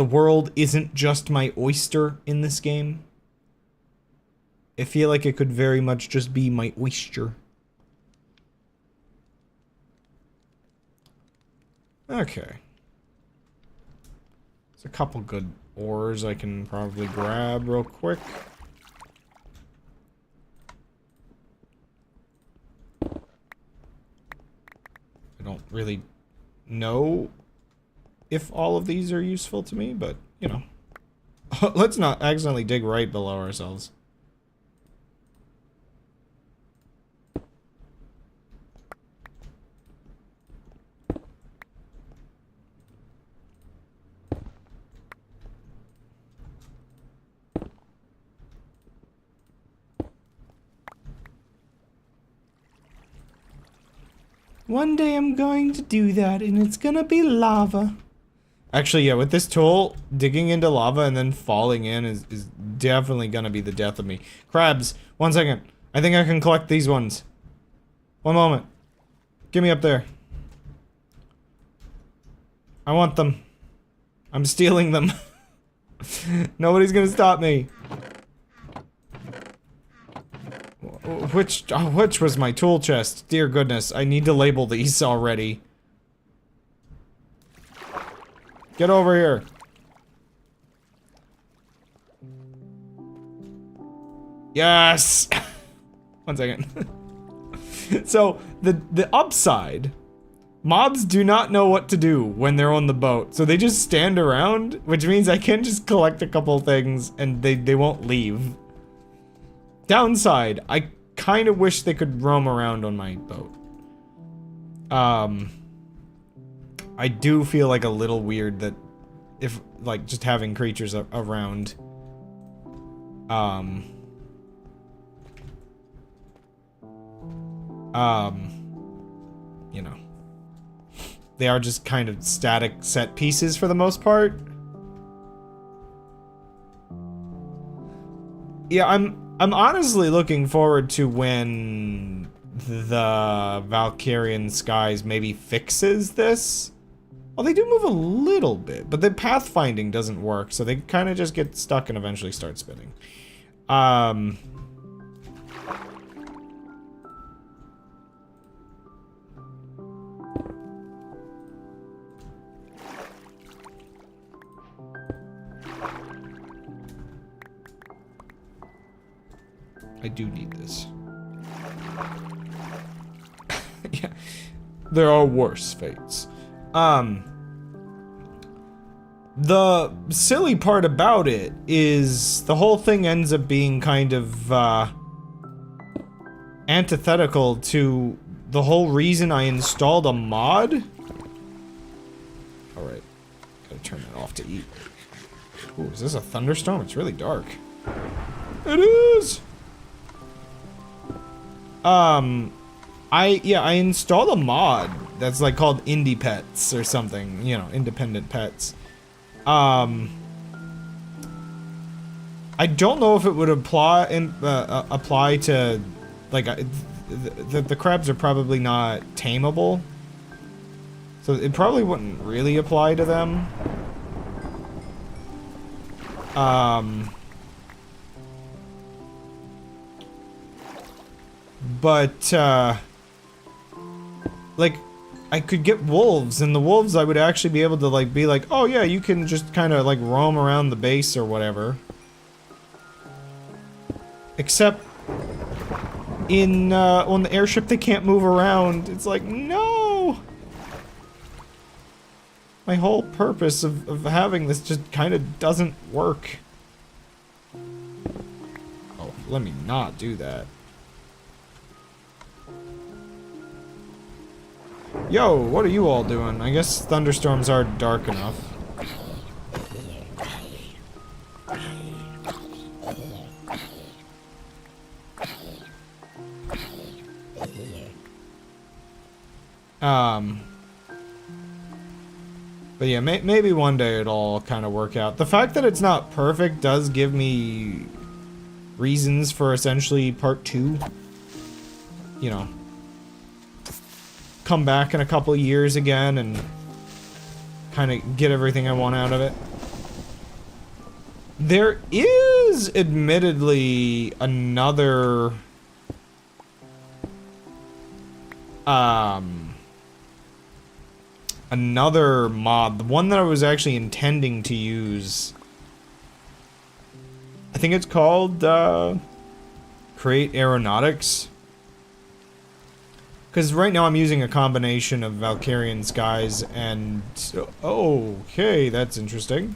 the world isn't just my oyster in this game. I feel like it could very much just be my oyster. Okay. There's a couple good ores I can probably grab real quick. I don't really know if all of these are useful to me, but, you know. Let's not accidentally dig right below ourselves. One day I'm going to do that, and it's gonna be lava. Actually, yeah, with this tool, digging into lava and then falling in is definitely gonna be the death of me. Crabs, 1 second. I think I can collect these ones. One moment. Get me up there. I want them. I'm stealing them. Nobody's gonna stop me. Which was my tool chest? Dear goodness, I need to label these already. Get over here. Yes! 1 second. So, the upside, mobs do not know what to do when they're on the boat, so they just stand around, which means I can just collect a couple things and they won't leave. Downside, I kind of wish they could roam around on my boat. I do feel like a little weird that if, like, just having creatures around, you know, they are just kind of static set pieces for the most part. Yeah, I'm honestly looking forward to when the Valkyrian Skies maybe fixes this. Well, they do move a little bit, but the pathfinding doesn't work, so they kind of just get stuck and eventually start spinning. I do need this. Yeah, there are worse fates. The silly part about it is the whole thing ends up being kind of, antithetical to the whole reason I installed a mod. Alright, gotta turn that off to eat. Ooh, is this a thunderstorm? It's really dark. It is! I installed a mod that's like called Indie Pets or something, you know, independent pets. I don't know if it would apply to, like, the crabs are probably not tameable, so it probably wouldn't really apply to them. But, like, I could get wolves, and the wolves I would actually be able to, like, be like, oh yeah, you can just kind of, like, roam around the base or whatever. Except, on the airship they can't move around. It's like, no! My whole purpose of having this just kind of doesn't work. Oh, let me not do that. Yo, what are you all doing? I guess thunderstorms are dark enough. But yeah, maybe one day it'll all kind of work out. The fact that it's not perfect does give me reasons for essentially part 2. You know, come back in a couple years again and kind of get everything I want out of it. There is admittedly another another mod, the one that I was actually intending to use. I think it's called Create Aeronautics. Because right now I'm using a combination of Valkyrian Skies and... Okay, that's interesting.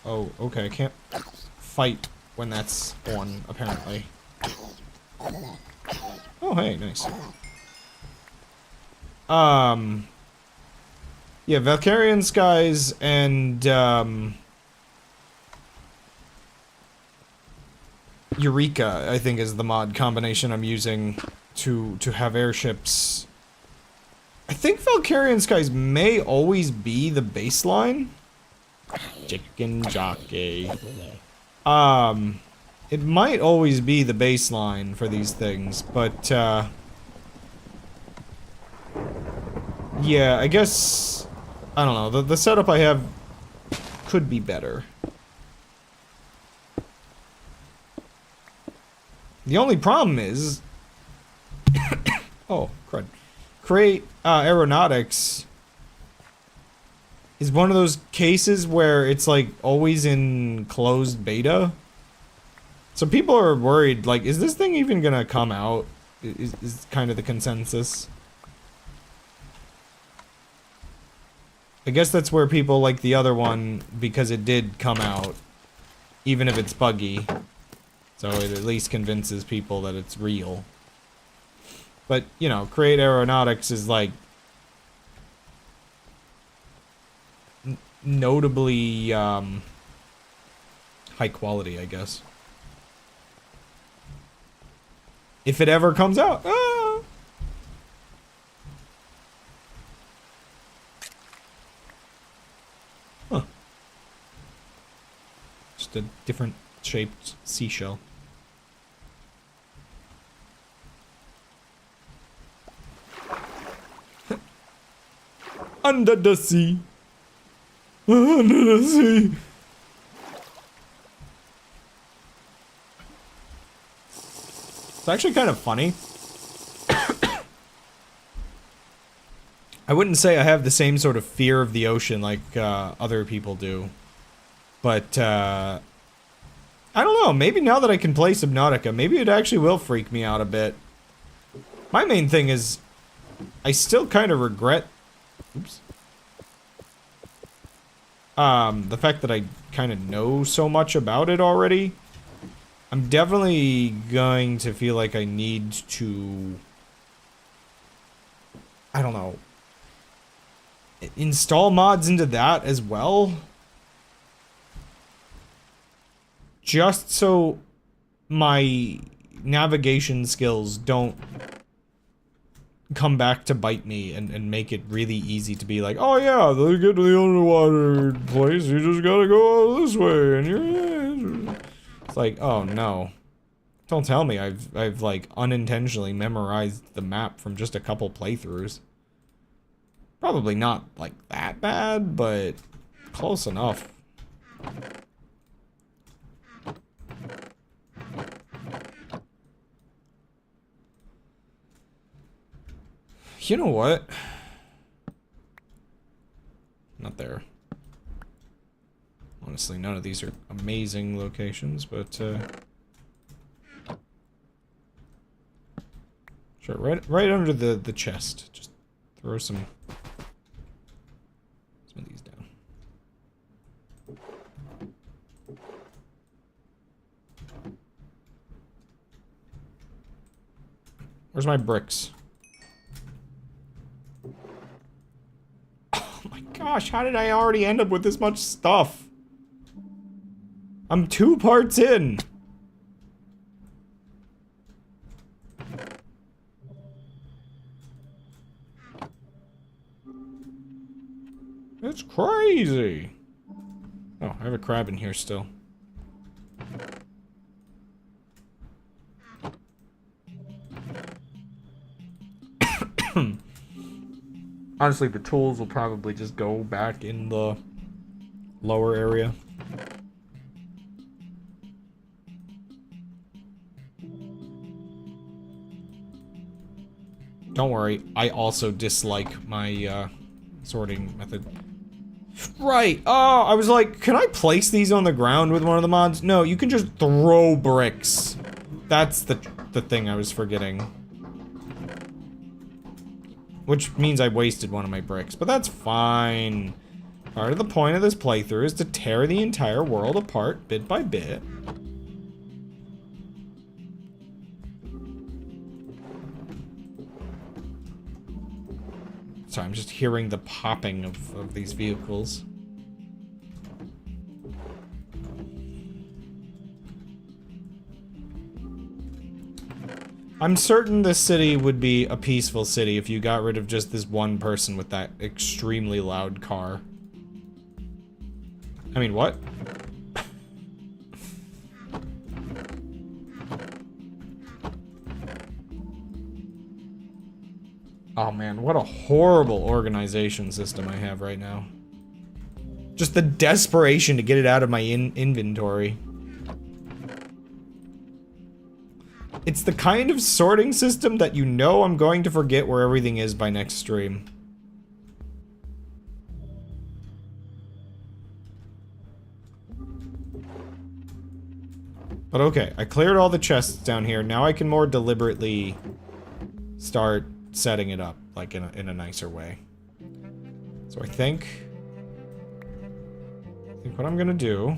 Oh, okay, I can't fight when that's on, apparently. Oh, hey, nice. Yeah, Valkyrian Skies and, Eureka, I think, is the mod combination I'm using to have airships. I think Valkyrian Skies may always be the baseline. Chicken jockey. It might always be the baseline for these things, but, yeah, I guess, I don't know, the setup I have could be better. The only problem is... oh, crud. Create Aeronautics is one of those cases where it's, like, always in closed beta. So people are worried, like, is this thing even gonna come out? Is kind of the consensus. I guess that's where people like the other one, because it did come out, even if it's buggy. So it at least convinces people that it's real. But, you know, Create Aeronautics is like... notably, high quality, I guess. If it ever comes out. Ah! Huh. Just a different shaped seashell. Under the sea. Under the sea. It's actually kind of funny. I wouldn't say I have the same sort of fear of the ocean like other people do. But, I don't know, maybe now that I can play Subnautica, maybe it actually will freak me out a bit. My main thing is, I still kind of regret... Oops. The fact that I kind of know so much about it already. I'm definitely going to feel like I need to... I don't know. Install mods into that as well. Just so my navigation skills don't come back to bite me and make it really easy to be like, oh yeah, to get to the underwater place, you just gotta go this way, and you're... It's like, oh no. Don't tell me I've like unintentionally memorized the map from just a couple playthroughs. Probably not like that bad, but close enough. You know what? Not there. Honestly, none of these are amazing locations, but sure, right under the chest. Just throw some of these down. Where's my bricks? Oh my gosh, how did I already end up with this much stuff? I'm 2 parts in. That's crazy. Oh, I have a crab in here still. Honestly, the tools will probably just go back in the lower area. Don't worry, I also dislike my sorting method. Right, oh, I was like, can I place these on the ground with one of the mods? No, you can just throw bricks. That's the thing I was forgetting. Which means I wasted one of my bricks, but that's fine. Part of the point of this playthrough is to tear the entire world apart bit by bit. Sorry, I'm just hearing the popping of these vehicles. I'm certain this city would be a peaceful city if you got rid of just this one person with that extremely loud car. I mean, what? Oh man, what a horrible organization system I have right now. Just the desperation to get it out of my inventory. It's the kind of sorting system that you know I'm going to forget where everything is by next stream. But okay, I cleared all the chests down here. Now I can more deliberately start setting it up, like in a nicer way. So I think what I'm gonna do...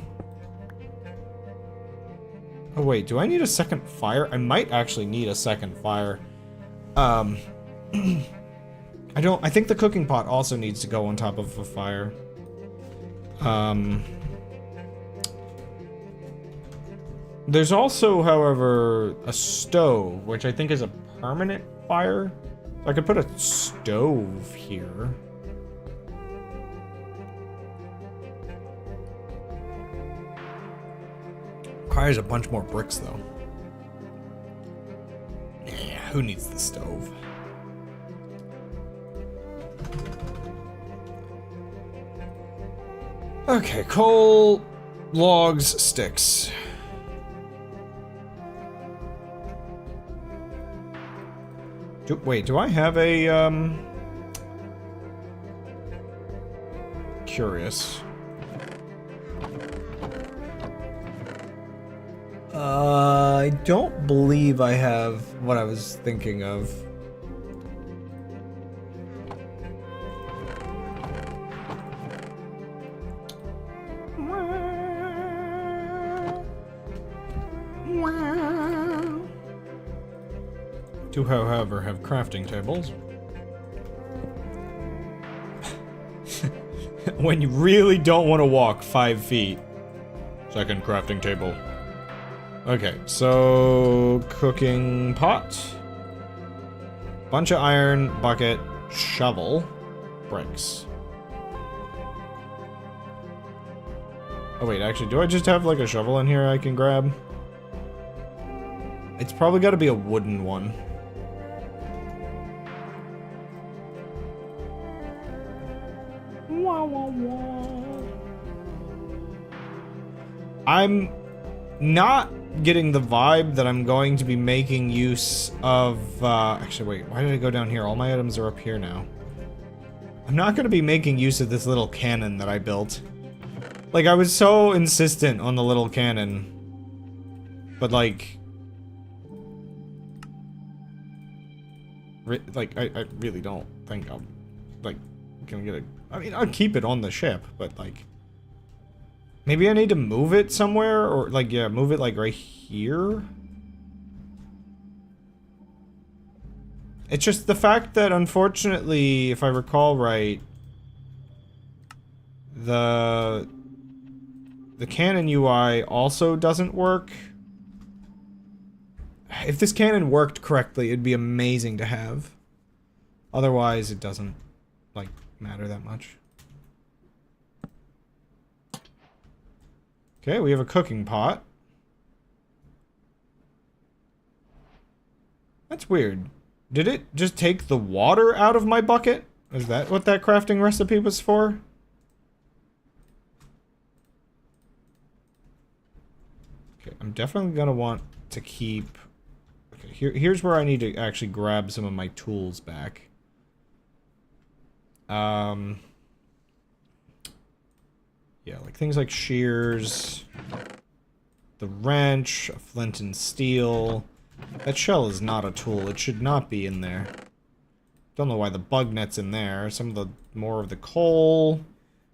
Oh wait, do I need a second fire? I might actually need a second fire. I think the cooking pot also needs to go on top of a fire. There's also, however, a stove, which I think is a permanent fire. So I could put a stove here. Requires a bunch more bricks, though. Yeah, who needs the stove? Okay, coal, logs, sticks. Wait, do I have a, Curious. I don't believe I have what I was thinking of. Do, however, have crafting tables. When you really don't want to walk 5 feet. Second crafting table. Okay, so cooking pot, bunch of iron, bucket, shovel, bricks. Oh wait, actually, do I just have like a shovel in here I can grab? It's probably got to be a wooden one. Wah, wah, wah. I'm not getting the vibe that I'm going to be making use of, actually wait, why did I go down here? All my items are up here now. I'm not going to be making use of this little cannon that I built. Like, I was so insistent on the little cannon. But like... I really don't think I'm, like, gonna get a... I mean, I'll keep it on the ship, but like... Maybe I need to move it somewhere, or like, yeah, move it like right here? It's just the fact that, unfortunately, if I recall right, the cannon UI also doesn't work. If this cannon worked correctly, it'd be amazing to have. Otherwise, it doesn't, like, matter that much. Okay, we have a cooking pot. That's weird. Did it just take the water out of my bucket? Is that what that crafting recipe was for? I'm definitely gonna want to keep... Okay, here's where I need to actually grab some of my tools back. Yeah, like things like shears, the wrench, a flint and steel. That shell is not a tool. It should not be in there. Don't know why the bug net's in there. Some of the more of the coal.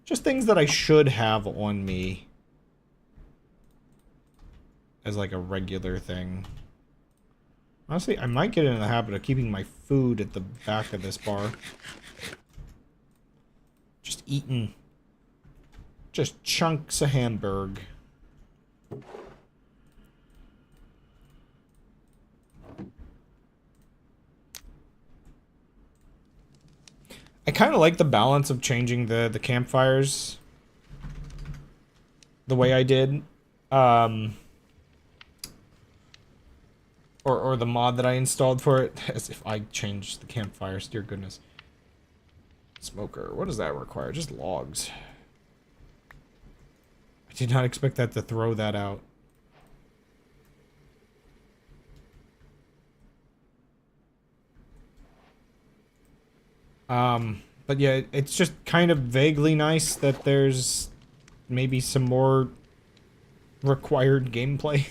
Just things that I should have on me as like a regular thing. Honestly, I might get into the habit of keeping my food at the back of this bar. Just eating. Just chunks of hamburg. I kind of like the balance of changing the campfires the way I did. Or the mod that I installed for it. As if I changed the campfires, dear goodness. Smoker, what does that require? Just logs. I did not expect that to throw that out. But yeah, it's just kind of vaguely nice that there's maybe some more required gameplay.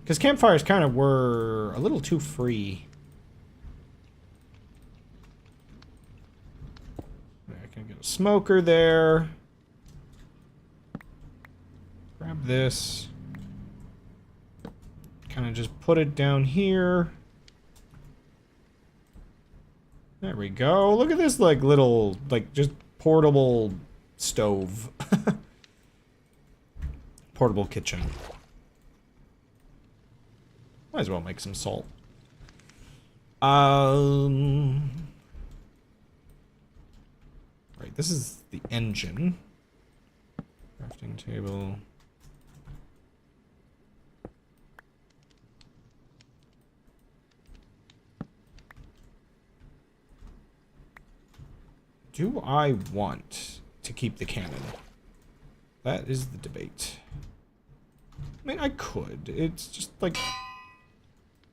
Because campfires kind of were a little too free. I can get a smoker there. Grab this. Kind of just put it down here. There we go. Look at this, like, little, like, just portable stove. Portable kitchen. Might as well make some salt. Right, this is the engine. Crafting table. Do I want to keep the cannon? That is the debate. I mean, I could. It's just like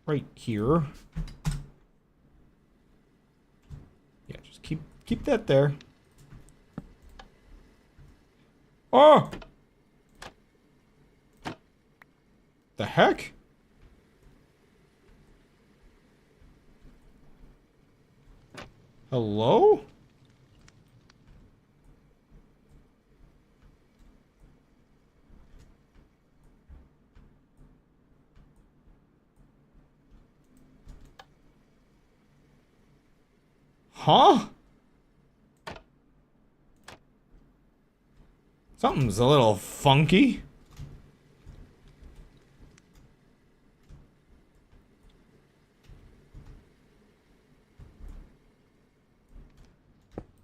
right here. Yeah, just keep that there. Oh! The heck? Hello? Huh? Something's a little funky.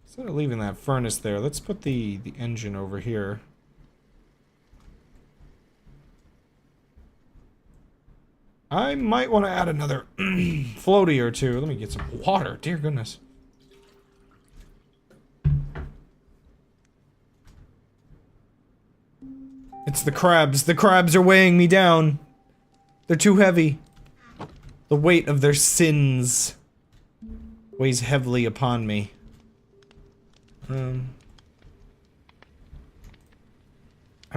Instead of leaving that furnace there, let's put the engine over here. I might want to add another floaty or two. Let me get some water. Dear goodness. It's the crabs. The crabs are weighing me down. They're too heavy. The weight of their sins weighs heavily upon me. I'm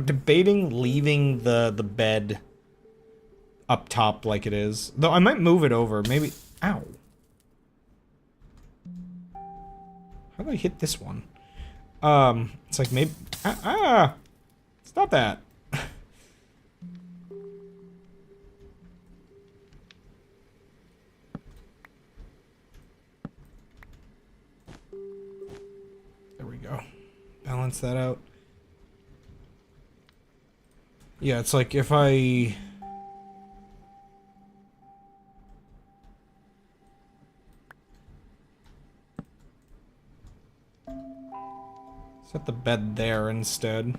debating leaving the bed up top like it is. Though I might move it over. Maybe... Ow. How do I hit this one? It's like maybe... Stop that. There we go. Balance that out. Yeah, it's like if I... set the bed there instead.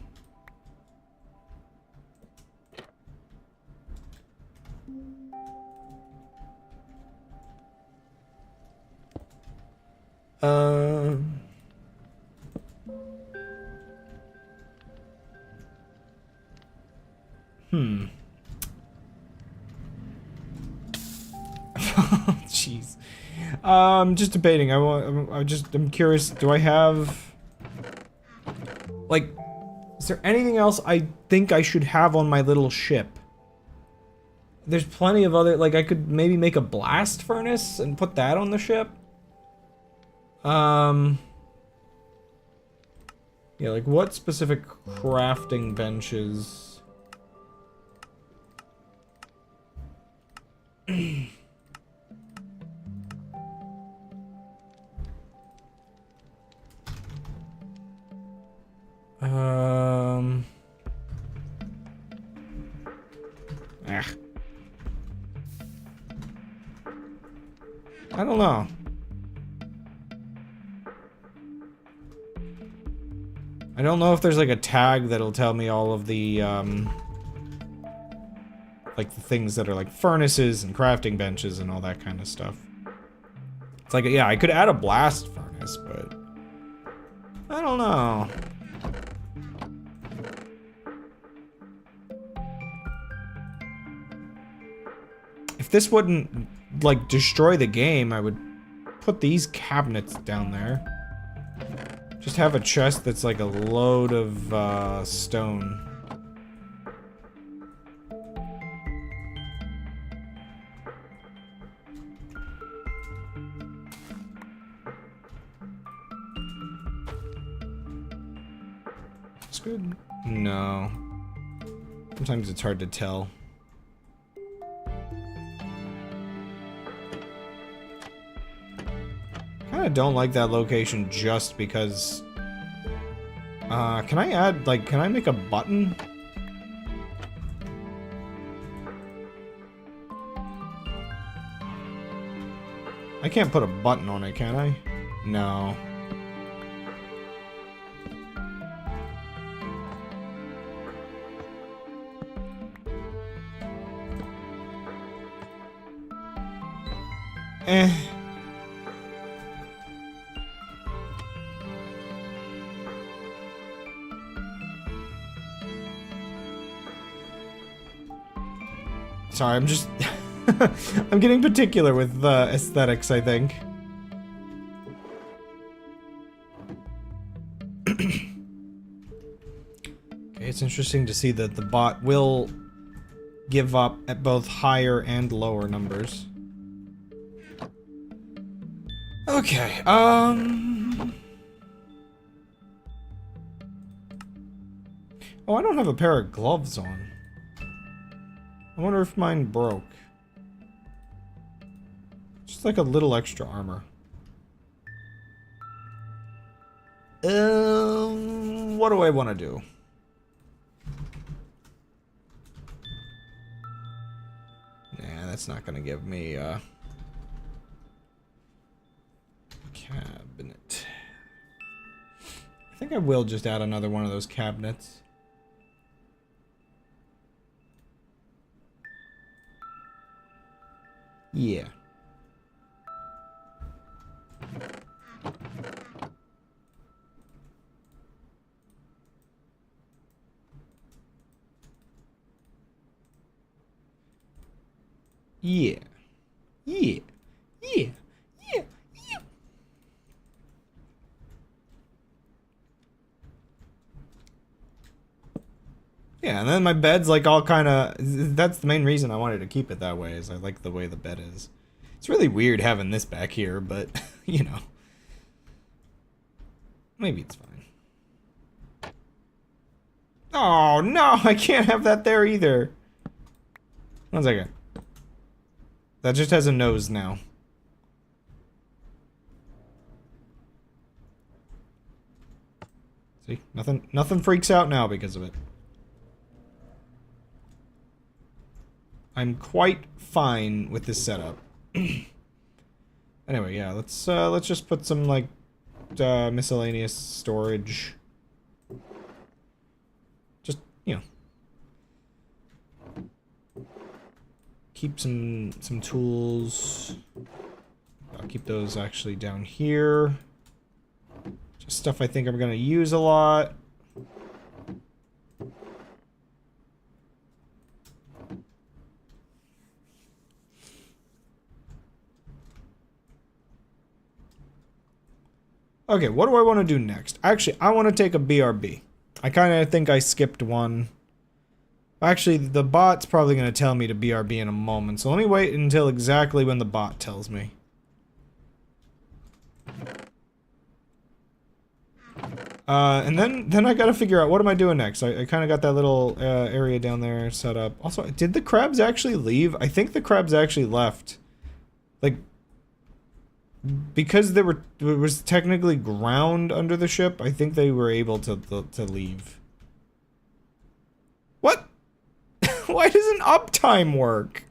Jeez. Just debating. I'm curious. Do I have, like, is there anything else I think I should have on my little ship? There's plenty of other, like, I could maybe make a blast furnace and put that on the ship. Yeah, like, what specific crafting benches? I don't know. I don't know if there's like a tag that'll tell me all of the, like the things that are like furnaces and crafting benches and all that kind of stuff. It's like, yeah, I could add a blast furnace, but I don't know. If this wouldn't, like, destroy the game, I would put these cabinets down there. Just have a chest that's like a load of, stone. It's good. No. Sometimes it's hard to tell. I don't like that location just because, can I add, like, can I make a button? I can't put a button on it, can I? No. Sorry, I'm just... I'm getting particular with aesthetics, I think. Okay, it's interesting to see that the bot will give up at both higher and lower numbers. Okay, oh, I don't have a pair of gloves on. I wonder if mine broke. Just like a little extra armor. What do I want to do? Nah, that's not gonna give me a cabinet. I think I will just add another one of those cabinets. Yeah. Yeah. Yeah. Yeah. Yeah. Yeah. Yeah, and then my bed's like all kind of... That's the main reason I wanted to keep it that way, is I like the way the bed is. It's really weird having this back here, but, you know. Maybe it's fine. Oh, no! I can't have that there either. 1 second. That just has a nose now. See? Nothing freaks out now because of it. I'm quite fine with this setup. Anyway, yeah, let's just put some, like, miscellaneous storage. Just, you know. Keep some tools. I'll keep those actually down here. Just stuff I think I'm gonna use a lot. Okay, what do I want to do next? Actually, I want to take a BRB. I kind of think I skipped one. Actually, the bot's probably going to tell me to BRB in a moment, so let me wait until exactly when the bot tells me. And then I gotta figure out what am I doing next. I kind of got that little area down there set up. Also, did the crabs actually leave? I think the crabs actually left. Like, because there was technically ground under the ship, I think they were able to leave. What? Why doesn't uptime work?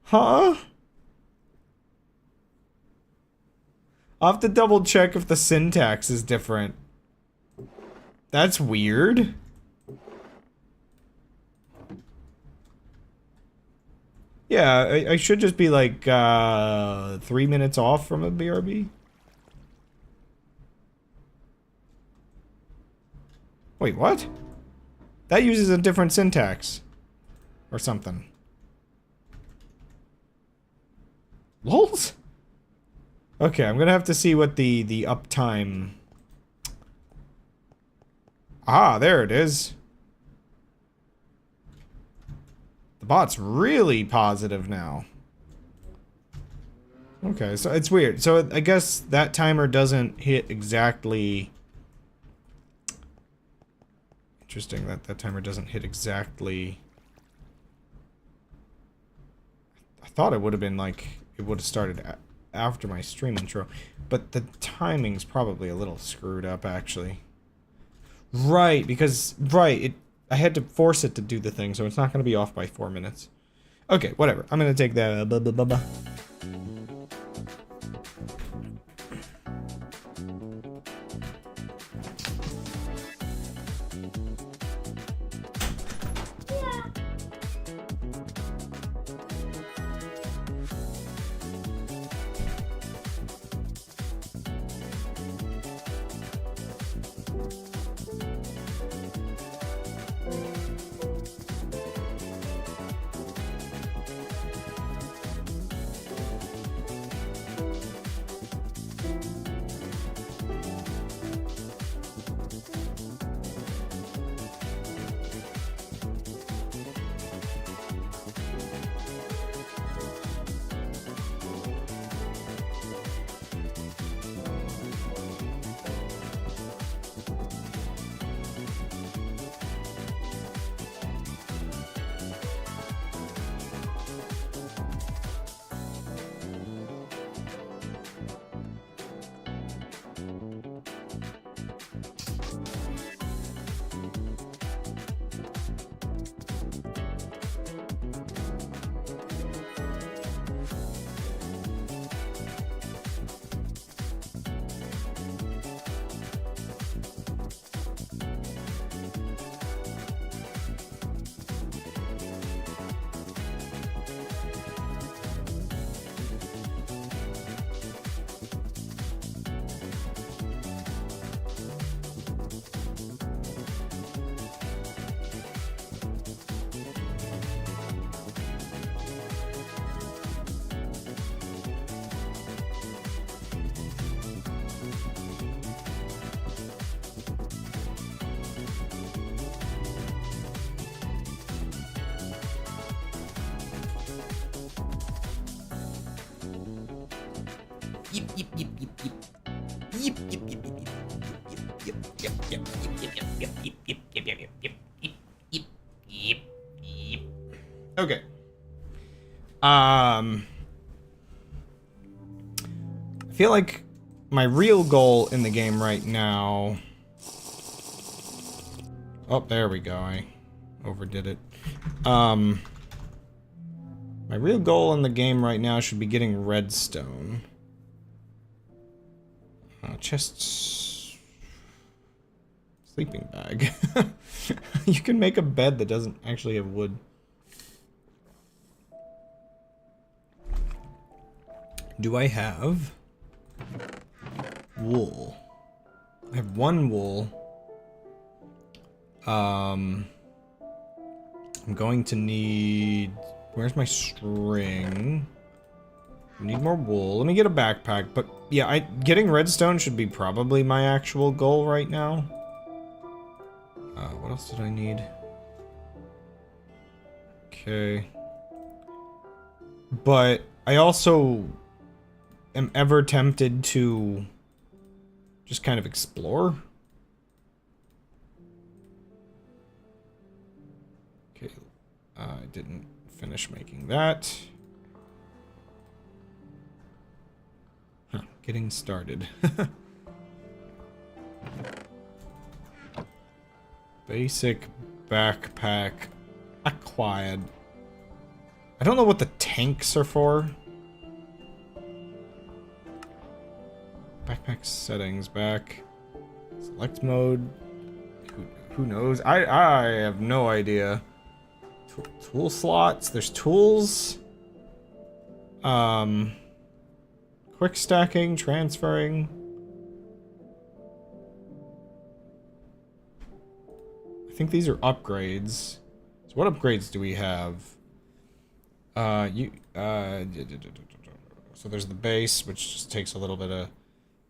Huh? I'll have to double check if the syntax is different. That's weird. Yeah, I should just be like 3 minutes off from a BRB. Wait, what? That uses a different syntax. Or something. Lols? Okay, I'm gonna have to see what the uptime... Ah, there it is. The bot's really positive now. Okay, so it's weird. So I guess that timer doesn't hit exactly... Interesting that that timer doesn't hit exactly... I thought it would have been like... It would have started after my stream intro. But the timing's probably a little screwed up, actually. Right, because... Right, I had to force it to do the thing, so it's not going to be off by 4 minutes. Okay, whatever. I'm going to take that... Okay. I feel like my real goal in the game right now... Oh, there we go. I overdid it. My real goal in the game right now should be getting redstone. Chests... Sleeping bag. You can make a bed that doesn't actually have wood. Do I have wool? I have one wool. I'm going to need... Where's my string? Need more wool. Let me get a backpack. But yeah, getting redstone should be probably my actual goal right now. What else did I need? Okay. But I also am ever tempted to just kind of explore. Okay. I didn't finish making that. Huh, getting started. Basic backpack acquired. I don't know what the tanks are for. Backpack settings back. Select mode. Who knows? I have no idea. Tool slots. There's tools. Quick stacking, transferring. I think these are upgrades. So what upgrades do we have? So there's the base, which just takes a little bit of...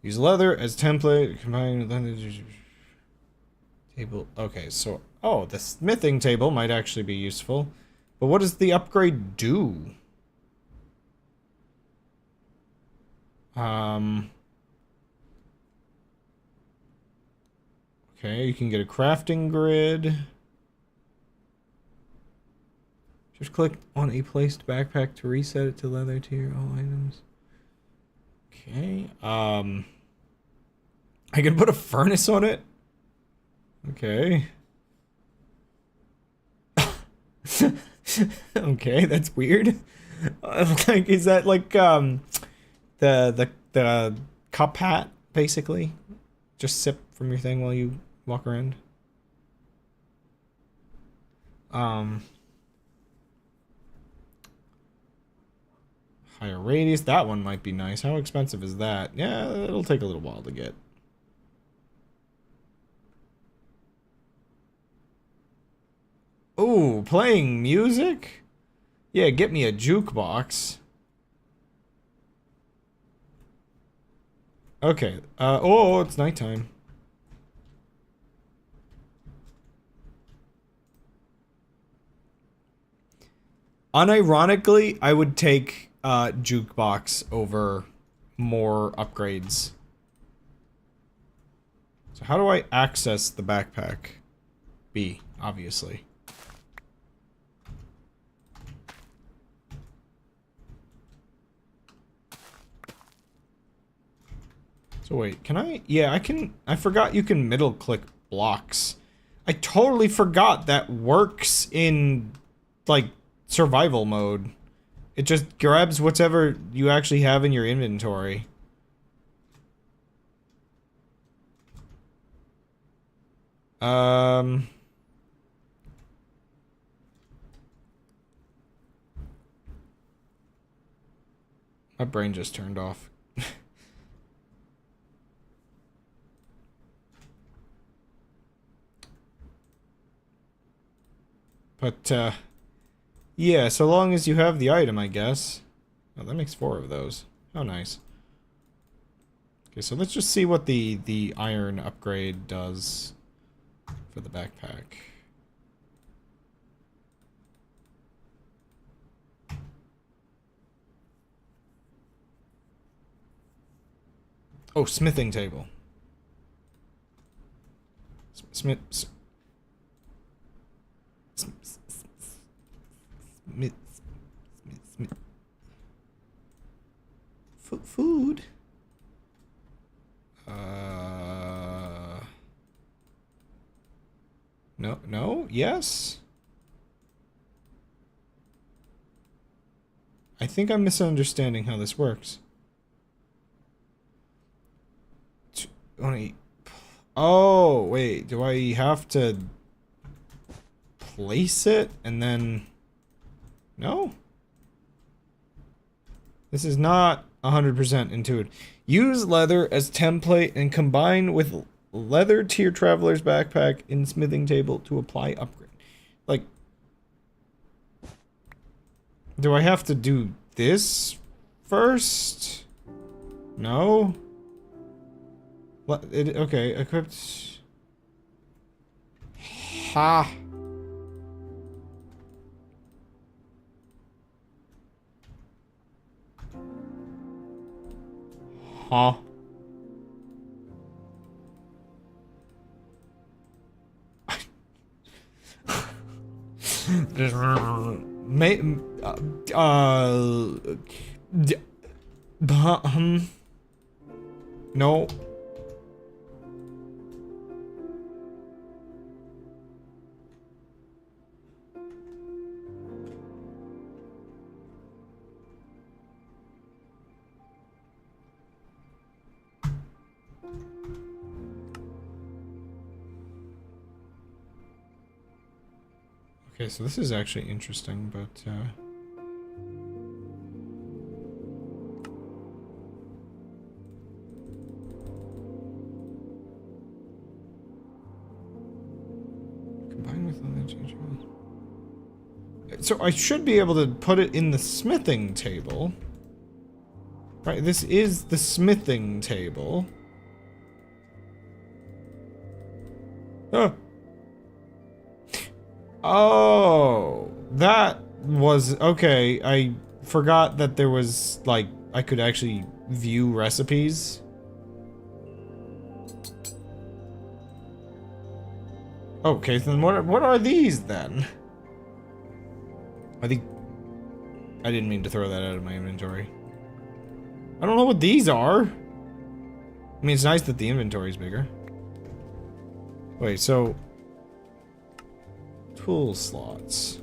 Use leather as template, combine leather... Table... Okay, so... Oh, the smithing table might actually be useful. But what does the upgrade do? Okay, you can get a crafting grid. Just click on a placed backpack to reset it to leather tier, all items. Okay, I can put a furnace on it? Okay. Okay, that's weird. Like, is that like, the cup hat, basically? Just sip from your thing while you walk around? Higher radius, that one might be nice. How expensive is that? Yeah, it'll take a little while to get. Ooh, playing music? Yeah, get me a jukebox. Okay, oh, it's nighttime. Unironically, I would take jukebox over more upgrades. So how do I access the backpack? B, obviously. So wait, can I? Yeah, I can. I forgot you can middle click blocks. I totally forgot that works in, like, survival mode. It just grabs whatever you actually have in your inventory. My brain just turned off. But, yeah, so long as you have the item, I guess. Oh, that makes 4 of those. How nice. Okay, so let's just see what the iron upgrade does for the backpack. Oh, smithing table. Smith. Food. No, yes. I think I'm misunderstanding how this works. Oh, wait, do I have to place it and then... No? This is not 100% intuitive. Use leather as template and combine with leather tier traveler's backpack in smithing table to apply upgrade. Like, do I have to do this first? No? What? Okay, equipped. Ha! Huh? No. Okay, so this is actually interesting, but combine with other changeable. So I should be able to put it in the smithing table. Right, this is the smithing table. Oh. Oh, that was okay. I forgot that there was like I could actually view recipes. Okay, then what are these then? I think I didn't mean to throw that out of my inventory. I don't know what these are. I mean, it's nice that the inventory's bigger. Wait, so tool slots.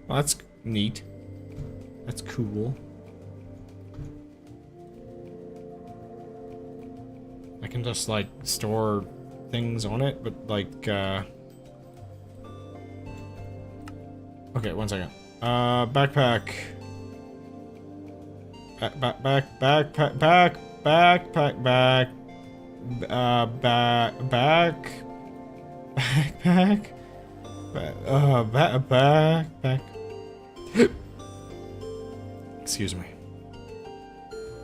Well, that's neat. That's cool. I can just like store things on it, but like okay, one second. Backpack. Backpack. Backpack. Excuse me.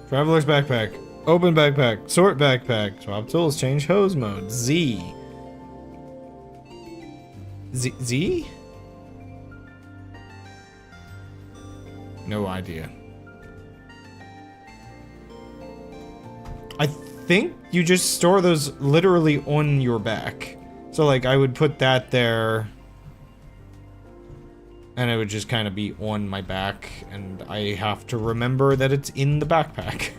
Traveler's backpack. Open backpack. Sort backpack. Swap tools. Change hose mode. Z. Z? No idea. I think you just store those literally on your back. So like I would put that there and it would just kind of be on my back and I have to remember that it's in the backpack.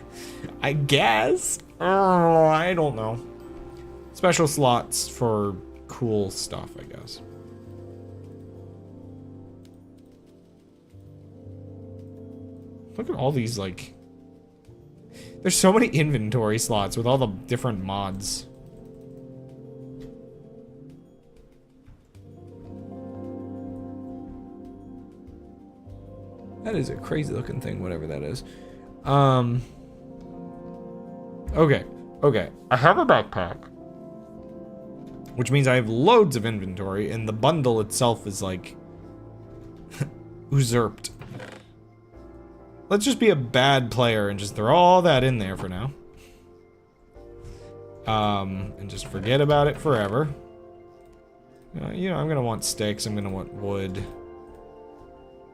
I guess. I don't know. Special slots for cool stuff, I guess. Look at all these, like... There's so many inventory slots with all the different mods. That is a crazy looking thing, whatever that is. Okay. I have a backpack. Which means I have loads of inventory, and the bundle itself is, like... usurped. Let's just be a bad player and just throw all that in there for now. And just forget about it forever. You know, I'm gonna want sticks, I'm gonna want wood.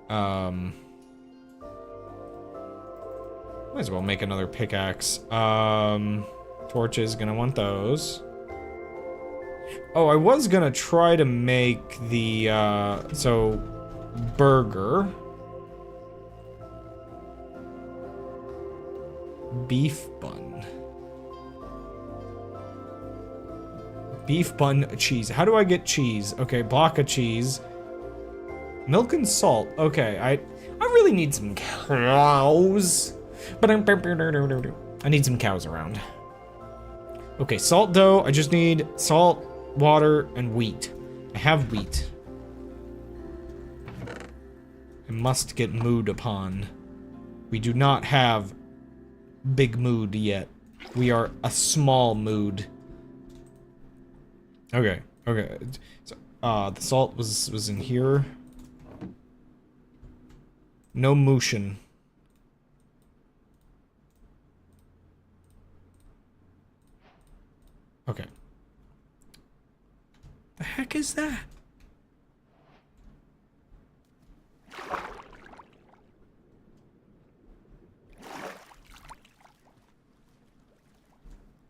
Might as well make another pickaxe. Torches, gonna want those. Oh, I was gonna try to make the, so, burger. Beef bun. Beef bun cheese. How do I get cheese? Okay, block of cheese. Milk and salt. Okay, I really need some cows. I need some cows around. Okay, salt dough. I just need salt, water, and wheat. I have wheat. I must get moved upon. We do not have big mood yet. We are a small mood. Okay, okay. So, the salt was in here. No motion. Okay. The heck is that?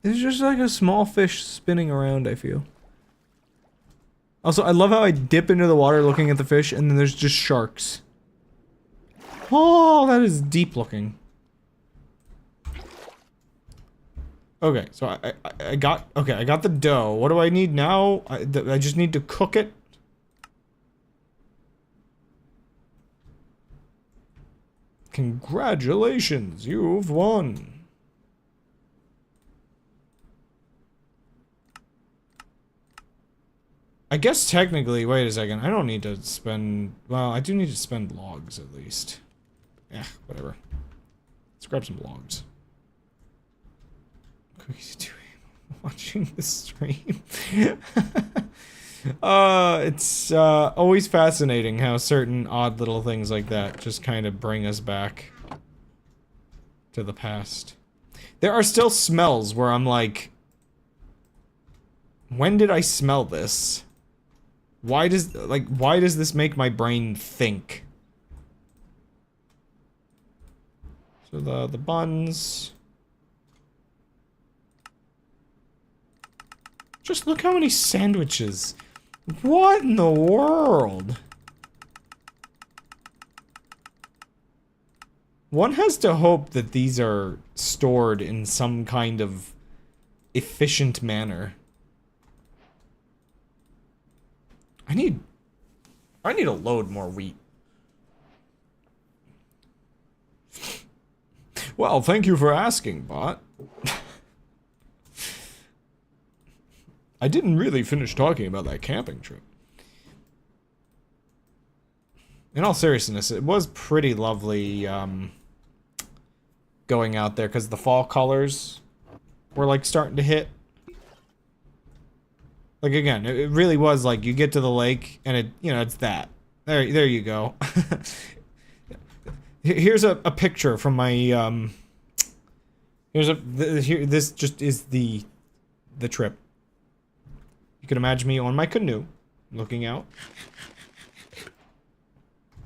It's just like a small fish spinning around, I feel. Also, I love how I dip into the water looking at the fish, and then there's just sharks. Oh, that is deep looking. Okay, so I got the dough. What do I need now? I just need to cook it. Congratulations, you've won. I guess technically, wait a second, I don't need to spend, well, I do need to spend logs at least. Yeah, whatever. Let's grab some logs. Cookies doing watching the stream. It's always fascinating how certain odd little things like that just kind of bring us back to the past. There are still smells where I'm like, when did I smell this? Why does this make my brain think? So the buns. Just look how many sandwiches. What in the world? One has to hope that these are stored in some kind of efficient manner. I need to load more wheat. Well, thank you for asking, bot. I didn't really finish talking about that camping trip. In all seriousness, it was pretty lovely going out there because the fall colors were like starting to hit. Like again, it really was like you get to the lake and it, you know, it's that. There you go. Here's a picture from my this just is the trip. You can imagine me on my canoe, looking out.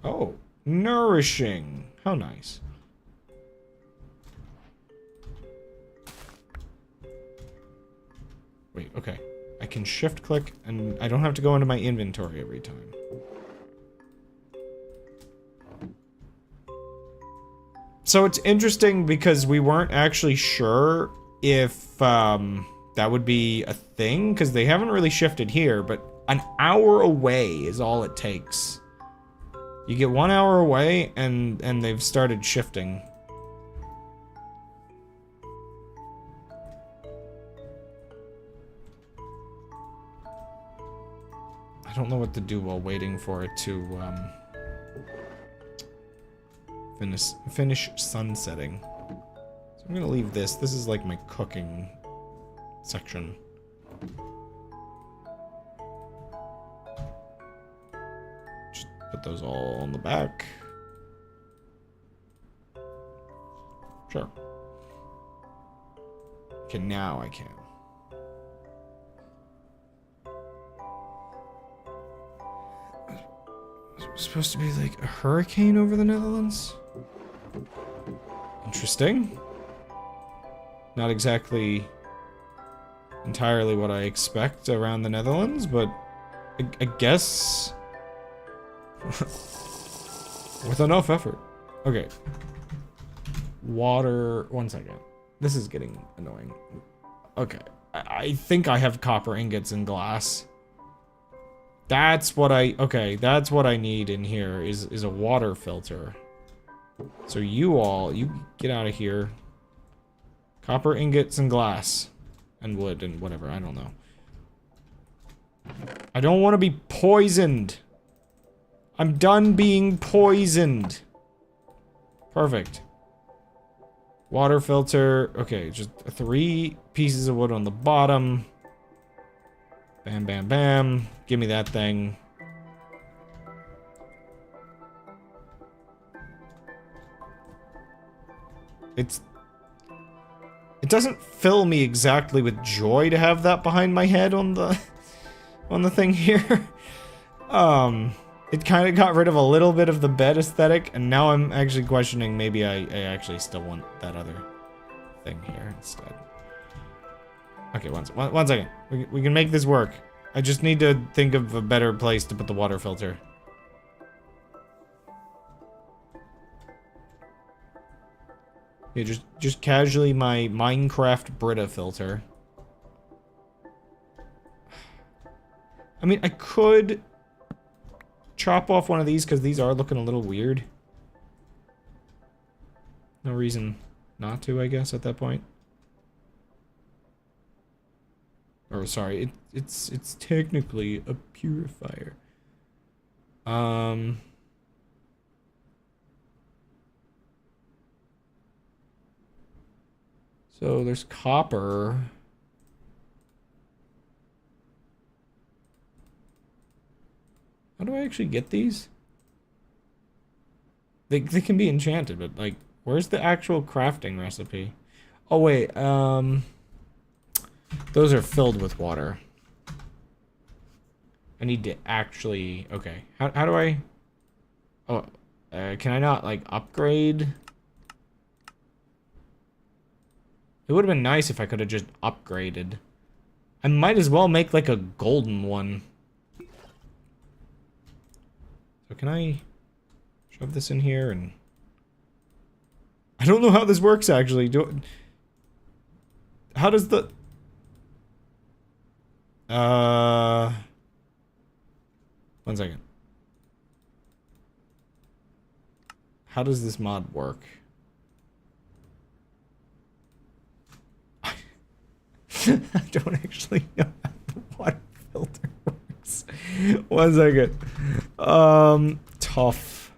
Oh, nourishing. How nice. Wait, okay. I can shift click and I don't have to go into my inventory every time. So it's interesting because we weren't actually sure if that would be a thing, because they haven't really shifted here, but an hour away is all it takes. You get 1 hour away and they've started shifting. I don't know what to do while waiting for it to finish sunsetting. So I'm gonna leave this. This is like my cooking section. Just put those all on the back. Sure. Okay, now I can. Is it supposed to be like a hurricane over the Netherlands? Interesting. Not exactly entirely what I expect around the Netherlands, but I guess with enough effort. Okay. Water. 1 second. This is getting annoying. Okay. I think I have copper ingots and glass. That's what that's what I need in here is a water filter. So you get out of here. Copper ingots and glass. And wood and whatever, I don't know. I don't want to be poisoned. I'm done being poisoned. Perfect. Water filter. Okay, just 3 pieces of wood on the bottom. Bam, bam, bam. Give me that thing. It doesn't fill me exactly with joy to have that behind my head on the thing here. It kind of got rid of a little bit of the bed aesthetic, and now I'm actually questioning maybe I actually still want that other thing here instead. Okay, one second. We can make this work. I just need to think of a better place to put the water filter. Yeah, just casually my Minecraft Brita filter. I mean, I could chop off one of these because these are looking a little weird. No reason not to, I guess, at that point. Or sorry, it's technically a purifier. So there's copper. How do I actually get these? They can be enchanted, but like, where's the actual crafting recipe? Oh wait, those are filled with water. I need to actually, okay. How do I, oh, can I not like upgrade? It would have been nice if I could have just upgraded. I might as well make like a golden one. So can I shove this in here and... I don't know how this works actually. How does the... One second. How does this mod work? I don't actually know how the water filter works. One second. Tough.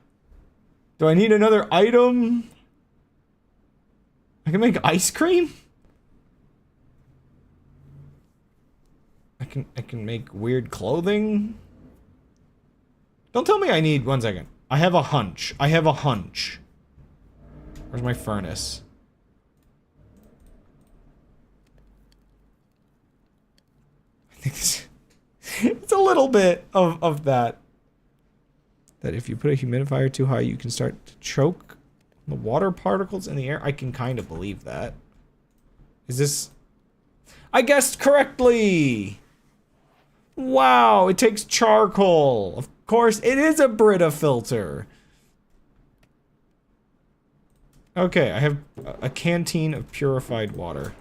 Do I need another item? I can make ice cream? I can make weird clothing? Don't tell me I need... One second. I have a hunch. I have a hunch. Where's my furnace? I think it's a little bit of that. That if you put a humidifier too high, you can start to choke the water particles in the air. I can kind of believe that. Is this... I guessed correctly! Wow, it takes charcoal. Of course, it is a Brita filter. Okay, I have a canteen of purified water.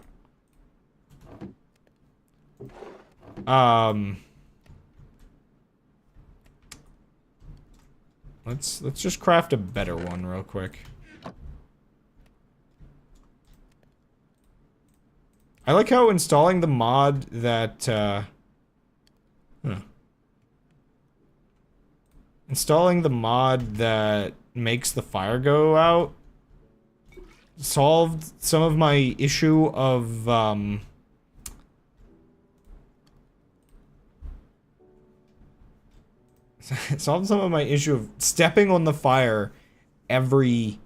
Let's just craft a better one real quick. I like how installing the mod that installing the mod that makes the fire go out solved some of my issue of solved some of my issue of stepping on the fire every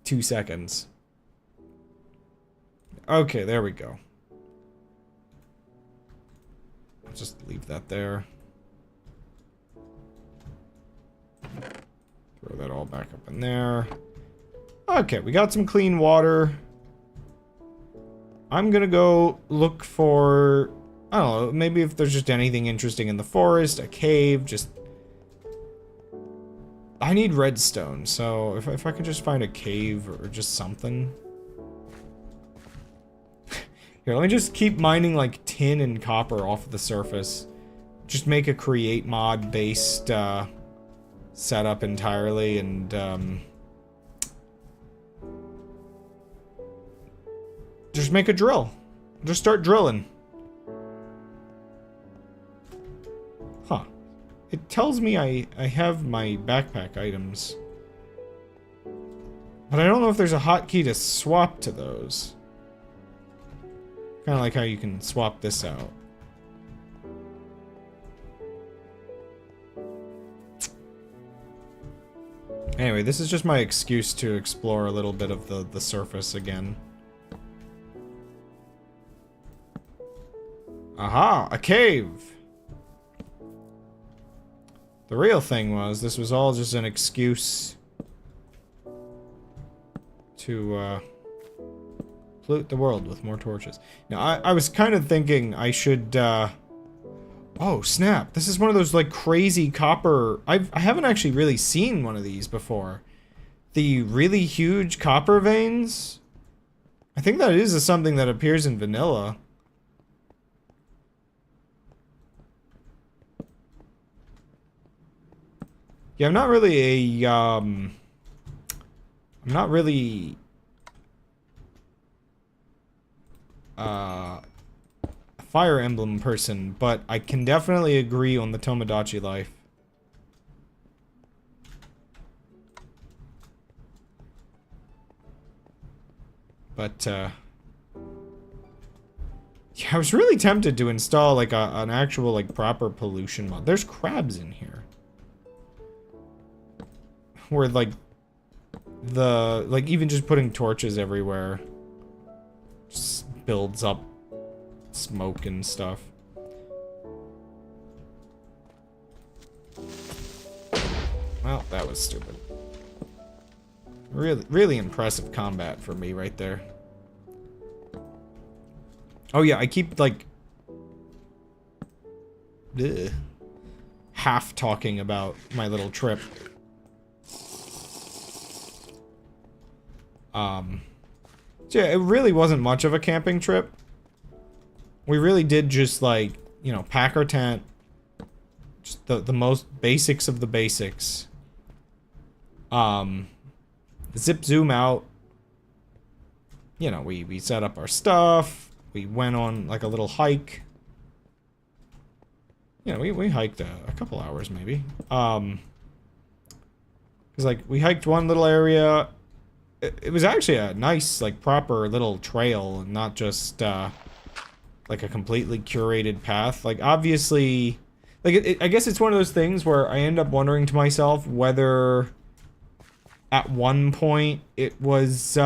2 seconds. Okay, there we go. I'll just leave that there. Throw that all back up in there. Okay, we got some clean water. I'm gonna go look for... I don't know, maybe if there's just anything interesting in the forest, a cave, just... I need redstone, so if I could just find a cave or just something. Here, let me just keep mining like tin and copper off of the surface. Just make a create mod based setup entirely and just make a drill. Just start drilling. Huh. It tells me I have my backpack items. But I don't know if there's a hotkey to swap to those. Kind of like how you can swap this out. Anyway, this is just my excuse to explore a little bit of the surface again. Aha! A cave! The real thing was, this was all just an excuse to, pollute the world with more torches. Now, I was kind of thinking I should, oh, snap. This is one of those, like, crazy copper... I haven't actually really seen one of these before. The really huge copper veins? I think that is something that appears in vanilla. Yeah, I'm not really a, I'm not really... a Fire Emblem person, but I can definitely agree on the Tomodachi life. But, yeah, I was really tempted to install, like, an actual, like, proper pollution mod. There's crabs in here. Where, like, even just putting torches everywhere just builds up smoke and stuff. Well, that was stupid. Really impressive combat for me right there. Oh yeah, I keep, like, half talking about my little trip. So yeah, it really wasn't much of a camping trip. We really did just, like, you know, pack our tent. Just the most basics of the basics. Zip zoom out. You know, we set up our stuff. We went on, like, a little hike. You know, we hiked a couple hours, maybe. Because, like, we hiked one little area. It was actually a nice, like, proper little trail, and not just, like, a completely curated path. Like, obviously, like, I guess it's one of those things where I end up wondering to myself whether at one point it was,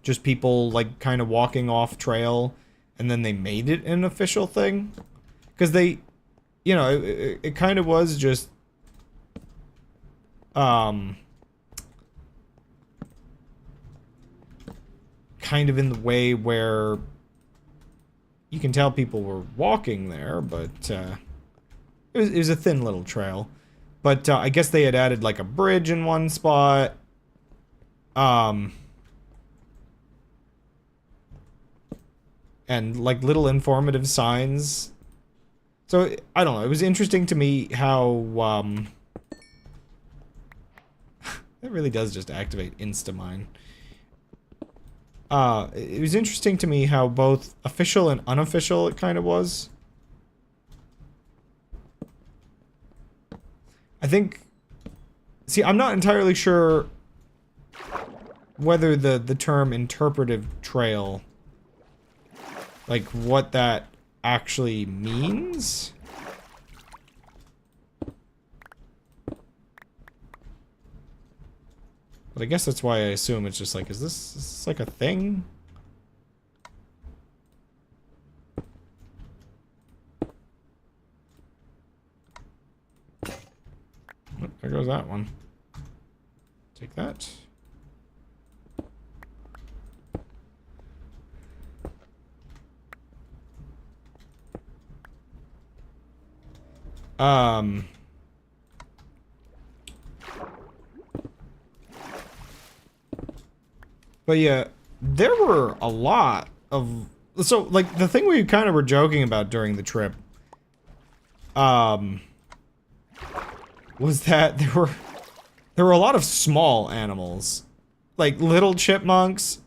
just people, like, kind of walking off trail, and then they made it an official thing. Because they, you know, it kind of was just, kind of in the way where you can tell people were walking there, but it was a thin little trail. But I guess they had added, like, a bridge in one spot. And, like, little informative signs. So, I don't know, it was interesting to me how, it really does just activate Instamine. It was interesting to me how both official and unofficial it kind of was. I think... See, I'm not entirely sure whether the term interpretive trail, like, what that actually means. But I guess that's why I assume it's just like, is this like a thing? Oh, there goes that one. Take that. But yeah, there were a lot of... So, like, the thing we kind of were joking about during the trip, was that there were a lot of small animals. Like, little chipmunks.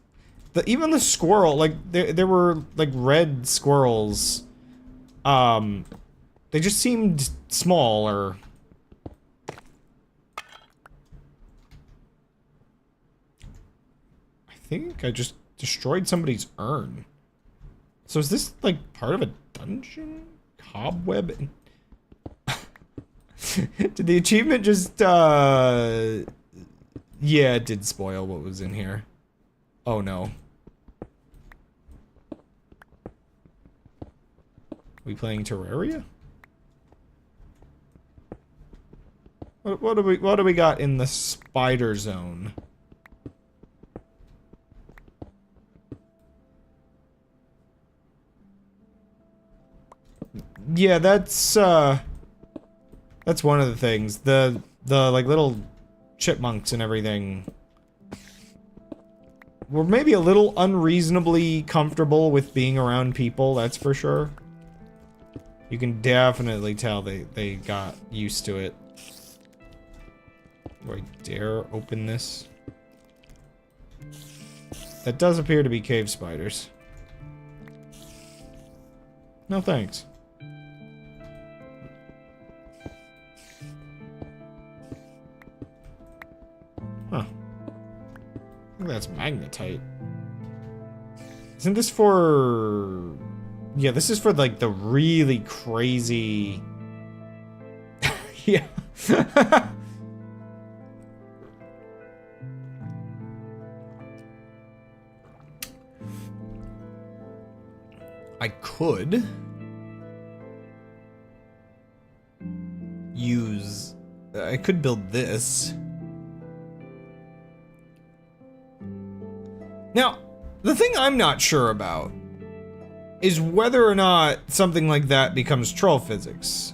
Even the squirrel, like, there were, like, red squirrels. They just seemed small, or... think I just destroyed somebody's urn. So is this, like, part of a dungeon? Cobweb? Did the achievement just, yeah, it did spoil what was in here. Oh, no. We playing Terraria? What do we got in the spider zone? Yeah, that's one of the things. The like little chipmunks and everything were maybe a little unreasonably comfortable with being around people, that's for sure. You can definitely tell they got used to it. Do I dare open this? That does appear to be cave spiders. No thanks. Huh. I think that's magnetite. Isn't this for... Yeah, this is for, like, the really crazy... Yeah. I could use... I could build this. Now, the thing I'm not sure about is whether or not something like that becomes troll physics.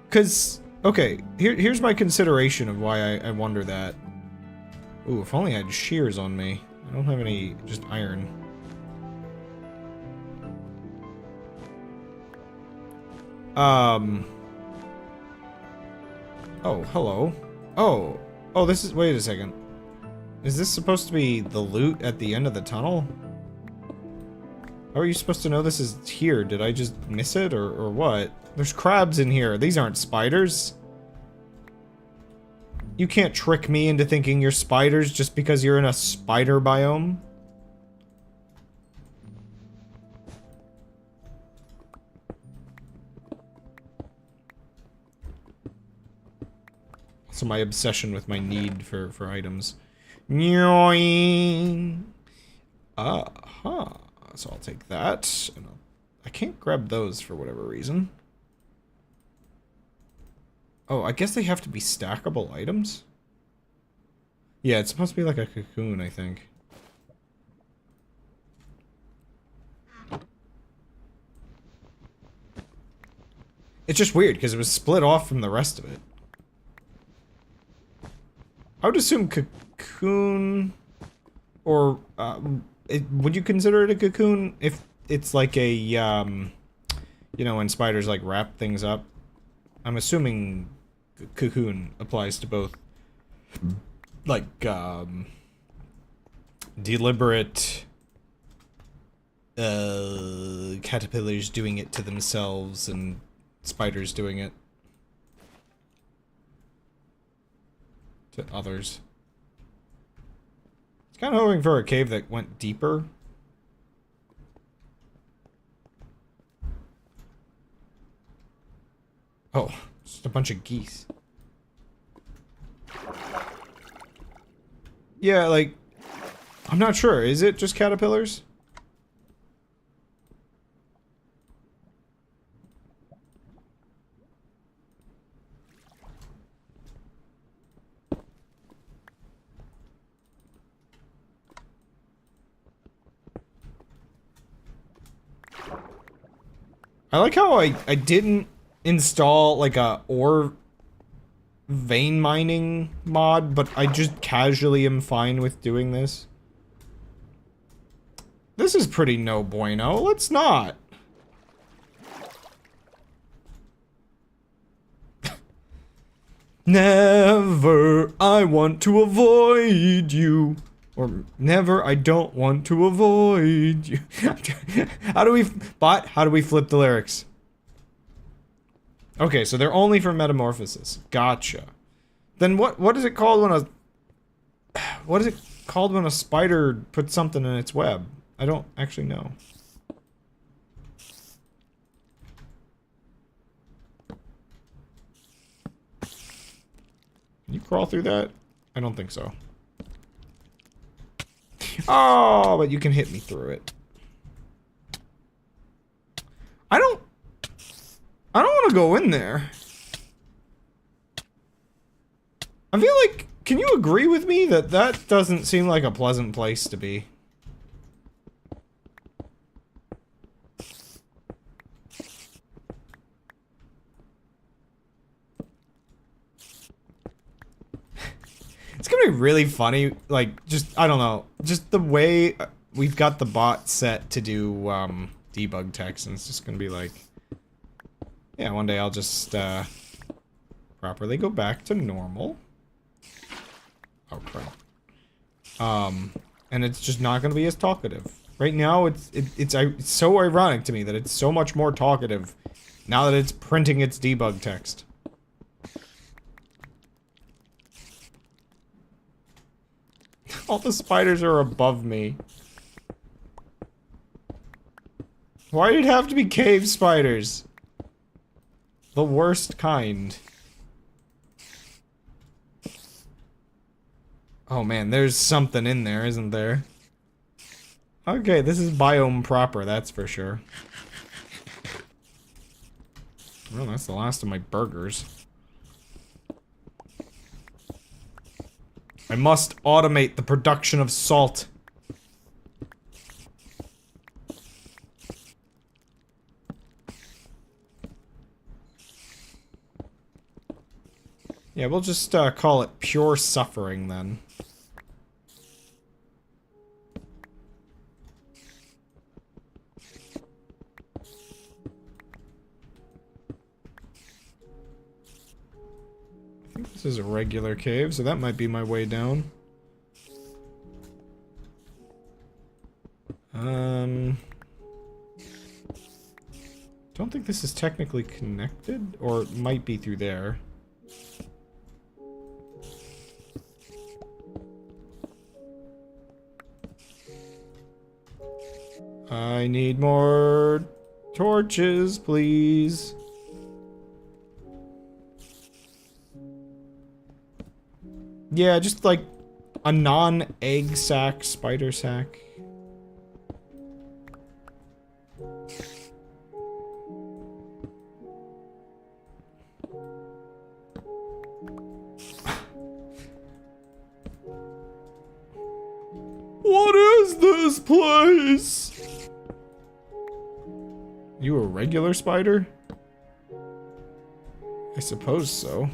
Because, okay, here's my consideration of why I wonder that. Ooh, if only I had shears on me. I don't have any, just iron. Oh, hello. Oh, this is, wait a second. Is this supposed to be the loot at the end of the tunnel? How are you supposed to know this is here? Did I just miss it, or what? There's crabs in here. These aren't spiders. You can't trick me into thinking you're spiders just because you're in a spider biome. So my obsession with my need for items. So I'll take that. And I can't grab those for whatever reason. Oh, I guess they have to be stackable items? Yeah, it's supposed to be like a cocoon, I think. It's just weird, because it was split off from the rest of it. I would assume cocoon... Or, would you consider it a cocoon if it's like a, you know, when spiders, like, wrap things up? I'm assuming cocoon applies to both, like, deliberate, caterpillars doing it to themselves and spiders doing it to others. It's kind of hoping for a cave that went deeper. Oh, just a bunch of geese. Yeah, like, I'm not sure. Is it just caterpillars? I like how I didn't install like a ore vein mining mod, but I just casually am fine with doing this. This is pretty no bueno. Let's not. Never, I want to avoid you. Or never, I don't want to avoid you. How do we flip the lyrics? Okay, so they're only for metamorphosis. Gotcha. Then what is it called when a What is it called when a spider puts something in its web? I don't actually know. Can you crawl through that? I don't think so. Oh, but you can hit me through it. I don't want to go in there. I feel like, can you agree with me that that doesn't seem like a pleasant place to be? It's gonna be really funny, like, just, I don't know, just the way we've got the bot set to do, debug text, and it's just gonna be like, yeah, one day I'll just, properly go back to normal. Oh, crap. And it's just not gonna be as talkative. Right now, it's so ironic to me that it's so much more talkative now that it's printing its debug text. All the spiders are above me. Why did it have to be cave spiders? The worst kind. Oh man, there's something in there, isn't there? Okay, this is biome proper, that's for sure. Well, that's the last of my burgers. I must automate the production of salt. Yeah, we'll just call it pure suffering then. I think this is a regular cave, so that might be my way down. Don't think this is technically connected, or it might be through there. I need more torches, please. Yeah, just like a non-egg sac spider sac. What is this place? You a regular spider? I suppose so.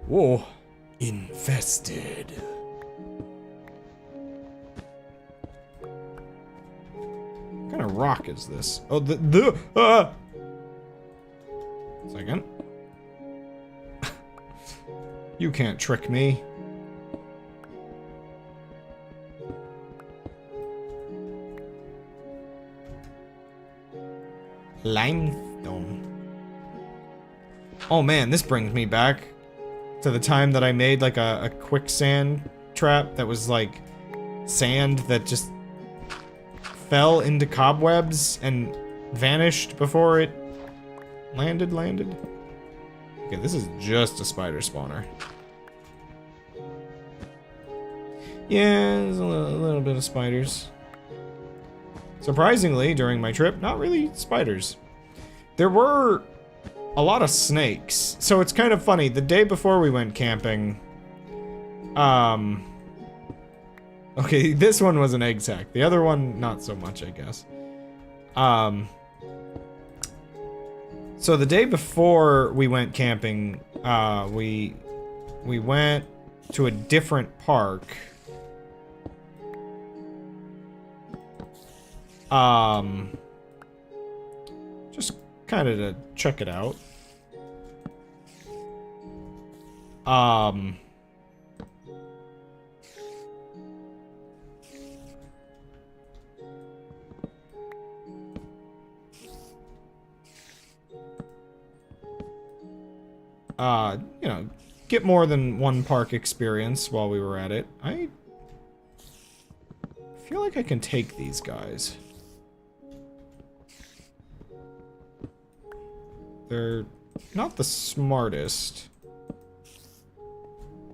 Whoa. Infested. What kind of rock is this? Oh, Second. You can't trick me. Limestone. Oh man, this brings me back to the time that I made like a quicksand trap that was like sand that just fell into cobwebs and vanished before it landed. Okay, this is just a spider spawner. Yeah, there's a little bit of spiders. Surprisingly, during my trip, not really spiders. There were a lot of snakes. So it's kind of funny. The day before we went camping, okay, this one was an egg sac. The other one, not so much, I guess. So the day before we went camping, we went to a different park. Just kind of to check it out. you know, get more than one park experience while we were at it. I feel like I can take these guys. They're not the smartest.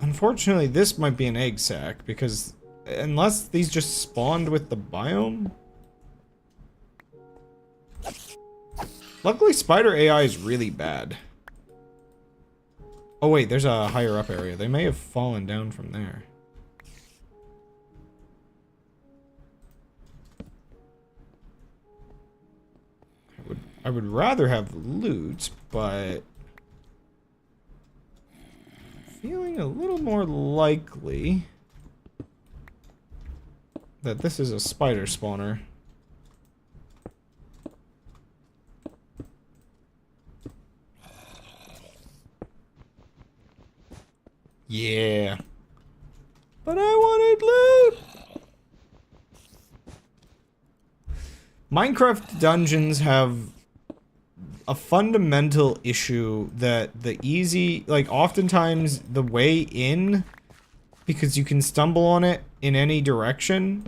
Unfortunately, this might be an egg sack, because unless these just spawned with the biome... Luckily, spider AI is really bad. Oh wait, there's a higher up area. They may have fallen down from there. I would rather have loot, but... feeling a little more likely that this is a spider spawner. Yeah. But I wanted loot! Minecraft dungeons have a fundamental issue that the easy, like, oftentimes the way in, because you can stumble on it in any direction,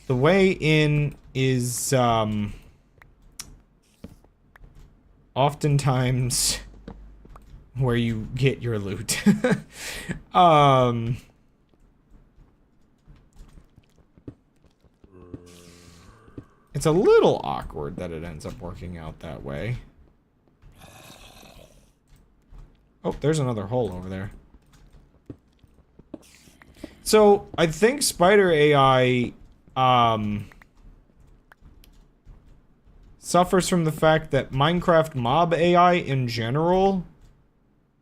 the way in is, oftentimes where you get your loot. It's a little awkward that it ends up working out that way. Oh, there's another hole over there. So, I think Spider AI, suffers from the fact that Minecraft mob AI in general...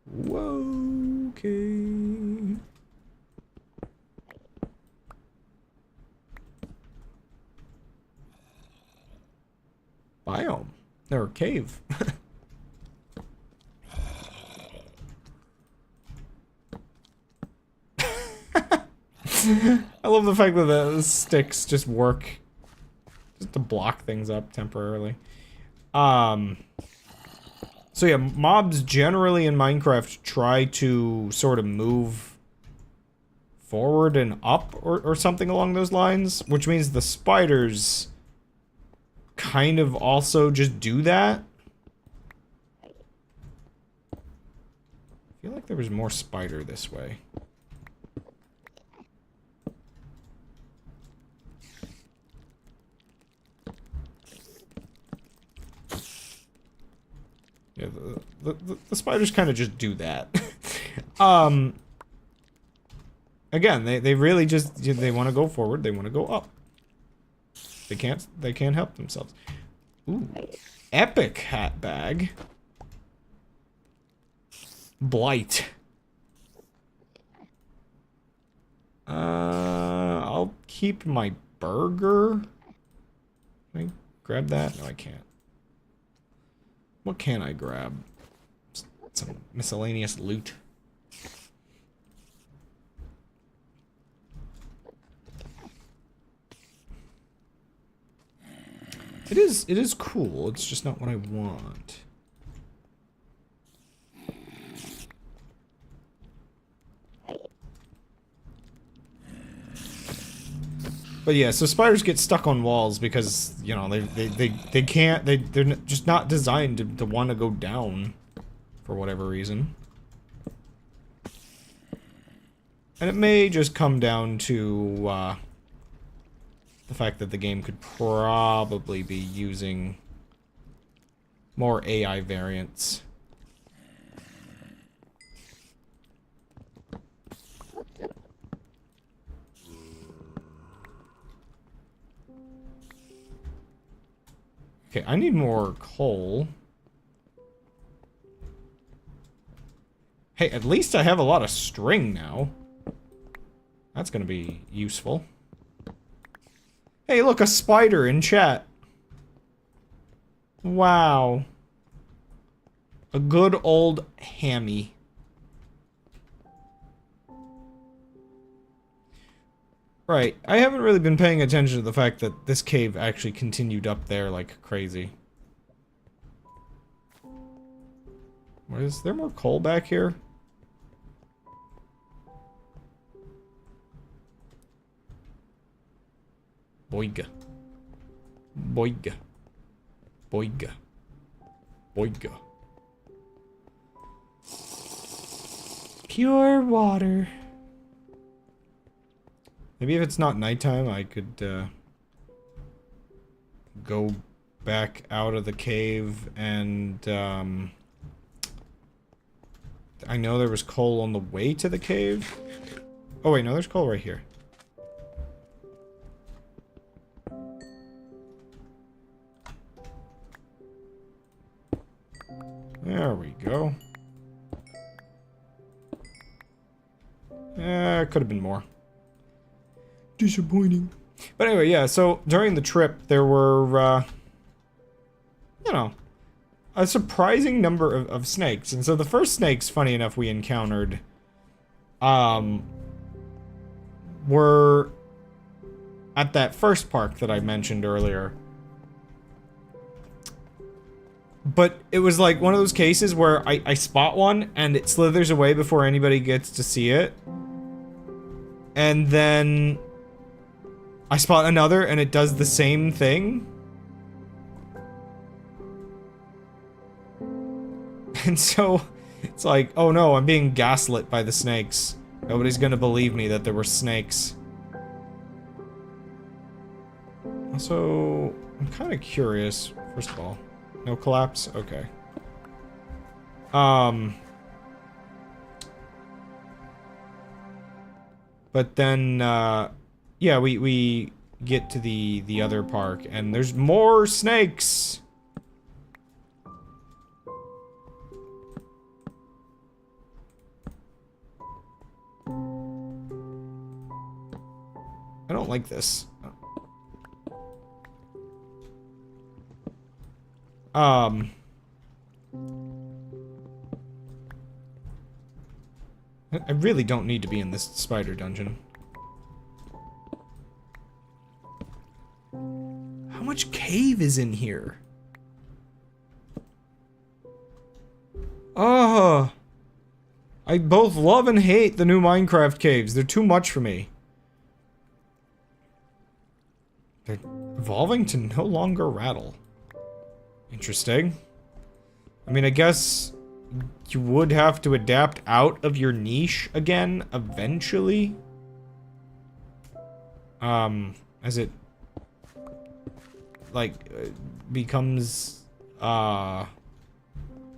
Whoa, okay... biome. Or cave. I love the fact that the sticks just work just to block things up temporarily. So yeah, mobs generally in Minecraft try to sort of move forward and up or something along those lines, which means the spiders kind of also just do that. I feel like there was more spider this way. Yeah, the spiders kind of just do that. Again, they really just, they want to go forward, they want to go up. They can't help themselves. Ooh. Epic hat bag. Blight. I'll keep my burger. Can I grab that? No, I can't. What can I grab? Some miscellaneous loot. It is cool, it's just not what I want. But yeah, so spiders get stuck on walls because, you know, they can't, they're just not designed to want to go down for whatever reason. And it may just come down to, the fact that the game could probably be using more AI variants. Okay, I need more coal. Hey, at least I have a lot of string now. That's gonna be useful. Hey, look, a spider in chat. Wow. A good old hammy. Right, I haven't really been paying attention to the fact that this cave actually continued up there like crazy. Is there more coal back here? Boiga. Boiga. Boiga. Boiga. Pure water. Maybe if it's not nighttime, I could, go back out of the cave and, I know there was coal on the way to the cave. Oh wait, no, there's coal right here. There we go. Could have been more. Disappointing. But anyway, yeah, so during the trip, there were, you know, a surprising number of snakes. And so the first snakes, funny enough, we encountered, were at that first park that I mentioned earlier. But it was like one of those cases where I spot one and it slithers away before anybody gets to see it. And then I spot another and it does the same thing. And so it's like, oh no, I'm being gaslit by the snakes. Nobody's gonna believe me that there were snakes. Also, I'm kind of curious, first of all. No collapse? Okay. But then, yeah, we get to the other park, and there's more snakes! I don't like this. I really don't need to be in this spider dungeon. How much cave is in here? Oh, I both love and hate the new Minecraft caves. They're too much for me. They're evolving to no longer rattle. Interesting. I mean, I guess you would have to adapt out of your niche again eventually. As it like becomes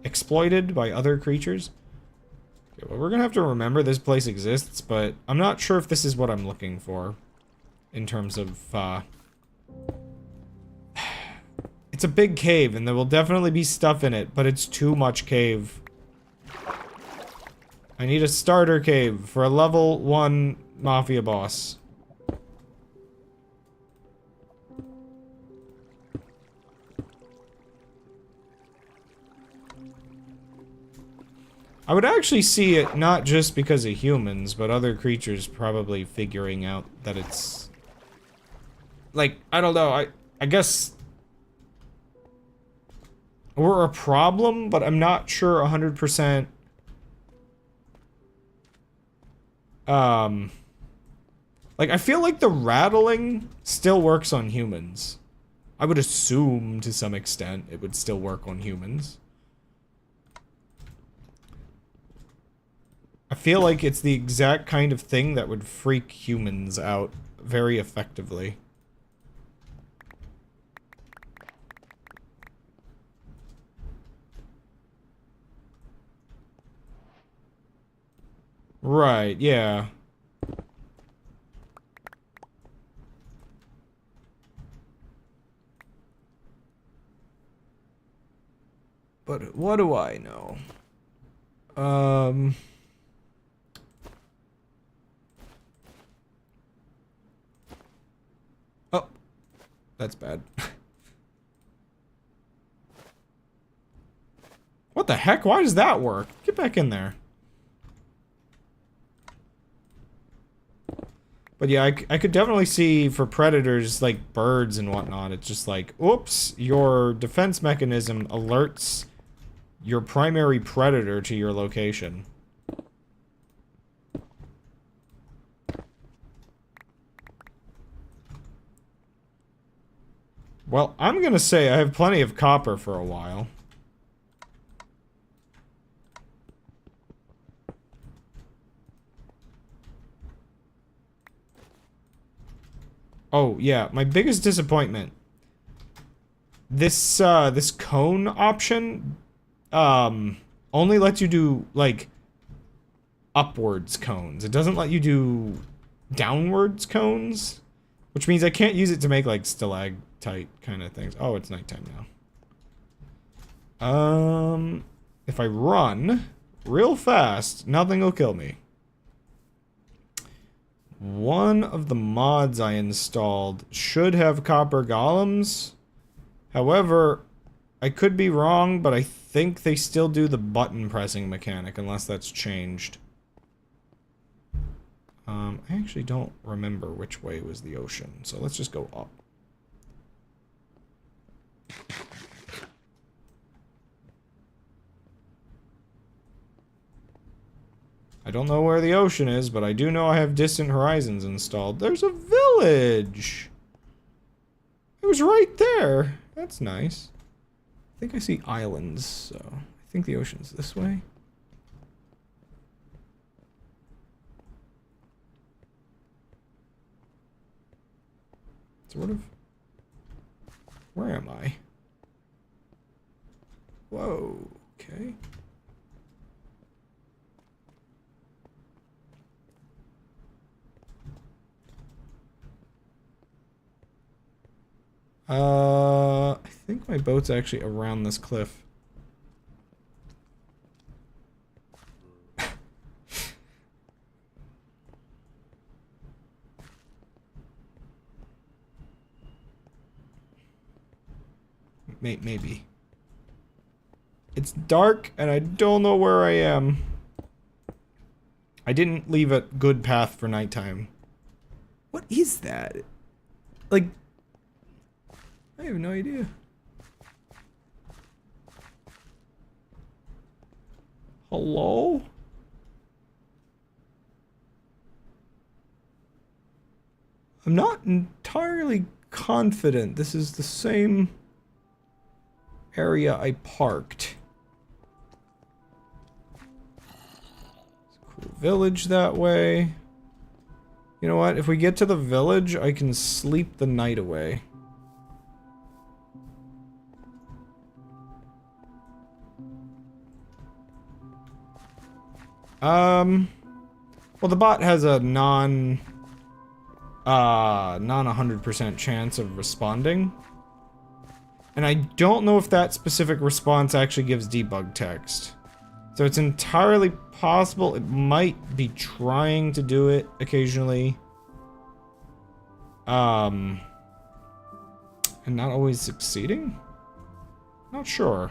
exploited by other creatures. Okay, well, we're gonna have to remember this place exists, but I'm not sure if this is what I'm looking for in terms of it's a big cave, and there will definitely be stuff in it, but it's too much cave. I need a starter cave for a level 1 mafia boss. I would actually see it not just because of humans, but other creatures probably figuring out that it's... like, I don't know, I guess... we're a problem, but I'm not sure 100%. Like, I feel like the rattling still works on humans. I would assume, to some extent, it would still work on humans. I feel like it's the exact kind of thing that would freak humans out very effectively. Right, yeah. But what do I know? Oh. That's bad. What the heck? Why does that work? Get back in there. But yeah, I could definitely see for predators like birds and whatnot, it's just like, oops, your defense mechanism alerts your primary predator to your location. Well, I'm gonna say I have plenty of copper for a while. Oh, yeah, my biggest disappointment. This cone option, only lets you do, like, upwards cones. It doesn't let you do downwards cones, which means I can't use it to make, like, stalactite kind of things. Oh, it's nighttime now. If I run real fast, nothing will kill me. One of the mods I installed should have copper golems. However, I could be wrong, but I think they still do the button pressing mechanic, unless that's changed. I actually don't remember which way was the ocean, so let's just go up. I don't know where the ocean is, but I do know I have Distant Horizons installed. There's a village! It was right there. That's nice. I think I see islands, so I think the ocean's this way. Sort of. Where am I? Whoa, okay. I think my boat's actually around this cliff. Maybe. It's dark and I don't know where I am. I didn't leave a good path for nighttime. What is that? Like, I have no idea. Hello? I'm not entirely confident this is the same area I parked. It's a cool village that way. You know what? If we get to the village, I can sleep the night away. Well, the bot has a non 100% chance of responding. And I don't know if that specific response actually gives debug text. So it's entirely possible it might be trying to do it occasionally. And not always succeeding? Not sure.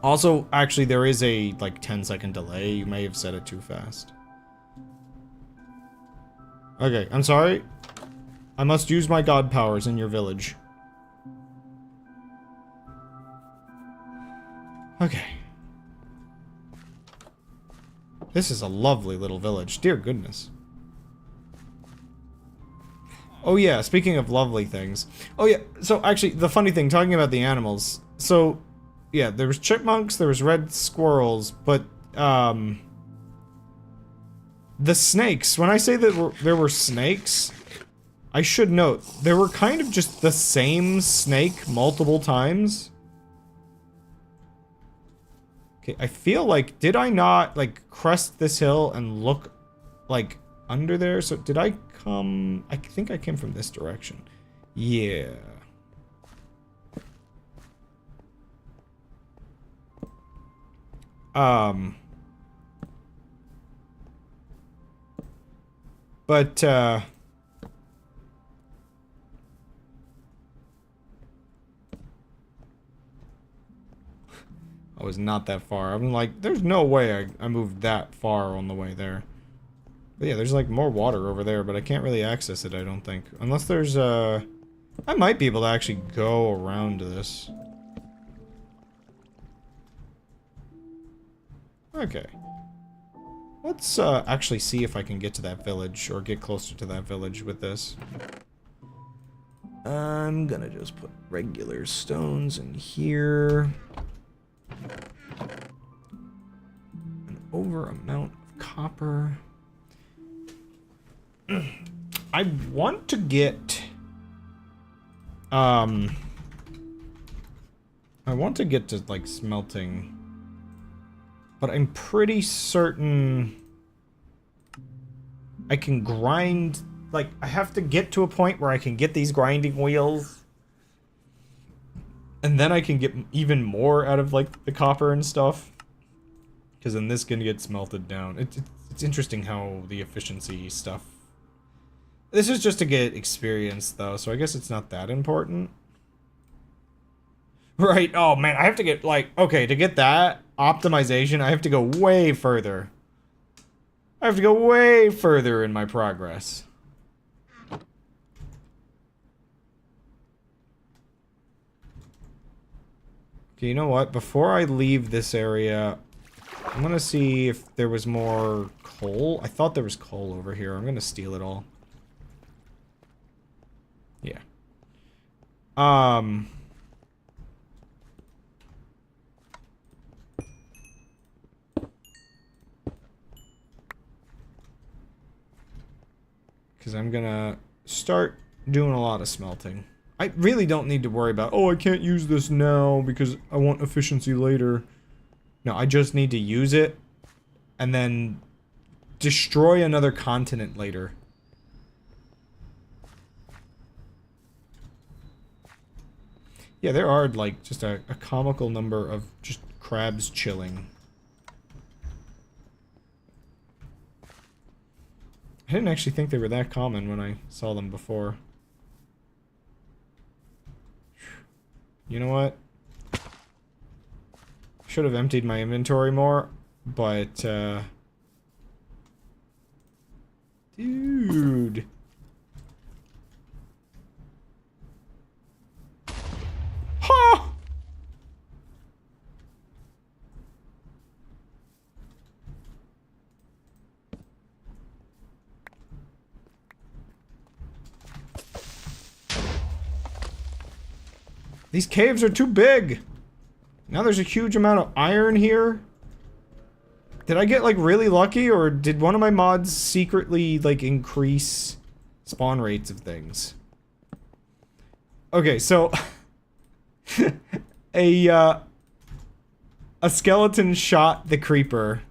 Also, actually, there is a, like, 10-second delay. You may have said it too fast. Okay, I'm sorry. I must use my god powers in your village. Okay. This is a lovely little village. Dear goodness. Oh yeah, speaking of lovely things. Oh yeah, so actually, the funny thing, talking about the animals. So, yeah, there was chipmunks, there was red squirrels, but, the snakes, when I say that there were snakes, I should note, there were kind of just the same snake multiple times. Okay, I feel like, did I not, like, crest this hill and look, like, under there? So, did I come... I think I came from this direction. Yeah. But, I was not that far. I'm like, there's no way I moved that far on the way there. But yeah, there's like more water over there, but I can't really access it, I don't think. Unless there's, I might be able to actually go around to this. Okay. Let's actually see if I can get to that village, or get closer to that village with this. I'm gonna just put regular stones in here. An over amount of copper. I want to get... I want to get to, like, smelting. But I'm pretty certain I can grind... Like, I have to get to a point where I can get these grinding wheels. And then I can get even more out of, like, the copper and stuff. Because then this can get smelted down. It's interesting how the efficiency stuff... This is just to get experience, though, so I guess it's not that important. Right, oh man, I have to get, like... Okay, to get that optimization, I have to go way further. I have to go way further in my progress. Okay, you know what? Before I leave this area, I'm gonna see if there was more coal. I thought there was coal over here. I'm gonna steal it all. Yeah. Because I'm gonna start doing a lot of smelting. I really don't need to worry about, oh, I can't use this now because I want efficiency later. No, I just need to use it and then destroy another continent later. Yeah, there are, like, just a comical number of just crabs chilling. I didn't actually think they were that common when I saw them before. You know what? Should have emptied my inventory more, but, dude. Ha! These caves are too big! Now there's a huge amount of iron here. Did I get, like, really lucky, or did one of my mods secretly, like, increase spawn rates of things? Okay, so... a skeleton shot the creeper.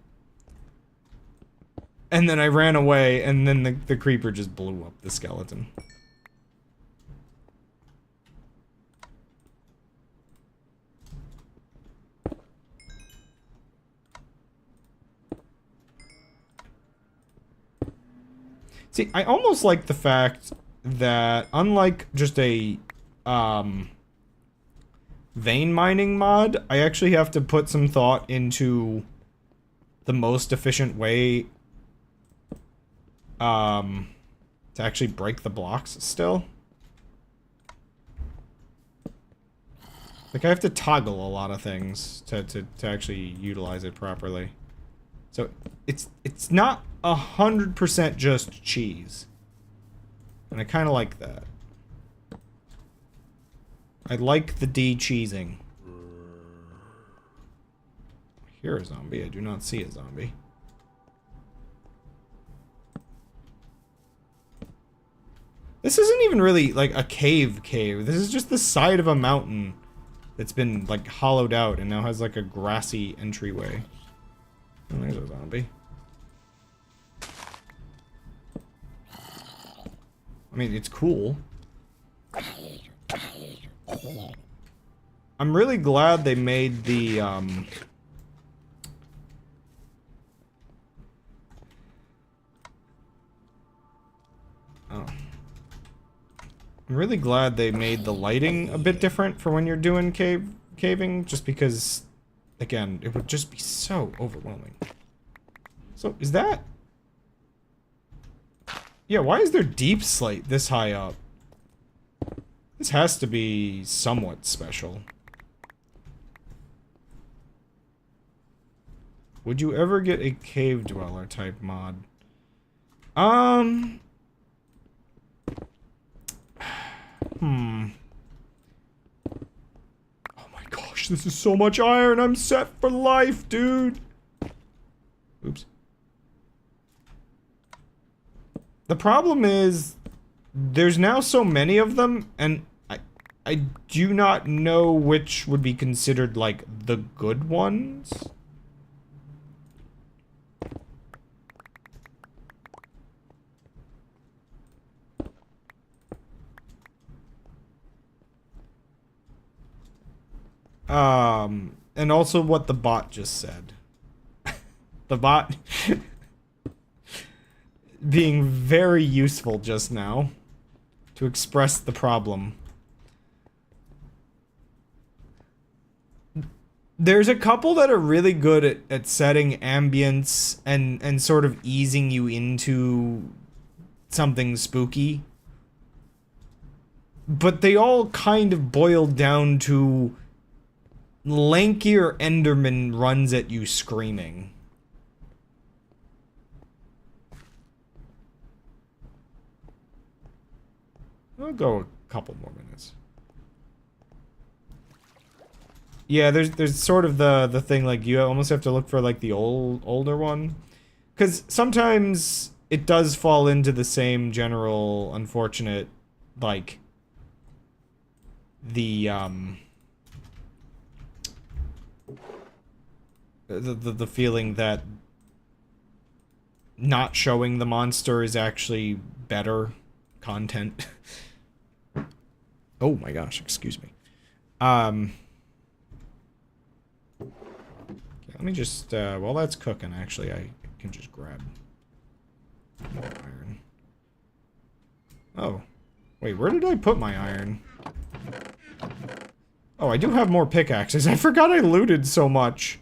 And then I ran away, and then the creeper just blew up the skeleton. See, I almost like the fact that, unlike just a, vein mining mod, I actually have to put some thought into the most efficient way, to actually break the blocks still. Like, I have to toggle a lot of things to actually utilize it properly. So, it's not 100% just cheese. And I kind of like that. I like the de-cheesing. I hear a zombie. I do not see a zombie. This isn't even really, like, a cave. This is just the side of a mountain that's been, like, hollowed out and now has, like, a grassy entryway. Oh, there's a zombie. I mean, it's cool. I'm really glad they made the, Oh. I'm really glad they made the lighting a bit different for when you're doing caving, just because, again, it would just be so overwhelming. So, is that... Yeah, why is there deep slate this high up? This has to be somewhat special. Would you ever get a cave dweller type mod? Hmm. Oh my gosh, this is so much iron. I'm set for life, dude. Oops. The problem is, there's now so many of them, and I do not know which would be considered, like, the good ones. And also what the bot just said. The bot being very useful just now to express the problem. There's a couple that are really good at setting ambience and sort of easing you into something spooky. But they all kind of boil down to lankier Enderman runs at you screaming. I'll go a couple more minutes. Yeah, there's sort of the thing, like, you almost have to look for, like, the older one. Because sometimes it does fall into the same general unfortunate, like, the feeling that not showing the monster is actually better content. Oh my gosh, excuse me. Okay, let me just, while that's cooking, actually, I can just grab more iron. Oh. Wait, where did I put my iron? Oh, I do have more pickaxes. I forgot I looted so much.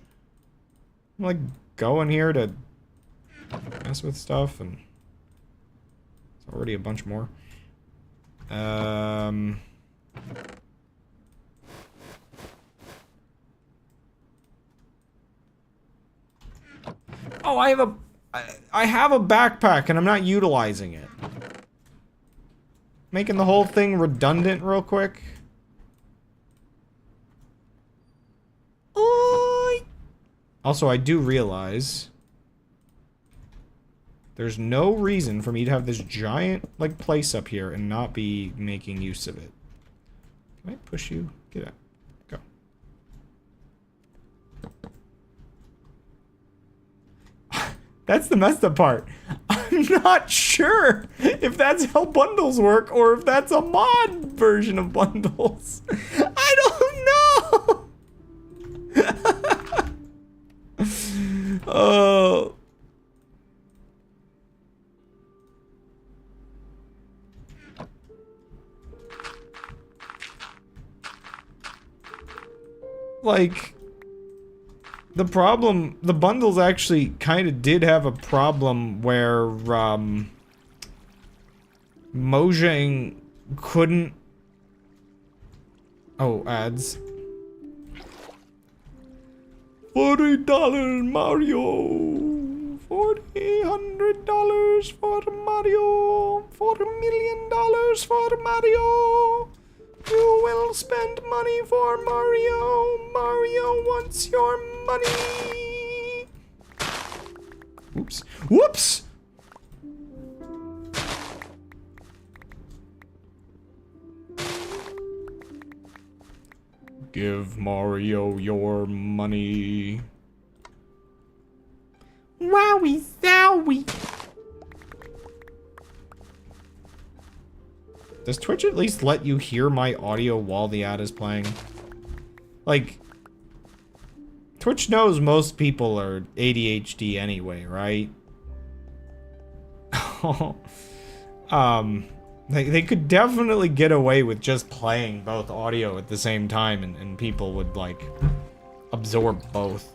I'm, like, going here to mess with stuff, and it's already a bunch more. Oh, I have a backpack and I'm not utilizing it. Making the whole thing redundant real quick. Also, I do realize there's no reason for me to have this giant, like, place up here and not be making use of it. Can I push you? Get out. Go. That's the messed up part. I'm not sure if that's how bundles work or if that's a mod version of bundles. I don't know! Oh. Like, the problem, the bundles actually kind of did have a problem where, Mojang couldn't... Oh, ads. $40 Mario! $100 for Mario! $4 million for Mario! You will spend money for Mario! Mario wants your money! Whoops. Whoops! Give Mario your money. Wowie zowie! Does Twitch at least let you hear my audio while the ad is playing? Like, Twitch knows most people are ADHD anyway, right? They could definitely get away with just playing both audio at the same time, and people would, like, absorb both.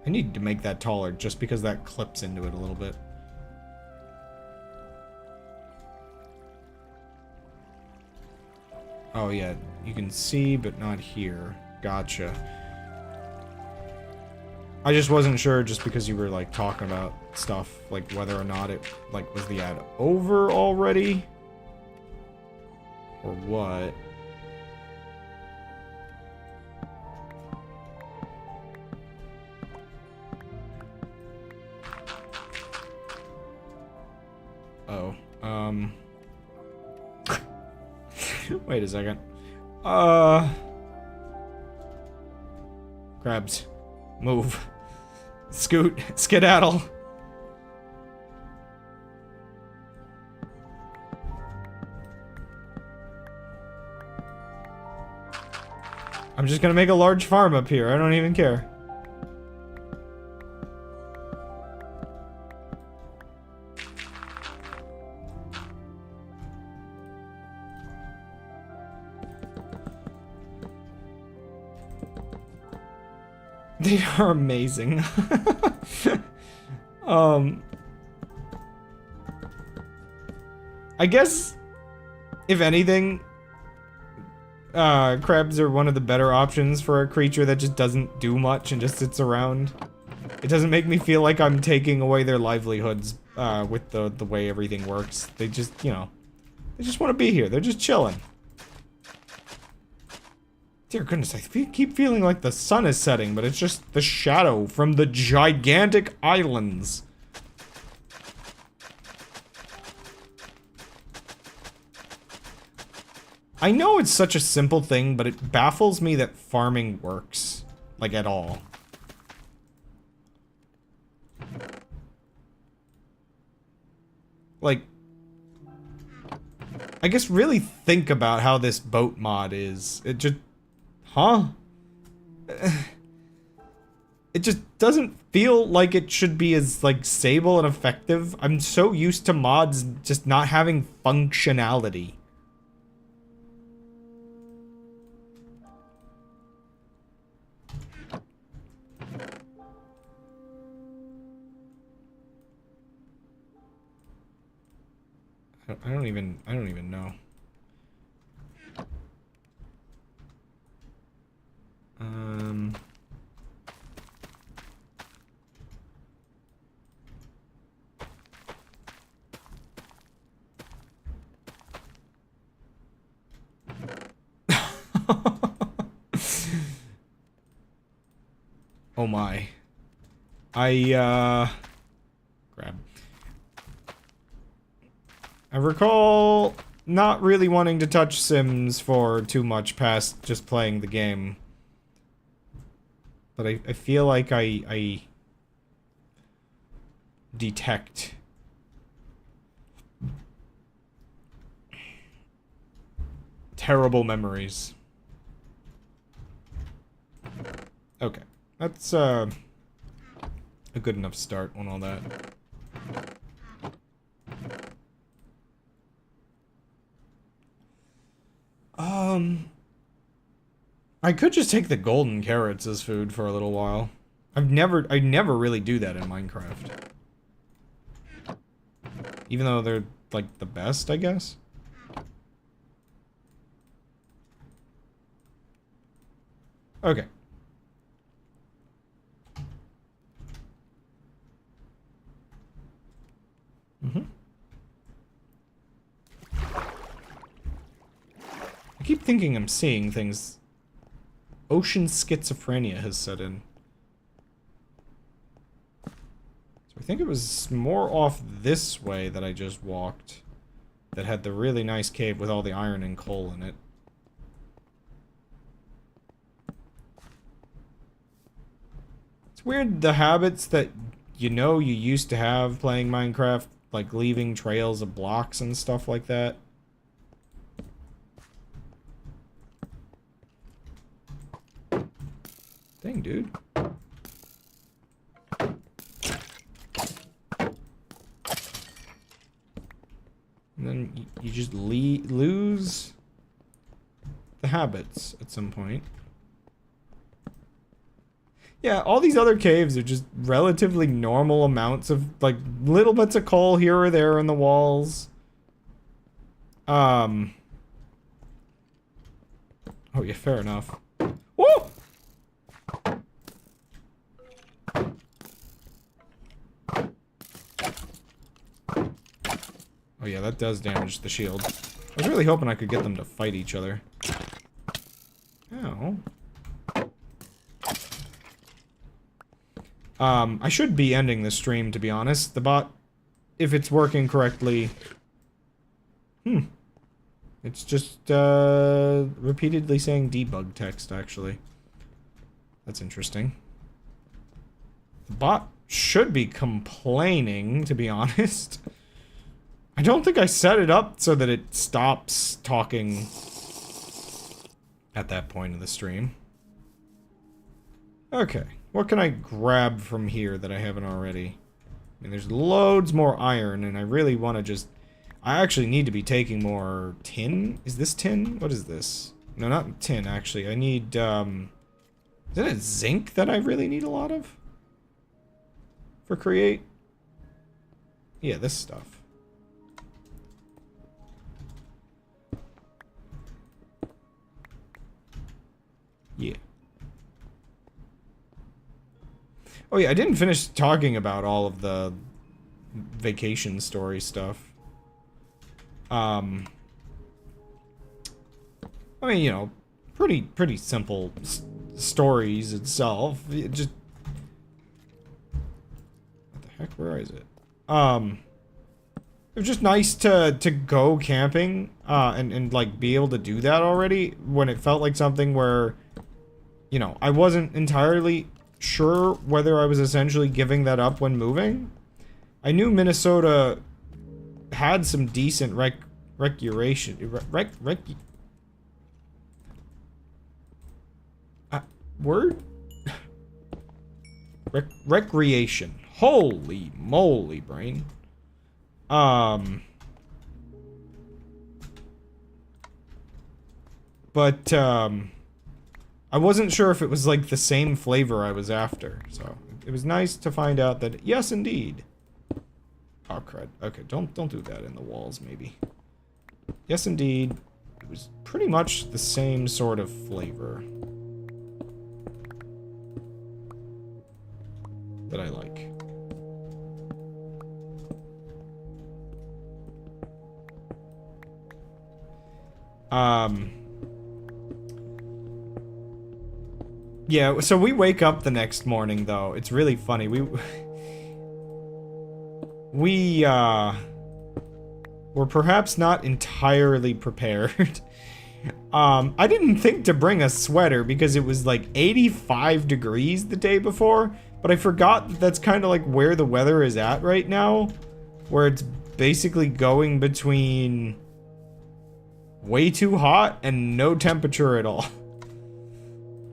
I need to make that taller just because that clips into it a little bit. Oh yeah, You can see, but not here. Gotcha. I just wasn't sure, just because you were, like, talking about stuff, like, whether or not it, like, was the ad over already? Or what? Oh, wait a second. Crabs. Move. Scoot. Skedaddle. I'm just gonna make a large farm up here. I don't even care. They are amazing. I guess, if anything, crabs are one of the better options for a creature that just doesn't do much and just sits around. It doesn't make me feel like I'm taking away their livelihoods, with the way everything works. They just, you know, they just want to be here. They're just chilling. Dear goodness, I keep feeling like the sun is setting, but it's just the shadow from the gigantic islands. I know it's such a simple thing, but it baffles me that farming works. Like, at all. Like, I guess really think about how this boat mod is. It just... Huh? It just doesn't feel like it should be as, like, stable and effective. I'm so used to mods just not having functionality. I don't even know. Oh my. Grab. I recall not really wanting to touch Sims for too much past just playing the game. But I feel like I detect terrible memories. Okay. That's a good enough start on all that. I could just take the golden carrots as food for a little while. I never really do that in Minecraft. Even though they're, like, the best, I guess? Okay. I keep thinking I'm seeing things. Ocean schizophrenia has set in. So I think it was more off this way that I just walked. That had the really nice cave with all the iron and coal in it. It's weird the habits that you know you used to have playing Minecraft, like leaving trails of blocks and stuff like that. Dang, dude. And then you just lose the habits at some point. Yeah, all these other caves are just relatively normal amounts of, like, little bits of coal here or there in the walls. Oh yeah, fair enough. Woo! Oh yeah, that does damage the shield. I was really hoping I could get them to fight each other. Ow. I should be ending the stream, to be honest. The bot, if it's working correctly... It's just, repeatedly saying debug text, actually. That's interesting. The bot should be complaining, to be honest. I don't think I set it up so that it stops talking at that point of the stream. Okay, what can I grab from here that I haven't already? I mean, there's loads more iron, and I really want to just... I actually need to be taking more tin. Is this tin? What is this? No, not tin, actually. I need, Is it zinc that I really need a lot of? For create? Yeah, this stuff. Yeah. Oh yeah, I didn't finish talking about all of the vacation story stuff. I mean, you know, pretty simple stories itself. It just... What the heck? Where is it? It was just nice to go camping, and like, be able to do that already, when it felt like something where, you know, I wasn't entirely sure whether I was essentially giving that up when moving. I knew Minnesota had some decent recreation. Holy moly, brain. But, I wasn't sure if it was, like, the same flavor I was after, so it was nice to find out that, yes, indeed. Oh, crud. Okay, don't do that in the walls, maybe. Yes, indeed. It was pretty much the same sort of flavor that I like. Yeah, so we wake up the next morning, though. It's really funny. We were perhaps not entirely prepared. I didn't think to bring a sweater because it was like 85 degrees the day before, but I forgot that that's kind of like where the weather is at right now, where it's basically going between way too hot and no temperature at all.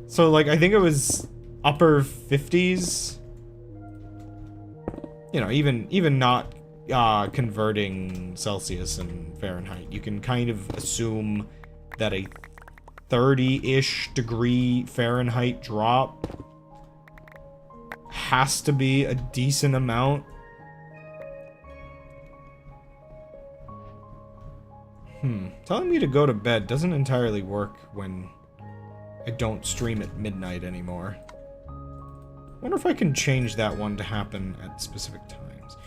So, like, I think it was upper 50s. You know, even not converting Celsius and Fahrenheit, you can kind of assume that a 30-ish degree Fahrenheit drop has to be a decent amount. Telling me to go to bed doesn't entirely work when I don't stream at midnight anymore. Wonder if I can change that one to happen at specific times.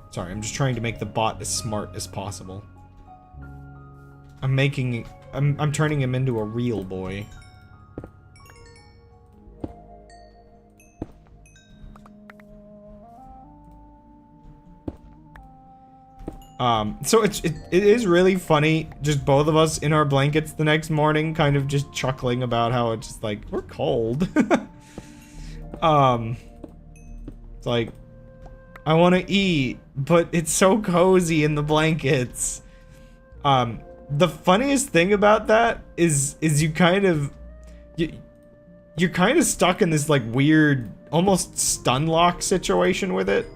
Sorry, I'm just trying to make the bot as smart as possible. I'm turning him into a real boy. So it is really funny, just both of us in our blankets the next morning, kind of just chuckling about how it's just like, we're cold. It's like, I want to eat, but it's so cozy in the blankets. The funniest thing about that is you kind of, you're kind of stuck in this like weird, almost stun lock situation with it,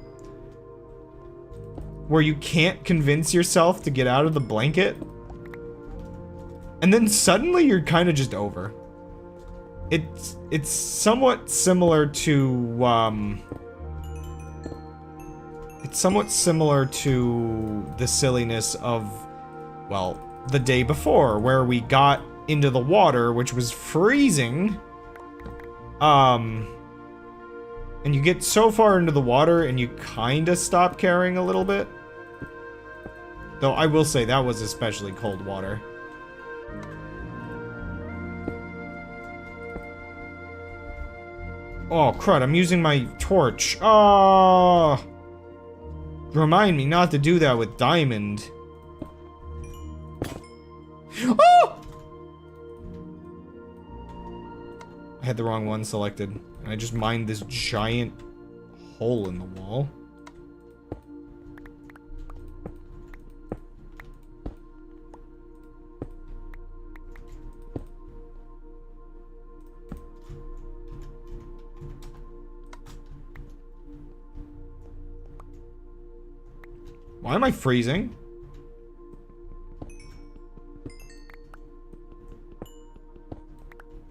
where you can't convince yourself to get out of the blanket, and then suddenly you're kind of just over. It's somewhat similar to the silliness of, well, the day before, where we got into the water, which was freezing. And you get so far into the water and you kind of stop caring a little bit. Though I will say that was especially cold water. Oh, crud, I'm using my torch. Oh! Remind me not to do that with diamond. Oh! I had the wrong one selected. And I just mined this giant hole in the wall. Why am I freezing?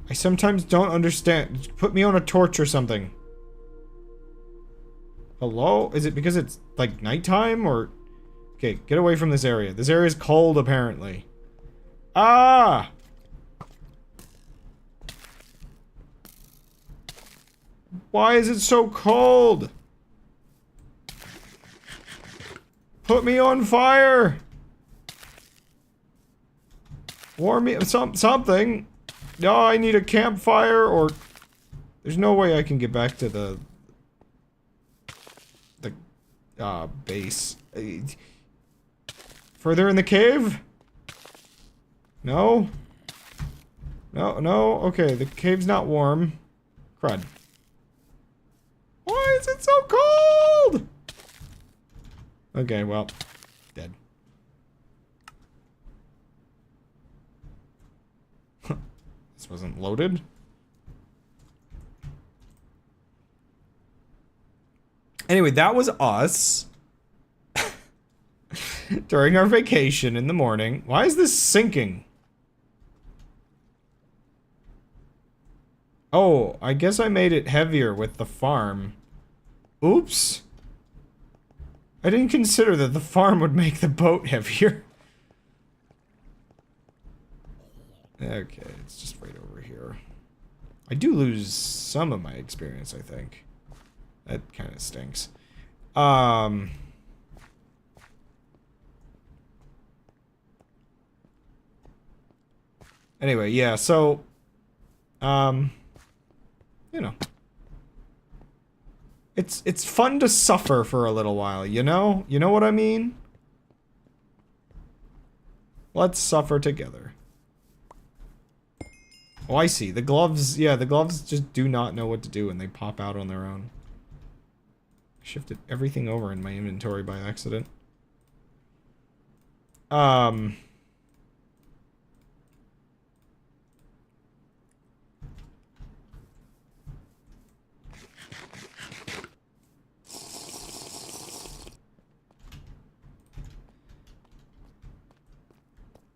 I sometimes don't understand. Put me on a torch or something. Hello? Is it because it's, like, nighttime, or... Okay, get away from this area. This area is cold, apparently. Ah! Why is it so cold? Put me on fire! Warm me... something. No, I need a campfire, or... There's no way I can get back to the base. Further in the cave? No? No, no? Okay, the cave's not warm. Crud. Why is it so cold? Okay, well, dead. This wasn't loaded. Anyway, that was us during our vacation in the morning. Why is this sinking? Oh, I guess I made it heavier with the farm. Oops. I didn't consider that the farm would make the boat heavier. Okay, it's just right over here. I do lose some of my experience, I think. That kind of stinks. Anyway, yeah, so... you know. It's fun to suffer for a little while, you know? You know what I mean? Let's suffer together. Oh, I see. The gloves, yeah, the gloves just do not know what to do and they pop out on their own. Shifted everything over in my inventory by accident.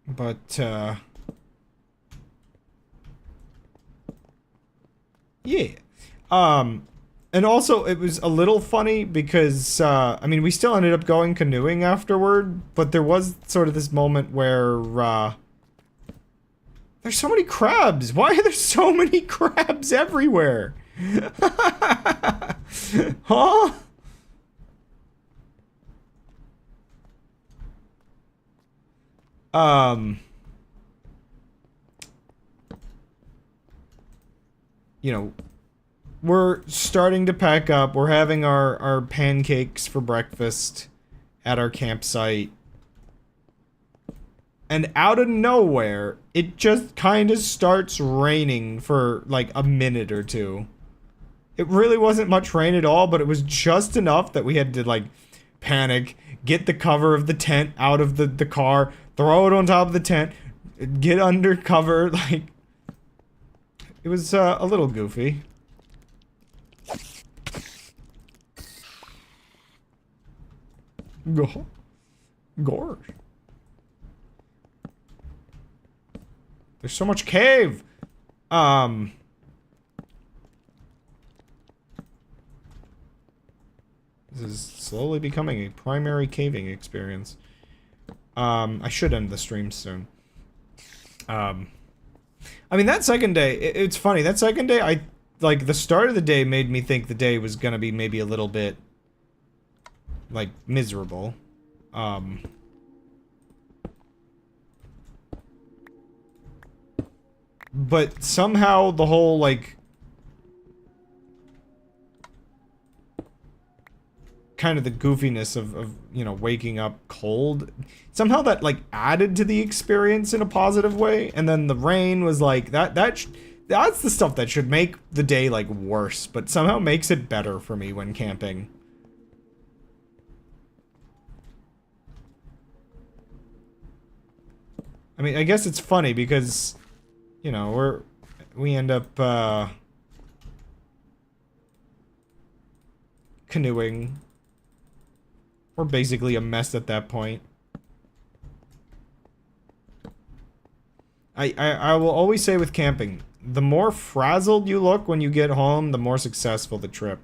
But, yeah. And also, it was a little funny because, I mean, we still ended up going canoeing afterward, but there was sort of this moment where, there's so many crabs! Why are there so many crabs everywhere? Huh? You know, we're starting to pack up. We're having our pancakes for breakfast at our campsite. And out of nowhere, it just kind of starts raining for like a minute or two. It really wasn't much rain at all, but it was just enough that we had to like panic, get the cover of the tent out of the car, throw it on top of the tent, get under cover, like... It was, a little goofy. Gorge. There's so much cave! This is slowly becoming a primary caving experience. I should end the stream soon. I mean, that second day, it's funny. That second day, like, the start of the day made me think the day was gonna be maybe a little bit, like, miserable. But somehow the whole, like, kind of the goofiness of you know, waking up cold, somehow that, like, added to the experience in a positive way. And then the rain was like, that's the stuff that should make the day, like, worse, but somehow makes it better for me when camping. I mean, I guess it's funny because, you know, we end up, canoeing. We're basically a mess at that point. I will always say with camping, the more frazzled you look when you get home, the more successful the trip.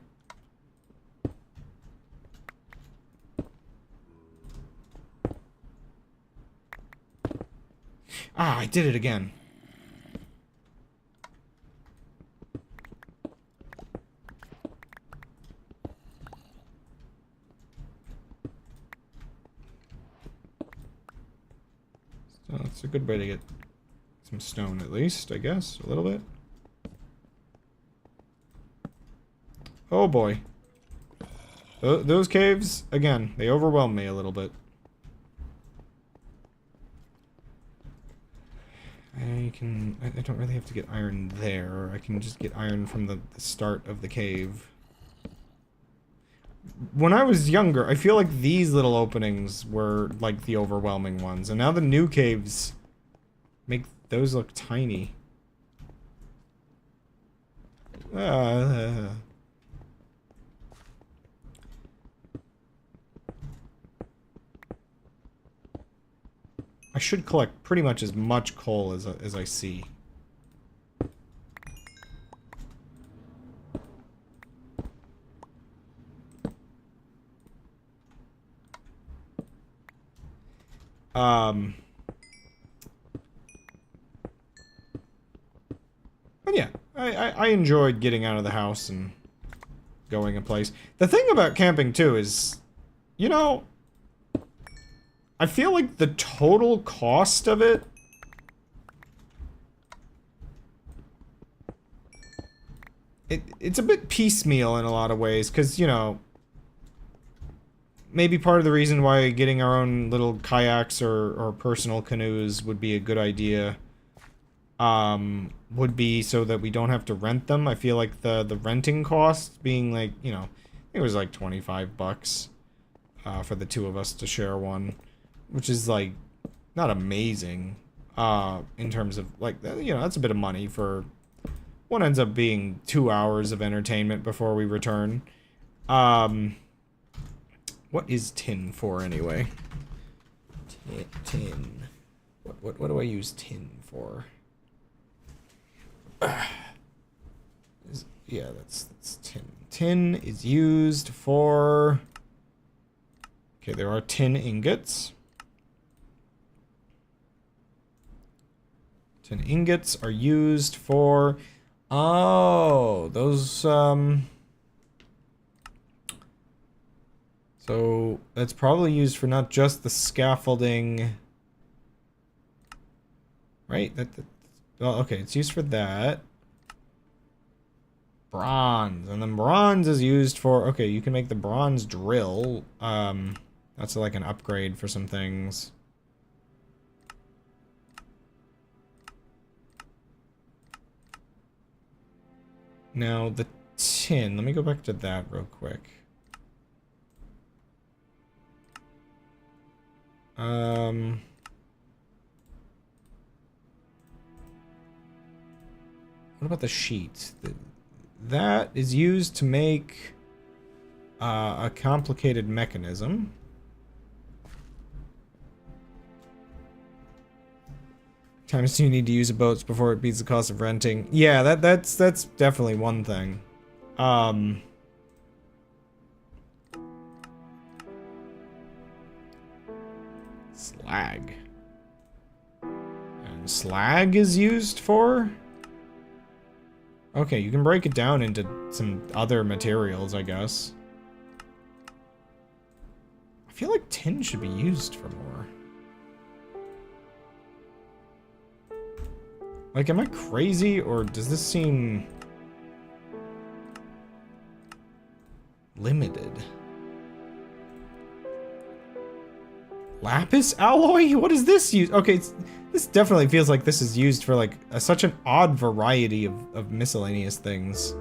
Ah, I did it again. So that's a good way to get some stone, at least, I guess. A little bit. Oh boy. Those caves, again, they overwhelm me a little bit. I don't really have to get iron there. I can just get iron from the start of the cave. When I was younger, I feel like these little openings were like the overwhelming ones, and now the new caves make those look tiny. I should collect pretty much as much coal as I see. But yeah, I enjoyed getting out of the house and going a place. The thing about camping too is, you know, I feel like the total cost of it it's a bit piecemeal in a lot of ways, because, you know, maybe part of the reason why getting our own little kayaks or personal canoes would be a good idea, would be so that we don't have to rent them. I feel like the renting cost being like, you know, it was like 25 bucks, for the two of us to share one, which is like not amazing, in terms of like, you know, that's a bit of money for what ends up being 2 hours of entertainment before we return. What is tin for anyway? Tin. What do I use tin for? Yeah, that's tin. Tin is used for... Okay, there are tin ingots. Tin ingots are used for... Oh, those, So, that's probably used for not just the scaffolding... Right? Well, okay, it's used for that. Bronze. And then bronze is used for... Okay, you can make the bronze drill. That's like an upgrade for some things. Now, the tin. Let me go back to that real quick. What about the sheet? That is used to make a complicated mechanism. Times do you need to use a boat before it beats the cost of renting? Yeah, that's definitely one thing. Slag. And slag is used for? Okay, you can break it down into some other materials, I guess. I feel like tin should be used for more. Like, am I crazy, or does this seem limited? Lapis alloy? What is this used? Okay, this definitely feels like this is used for, like, such an odd variety of miscellaneous things.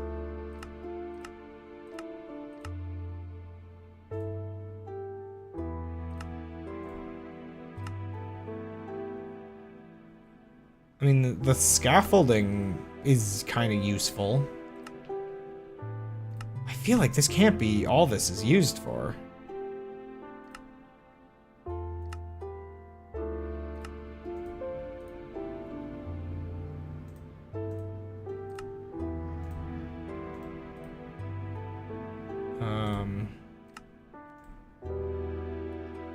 I mean, the scaffolding is kind of useful. I feel like this can't be all this is used for.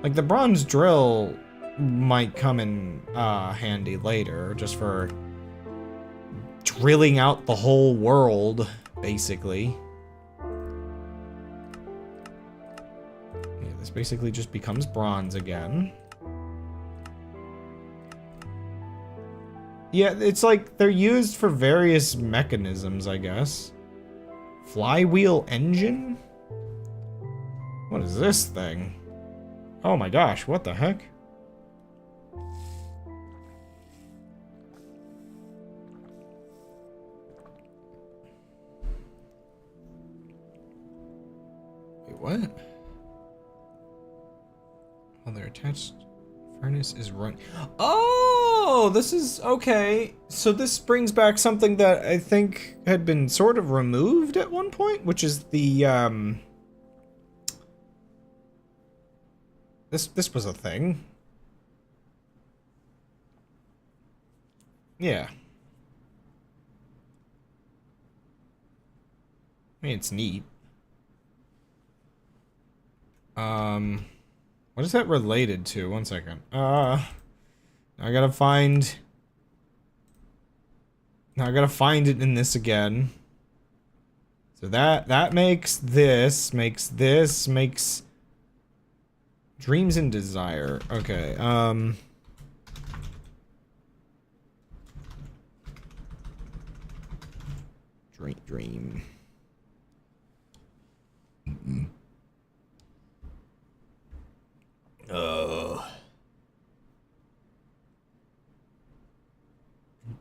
Like, the bronze drill might come in handy later, just for drilling out the whole world, basically. Yeah, this basically just becomes bronze again. Yeah, it's like they're used for various mechanisms, I guess. Flywheel engine? What is this thing? Oh my gosh, what the heck? Wait, what? Well, their attached furnace is running. Oh, this is okay. So this brings back something that I think had been sort of removed at one point, which is the This was a thing. Yeah. I mean, it's neat. What is that related to? One second. Now I gotta find... Now I gotta find it in this again. So that makes this, makes Dreams and Desire. Okay, Dream.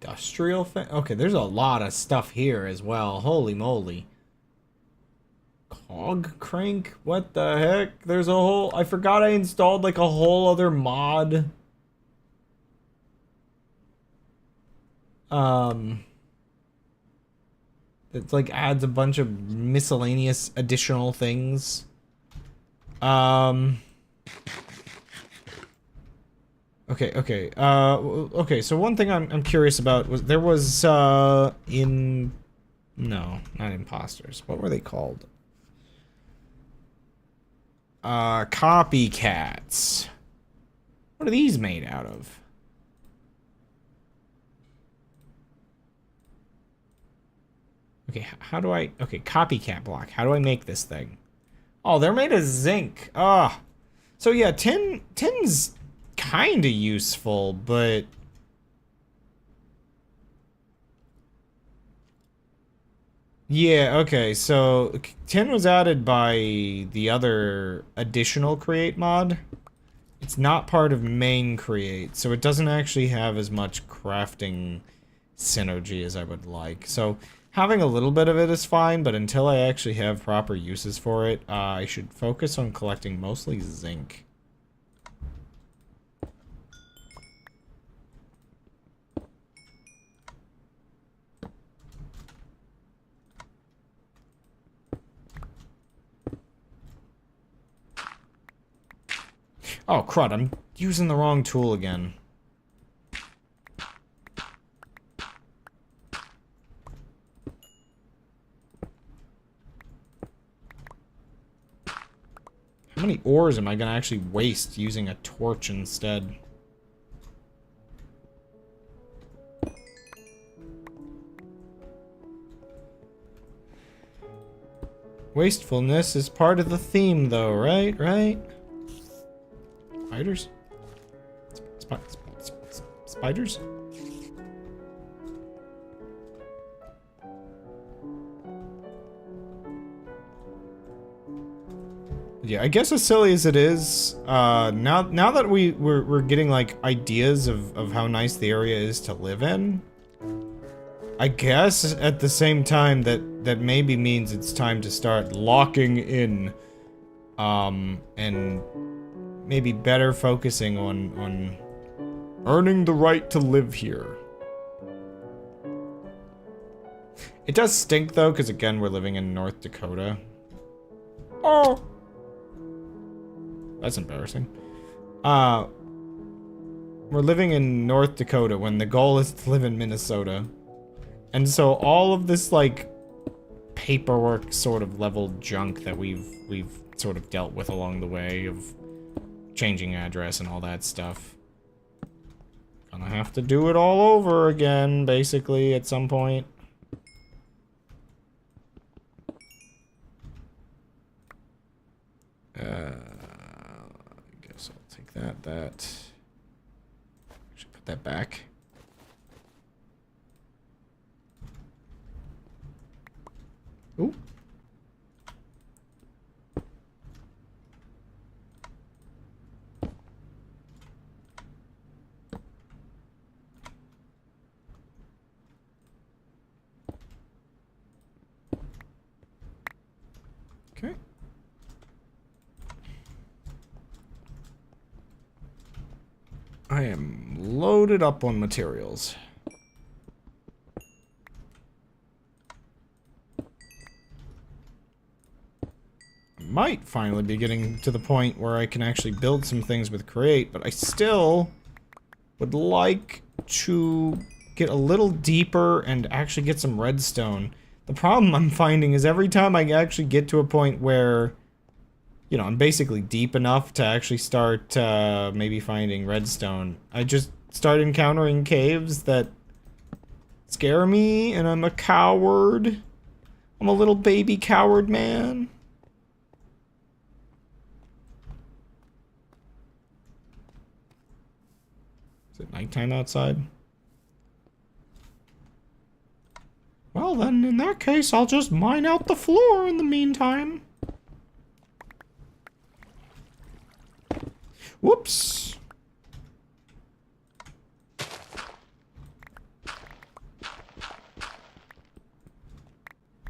Industrial thing? Okay, there's a lot of stuff here as well. Holy moly. Cog crank? What the heck? There's a whole... I forgot I installed like a whole other mod. That like adds a bunch of miscellaneous additional things. Okay, okay, so one thing I'm curious about was there was no, not imposters. What were they called? Copycats. What are these made out of? Okay, how do I... Okay, copycat block. How do I make this thing? Oh, they're made of zinc. Ah. So yeah, tin's kind of useful, but... Yeah, okay, so tin was added by the other additional create mod. It's not part of main create, so it doesn't actually have as much crafting synergy as I would like. So having a little bit of it is fine, but until I actually have proper uses for it, I should focus on collecting mostly zinc. Oh, crud, I'm using the wrong tool again. How many ores am I gonna actually waste using a torch instead? Wastefulness is part of the theme, though, right? Right? Spiders? Spiders? Yeah, I guess as silly as it is, now that we're getting like ideas of how nice the area is to live in, I guess at the same time that maybe means it's time to start locking in, and maybe better focusing on earning the right to live here. It does stink though, because again we're living in North Dakota. Oh. That's embarrassing. We're living in North Dakota when the goal is to live in Minnesota. And so all of this, like, paperwork sort of level junk that we've sort of dealt with along the way of changing address and all that stuff. Gonna have to do it all over again, basically, at some point. That. Should put that back. Ooh. Okay. I am loaded up on materials. I might finally be getting to the point where I can actually build some things with Create, but I still would like to get a little deeper and actually get some redstone. The problem I'm finding is every time I actually get to a point where, you know, I'm basically deep enough to actually start maybe finding redstone, I just start encountering caves that scare me, and I'm a coward. I'm a little baby coward man. Is it nighttime outside? Well then, in that case, I'll just mine out the floor in the meantime. Whoops.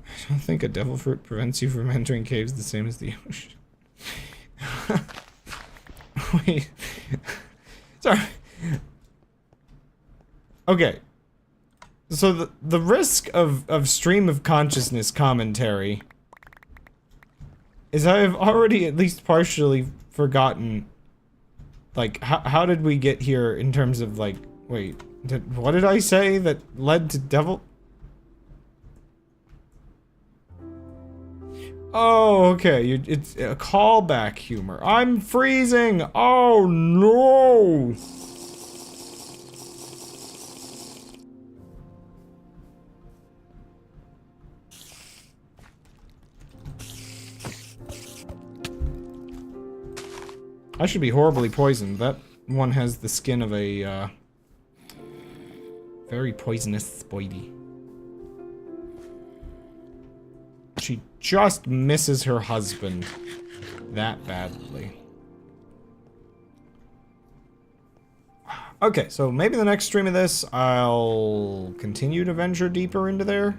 I don't think a devil fruit prevents you from entering caves the same as the ocean. Wait. Sorry. Okay. So the risk of stream of consciousness commentary is I have already at least partially forgotten, like, how did we get here in terms of, like, wait, what did I say that led to devil? Oh, okay, it's a callback humor. I'm freezing! Oh, no! I should be horribly poisoned. That one has the skin of a, very poisonous spoidy. She just misses her husband that badly. Okay, so maybe the next stream of this, I'll continue to venture deeper into there.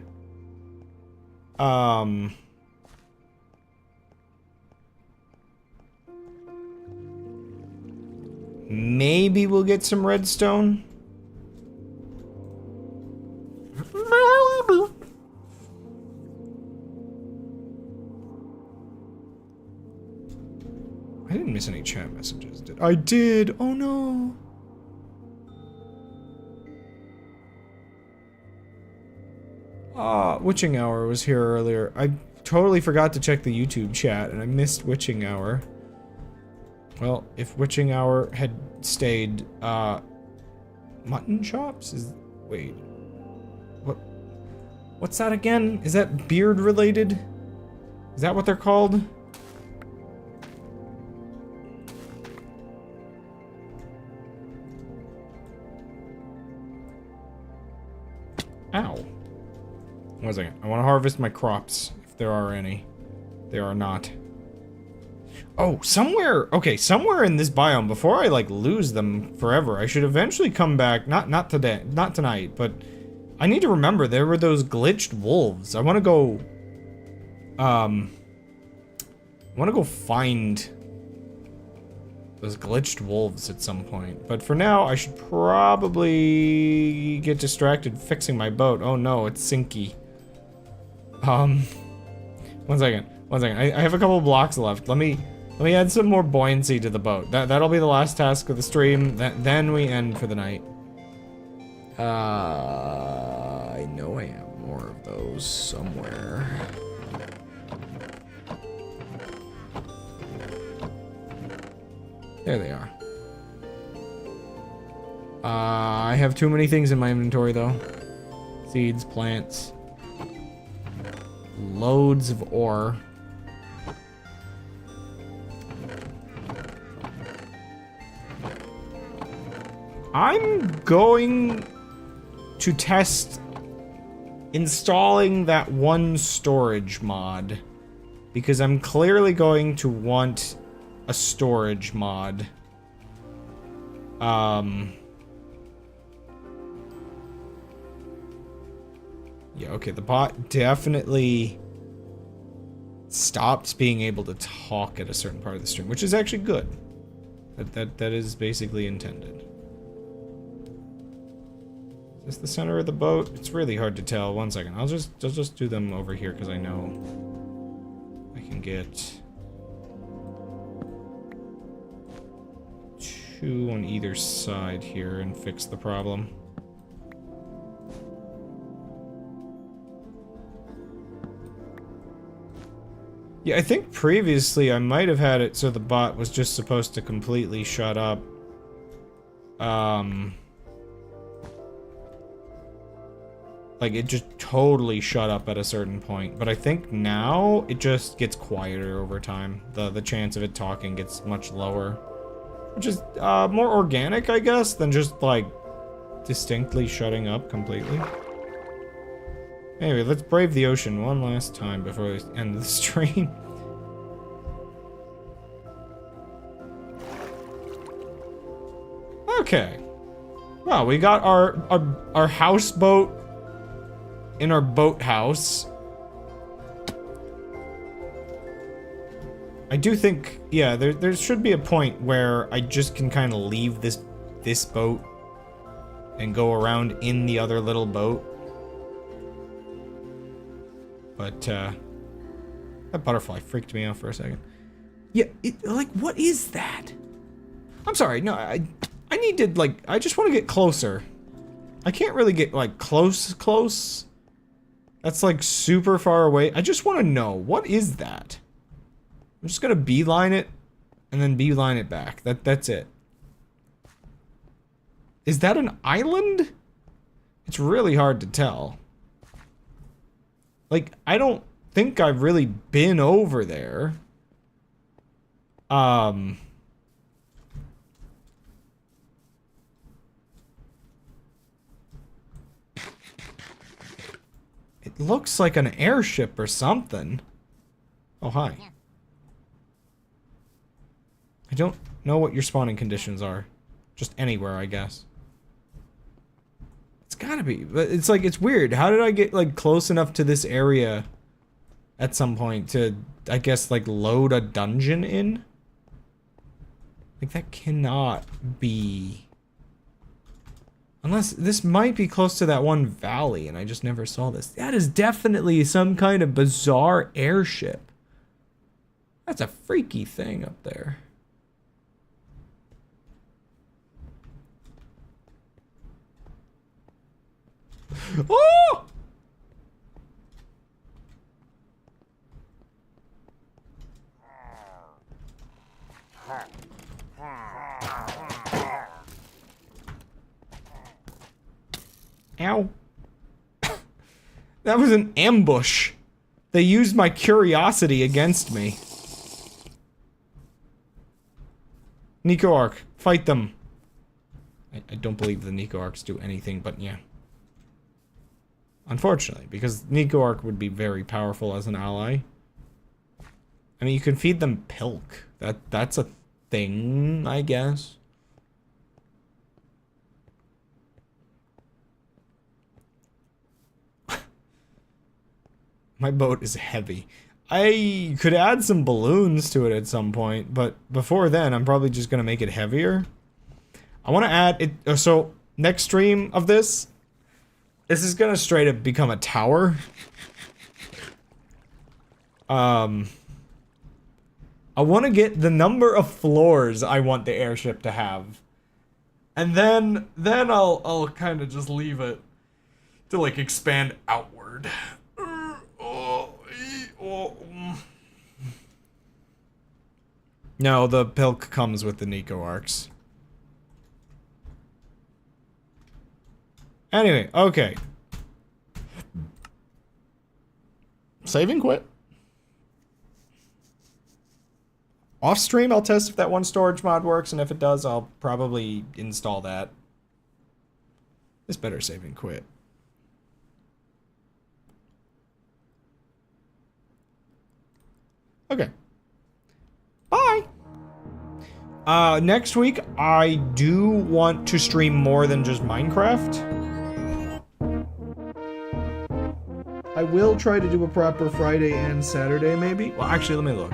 Maybe we'll get some redstone. I didn't miss any chat messages, did I? Did! Oh no! Witching Hour was here earlier. I totally forgot to check the YouTube chat, and I missed Witching Hour. Well, if Witching Hour had stayed, mutton chops? Wait. What's that again? Is that beard related? Is that what they're called? Ow. One second. I want to harvest my crops, if there are any. There are not. Oh, somewhere, okay, somewhere in this biome, before I, like, lose them forever, I should eventually come back, not today, not tonight, but I need to remember there were those glitched wolves. I want to go, find those glitched wolves at some point. But for now, I should probably get distracted fixing my boat. Oh no, it's sinky. One second. I have a couple blocks left. Let me add some more buoyancy to the boat. That'll be the last task of the stream. Then we end for the night. I know I have more of those somewhere. There they are. I have too many things in my inventory though. Seeds, plants. Loads of ore. I'm going to test installing that one storage mod because I'm clearly going to want a storage mod. Yeah, okay, the bot definitely stopped being able to talk at a certain part of the stream, which is actually good. That is basically intended. Is this the center of the boat? It's really hard to tell. One second. I'll just do them over here because I know I can get 2 on either side here and fix the problem. Yeah, I think previously I might have had it so the bot was just supposed to completely shut up. Like, it just totally shut up at a certain point. But I think now it just gets quieter over time. The chance of it talking gets much lower. Which is more organic, I guess, than just, like, distinctly shutting up completely. Anyway, let's brave the ocean one last time before we end the stream. Okay. Well, we got our houseboat in our boathouse. I do think, yeah, there should be a point where I just can kind of leave this boat and go around in the other little boat. But, that butterfly freaked me out for a second. Yeah, like, what is that? I'm sorry, no, I need to, like, I just want to get closer. I can't really get, like, close. That's, like, super far away. I just want to know, what is that? I'm just gonna beeline it, and then beeline it back. That's it. Is that an island? It's really hard to tell. Like, I don't think I've really been over there. It looks like an airship or something. Oh, hi. I don't know what your spawning conditions are. Just anywhere, I guess. It's gotta be, but it's like, it's weird. How did I get, like, close enough to this area at some point to, I guess, like, load a dungeon in? Like, that cannot be... Unless, this might be close to that one valley, and I just never saw this. That is definitely some kind of bizarre airship. That's a freaky thing up there. Oh! Ow. That was an ambush. They used my curiosity against me. Nico Arc, fight them. I don't believe the Nico Arcs do anything, but yeah. Unfortunately, because Nico Arc would be very powerful as an ally. I mean, you can feed them pilk. That's a thing, I guess. My boat is heavy. I could add some balloons to it at some point, but before then, I'm probably just gonna make it heavier. I want to add it. So next stream of this is gonna straight up become a tower. I want to get the number of floors I want the airship to have, and then I'll kind of just leave it to like expand outward. No, the pilk comes with the Nico Arcs. Anyway, okay. Save and quit. Off stream, I'll test if that one storage mod works, and if it does, I'll probably install that. This better save and quit. Okay. Bye! Next week, I do want to stream more than just Minecraft. I will try to do a proper Friday and Saturday, maybe. Well, actually, let me look.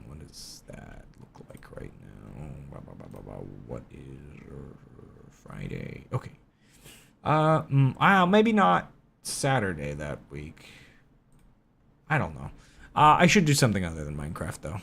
What does that look like right now? What is Friday? Okay. Maybe not Saturday that week. I don't know. I should do something other than Minecraft, though.